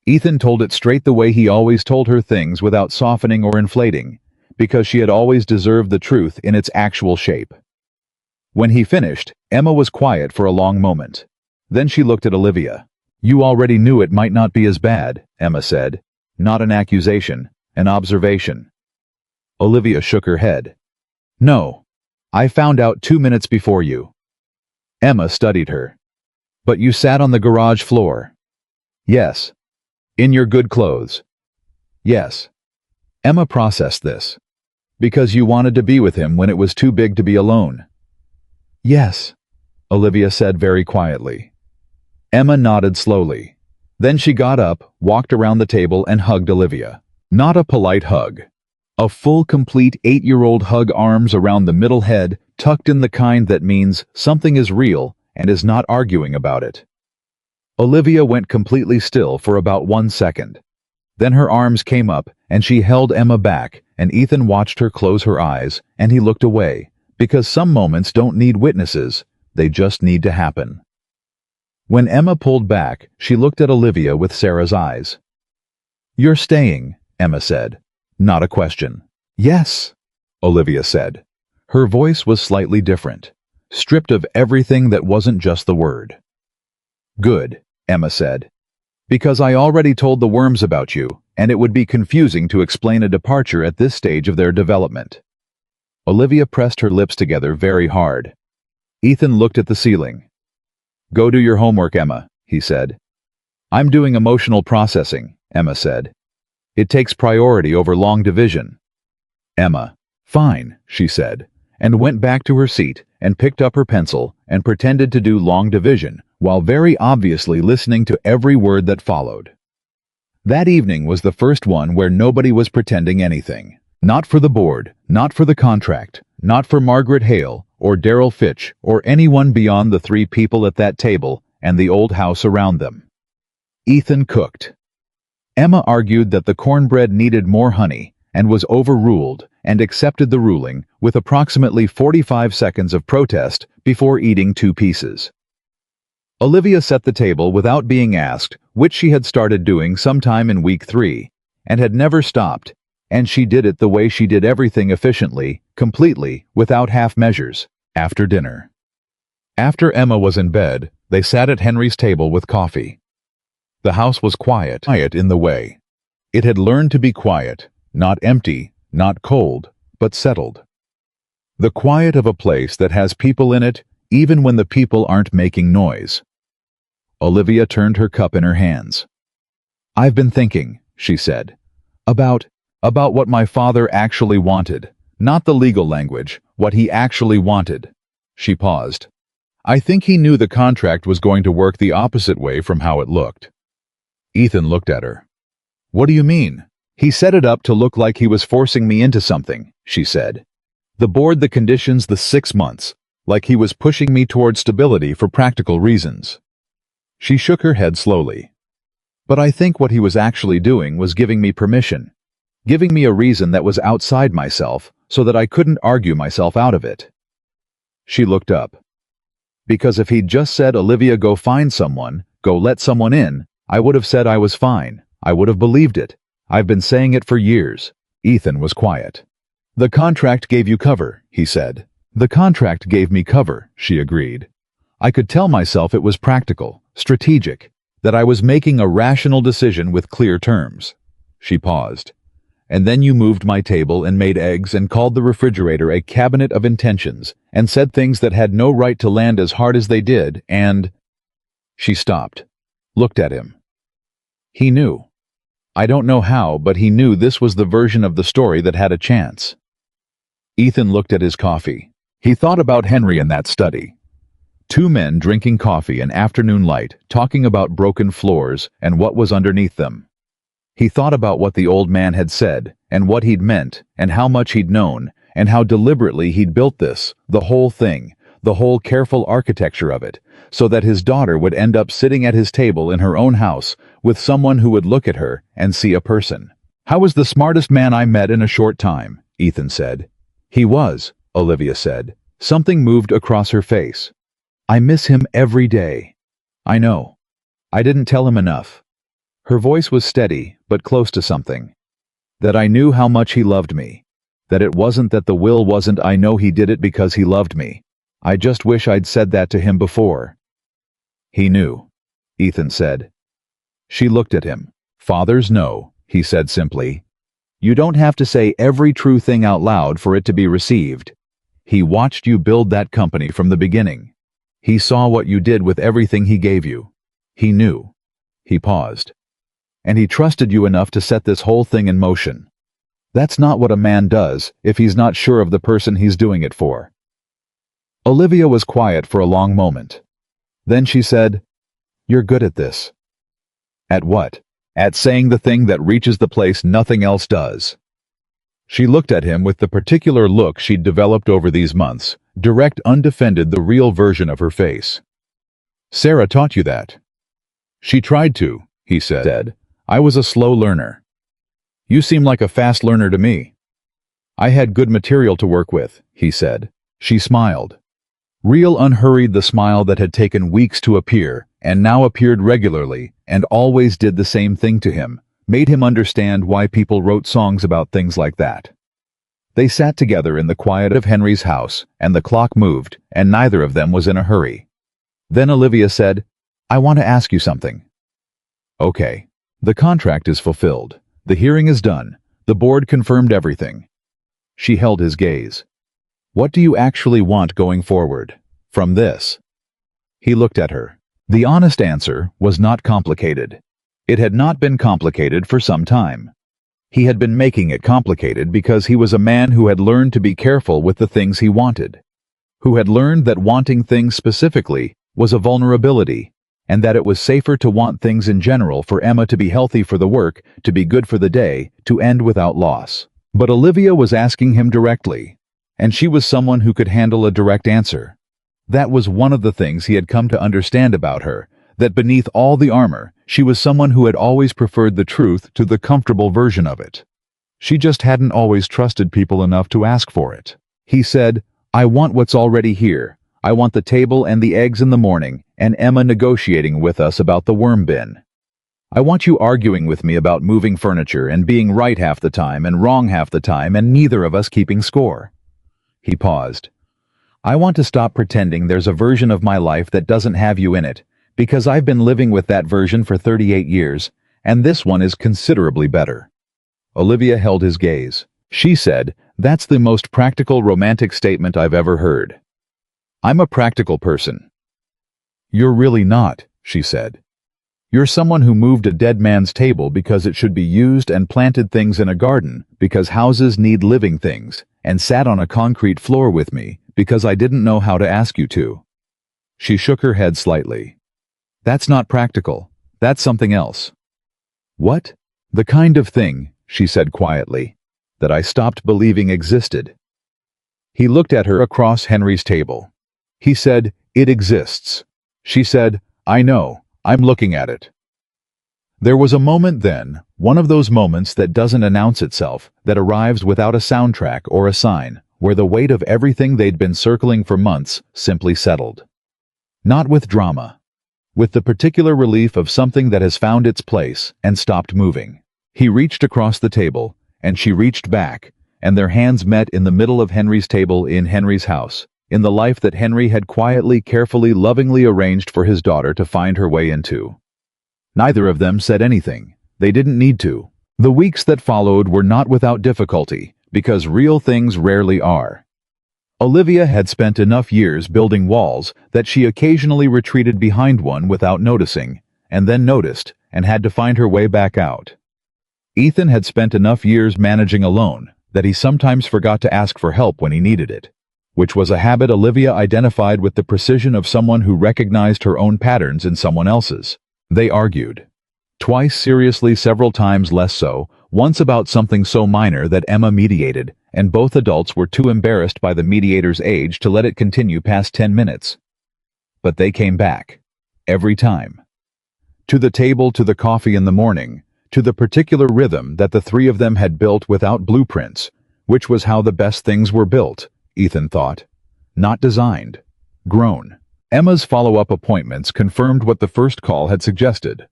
Ethan told it straight the way he always told her things without softening or inflating, because she had always deserved the truth in its actual shape. When he finished, Emma was quiet for a long moment. Then she looked at Olivia. "You already knew it might not be as bad," Emma said. "Not an accusation, an observation." Olivia shook her head. "No. I found out 2 minutes before you." Emma studied her. "But you sat on the garage floor." "Yes." "In your good clothes." "Yes." Emma processed this. "Because you wanted to be with him when it was too big to be alone." "Yes," Olivia said very quietly. Emma nodded slowly. Then she got up, walked around the table and hugged Olivia. Not a polite hug. A full, complete 8-year-old hug, arms around the middle head, tucked in, the kind that means something is real and is not arguing about it. Olivia went completely still for about 1 second. Then her arms came up and she held Emma back, and Ethan watched her close her eyes, and he looked away, because some moments don't need witnesses, they just need to happen. When Emma pulled back, she looked at Olivia with Sarah's eyes. "You're staying," Emma said. Not a question. "Yes," Olivia said. Her voice was slightly different, stripped of everything that wasn't just the word. "Good," Emma said. "Because I already told the worms about you, and it would be confusing to explain a departure at this stage of their development." Olivia pressed her lips together very hard. Ethan looked at the ceiling. "Go do your homework, Emma," he said. "I'm doing emotional processing," Emma said. "It takes priority over long division." Emma, "Fine," she said, and went back to her seat and picked up her pencil and pretended to do long division, while very obviously listening to every word that followed. That evening was the first one where nobody was pretending anything. Not for the board, not for the contract, not for Margaret Hale, or Daryl Fitch, or anyone beyond the three people at that table and the old house around them. Ethan cooked. Emma argued that the cornbread needed more honey and was overruled and accepted the ruling with approximately 45 seconds of protest before eating 2 pieces. Olivia set the table without being asked, which she had started doing sometime in week 3, and had never stopped, and she did it the way she did everything efficiently, completely, without half measures, after dinner. After Emma was in bed, they sat at Henry's table with coffee. The house was quiet in the way. It had learned to be quiet, not empty, not cold, but settled. The quiet of a place that has people in it, even when the people aren't making noise. Olivia turned her cup in her hands. "I've been thinking," she said, about what my father actually wanted, not the legal language, what he actually wanted." She paused. "I think he knew the contract was going to work the opposite way from how it looked." Ethan looked at her. "What do you mean?" "He set it up to look like he was forcing me into something," she said. "The board, the conditions, the 6 months, like he was pushing me toward stability for practical reasons." She shook her head slowly. "But I think what he was actually doing was giving me permission, giving me a reason that was outside myself so that I couldn't argue myself out of it." She looked up. "Because if he'd just said, 'Olivia, go find someone, go let someone in,' I would have said I was fine. I would have believed it. I've been saying it for years." Ethan was quiet. "The contract gave you cover," he said. "The contract gave me cover," she agreed. "I could tell myself it was practical, strategic, that I was making a rational decision with clear terms." She paused. "And then you moved my table and made eggs and called the refrigerator a cabinet of intentions and said things that had no right to land as hard as they did, and—" She stopped, looked at him. He knew. I don't know how, but he knew this was the version of the story that had a chance. Ethan looked at his coffee. He thought about Henry in that study. 2 men drinking coffee in afternoon light, talking about broken floors and what was underneath them. He thought about what the old man had said, and what he'd meant, and how much he'd known, and how deliberately he'd built this, the whole thing, the whole careful architecture of it, so that his daughter would end up sitting at his table in her own house with someone who would look at her and see a person. "How was the smartest man I met in a short time," Ethan said. "He was," Olivia said. Something moved across her face. "I miss him every day." "I know. I didn't tell him enough." Her voice was steady, but close to something. "That I knew how much he loved me. That it wasn't that the will wasn't I know he did it because he loved me. I just wish I'd said that to him before." "He knew," Ethan said. She looked at him. "Fathers know," he said simply. "You don't have to say every true thing out loud for it to be received. He watched you build that company from the beginning. He saw what you did with everything he gave you. He knew." He paused. "And he trusted you enough to set this whole thing in motion. That's not what a man does if he's not sure of the person he's doing it for." Olivia was quiet for a long moment. Then she said, "You're good at this." "At what?" "At saying the thing that reaches the place nothing else does." She looked at him with the particular look she'd developed over these months, direct, undefended, the real version of her face. "Sarah taught you that?" "She tried to," he said. "I was a slow learner." "You seem like a fast learner to me." "I had good material to work with," he said. She smiled. Real, unhurried, the smile that had taken weeks to appear, and now appeared regularly and always did the same thing to him, made him understand why people wrote songs about things like that. They sat together in the quiet of Henry's house, and the clock moved, and neither of them was in a hurry. Then Olivia said, "I want to ask you something." "Okay. The contract is fulfilled. The hearing is done. The board confirmed everything." She held his gaze. "What do you actually want going forward from this?" He looked at her. The honest answer was not complicated. It had not been complicated for some time. He had been making it complicated because he was a man who had learned to be careful with the things he wanted, who had learned that wanting things specifically was a vulnerability, and that it was safer to want things in general for Emma to be healthy for the work, to be good for the day, to end without loss. But Olivia was asking him directly, and she was someone who could handle a direct answer. That was one of the things he had come to understand about her, that beneath all the armor, she was someone who had always preferred the truth to the comfortable version of it. She just hadn't always trusted people enough to ask for it. He said, "I want what's already here. I want the table and the eggs in the morning, and Emma negotiating with us about the worm bin. I want you arguing with me about moving furniture and being right half the time and wrong half the time and neither of us keeping score." He paused. "I want to stop pretending there's a version of my life that doesn't have you in it, because I've been living with that version for 38 years, and this one is considerably better." Olivia held his gaze. She said, "That's the most practical romantic statement I've ever heard." "I'm a practical person." "You're really not," she said. "You're someone who moved a dead man's table because it should be used and planted things in a garden because houses need living things, and sat on a concrete floor with me because I didn't know how to ask you to." She shook her head slightly. "That's not practical. That's something else." "What?" "The kind of thing," she said quietly, "that I stopped believing existed." He looked at her across Henry's table. He said, "It exists." She said, "I know. I'm looking at it." There was a moment then, one of those moments that doesn't announce itself, that arrives without a soundtrack or a sign, where the weight of everything they'd been circling for months simply settled. Not with drama. With the particular relief of something that has found its place and stopped moving. He reached across the table, and she reached back, and their hands met in the middle of Henry's table in Henry's house, in the life that Henry had quietly, carefully, lovingly arranged for his daughter to find her way into. Neither of them said anything. They didn't need to. The weeks that followed were not without difficulty, because real things rarely are. Olivia had spent enough years building walls that she occasionally retreated behind one without noticing, and then noticed, and had to find her way back out. Ethan had spent enough years managing alone that he sometimes forgot to ask for help when he needed it, which was a habit Olivia identified with the precision of someone who recognized her own patterns in someone else's. They argued. Twice seriously, several times less so, once about something so minor that Emma mediated, and both adults were too embarrassed by the mediator's age to let it continue past 10 minutes. But they came back. Every time. To the table, to the coffee in the morning, to the particular rhythm that the three of them had built without blueprints, which was how the best things were built, Ethan thought. Not designed. Grown. Emma's follow-up appointments confirmed what the first call had suggested.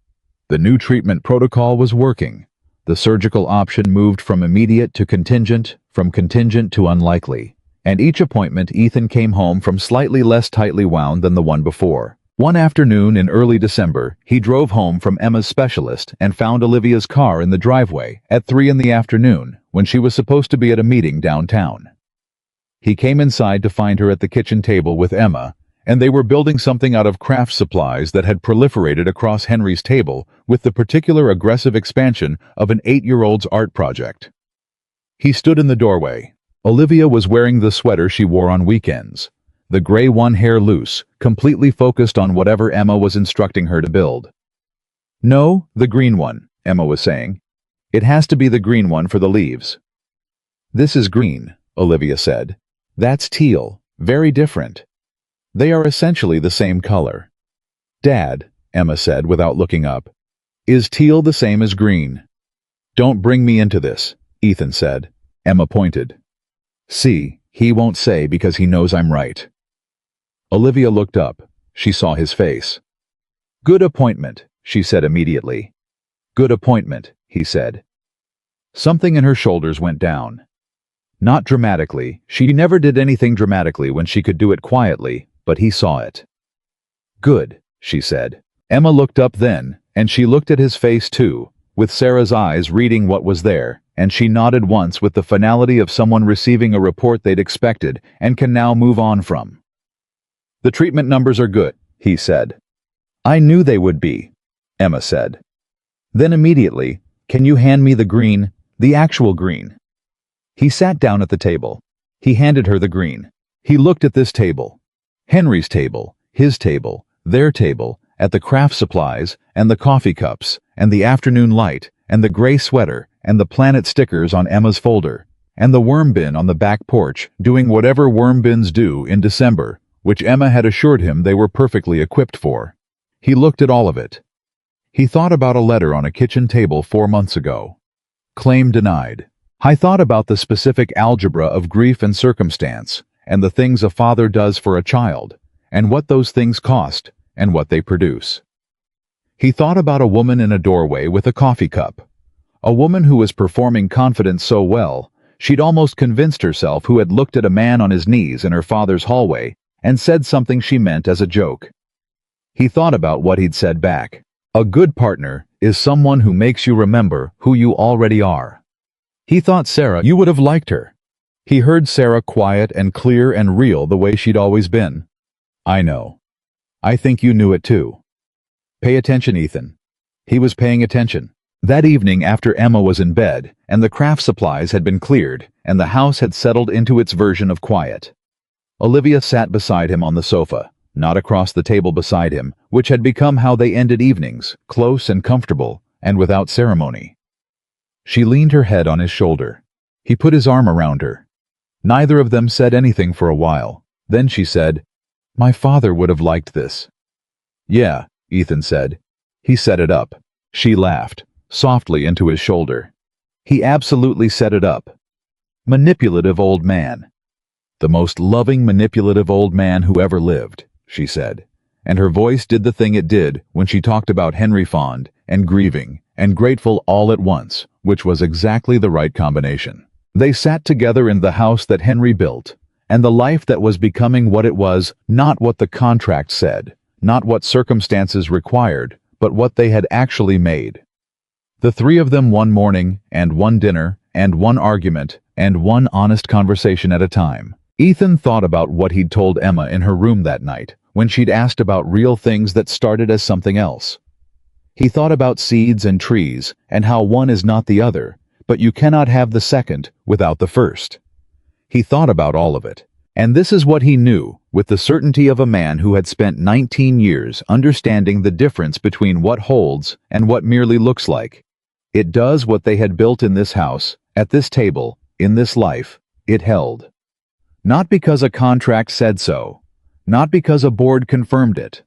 The new treatment protocol was working. The surgical option moved from immediate to contingent, from contingent to unlikely. And each appointment Ethan came home from slightly less tightly wound than the one before. One afternoon in early December, he drove home from Emma's specialist and found Olivia's car in the driveway at 3 in the afternoon when she was supposed to be at a meeting downtown. He came inside to find her at the kitchen table with Emma, and they were building something out of craft supplies that had proliferated across Henry's table with the particular aggressive expansion of an 8-year-old's art project. He stood in the doorway. Olivia was wearing the sweater she wore on weekends, the gray one, hair loose, completely focused on whatever Emma was instructing her to build. "No, the green one," Emma was saying. "It has to be the green one for the leaves." "This is green," Olivia said. "That's teal, very different. They are essentially the same color." "Dad," Emma said without looking up, "is teal the same as green?" "Don't bring me into this," Ethan said. Emma pointed. "See, he won't say because he knows I'm right." Olivia looked up. She saw his face. Good appointment, she said immediately. Good appointment, he said. Something in her shoulders went down. Not dramatically, she never did anything dramatically when she could do it quietly, but he saw it. Good, she said. Emma looked up then, and she looked at his face too, with Sarah's eyes reading what was there, and she nodded once with the finality of someone receiving a report they'd expected and can now move on from. The treatment numbers are good, he said. I knew they would be, Emma said. Then immediately, can you hand me the green, the actual green? He sat down at the table. He handed her the green. He looked at this table. Henry's table, his table, their table, at the craft supplies, and the coffee cups, and the afternoon light, and the gray sweater, and the planet stickers on Emma's folder, and the worm bin on the back porch, doing whatever worm bins do in December, which Emma had assured him they were perfectly equipped for. He looked at all of it. He thought about a letter on a kitchen table 4 months ago. Claim denied. I thought about the specific algebra of grief and circumstance, and the things a father does for a child, and what those things cost, and what they produce. He thought about a woman in a doorway with a coffee cup. A woman who was performing confidence so well, she'd almost convinced herself who had looked at a man on his knees in her father's hallway and said something she meant as a joke. He thought about what he'd said back. A good partner is someone who makes you remember who you already are. He thought Sarah, you would have liked her. He heard Sarah quiet and clear and real the way she'd always been. I know. I think you knew it too. Pay attention, Ethan. He was paying attention. That evening after Emma was in bed, and the craft supplies had been cleared, and the house had settled into its version of quiet. Olivia sat beside him on the sofa, not across the table beside him, which had become how they ended evenings, close and comfortable, and without ceremony. She leaned her head on his shoulder. He put his arm around her. Neither of them said anything for a while. Then she said, My father would have liked this. Yeah, Ethan said. He set it up. She laughed, softly into his shoulder. He absolutely set it up. Manipulative old man. The most loving, manipulative old man who ever lived, she said. And her voice did the thing it did when she talked about Henry fond and grieving and grateful all at once, which was exactly the right combination. They sat together in the house that Henry built, and the life that was becoming what it was, not what the contract said, not what circumstances required, but what they had actually made. The three of them one morning, and one dinner, and one argument, and one honest conversation at a time. Ethan thought about what he'd told Emma in her room that night, when she'd asked about real things that started as something else. He thought about seeds and trees, and how one is not the other, but you cannot have the second without the first. He thought about all of it, and this is what he knew, with the certainty of a man who had spent 19 years understanding the difference between what holds and what merely looks like. It does what they had built in this house, at this table, in this life, it held. Not because a contract said so, not because a board confirmed it,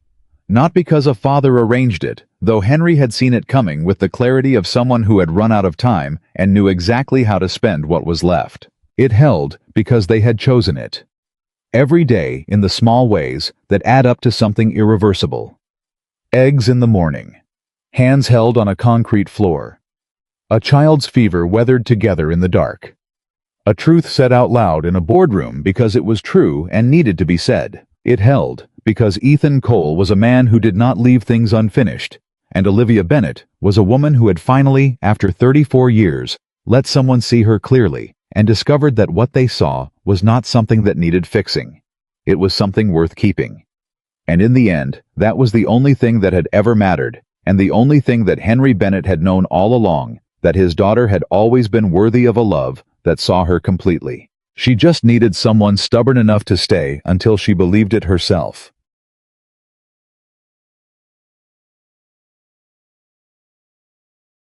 not because a father arranged it, though Henry had seen it coming with the clarity of someone who had run out of time and knew exactly how to spend what was left. It held because they had chosen it. Every day in the small ways that add up to something irreversible. Eggs in the morning. Hands held on a concrete floor. A child's fever weathered together in the dark. A truth said out loud in a boardroom because it was true and needed to be said. It held because Ethan Cole was a man who did not leave things unfinished, and Olivia Bennett was a woman who had finally, after 34 years, let someone see her clearly and discovered that what they saw was not something that needed fixing. It was something worth keeping. And in the end, that was the only thing that had ever mattered, and the only thing that Henry Bennett had known all along, that his daughter had always been worthy of a love that saw her completely. She just needed someone stubborn enough to stay until she believed it herself.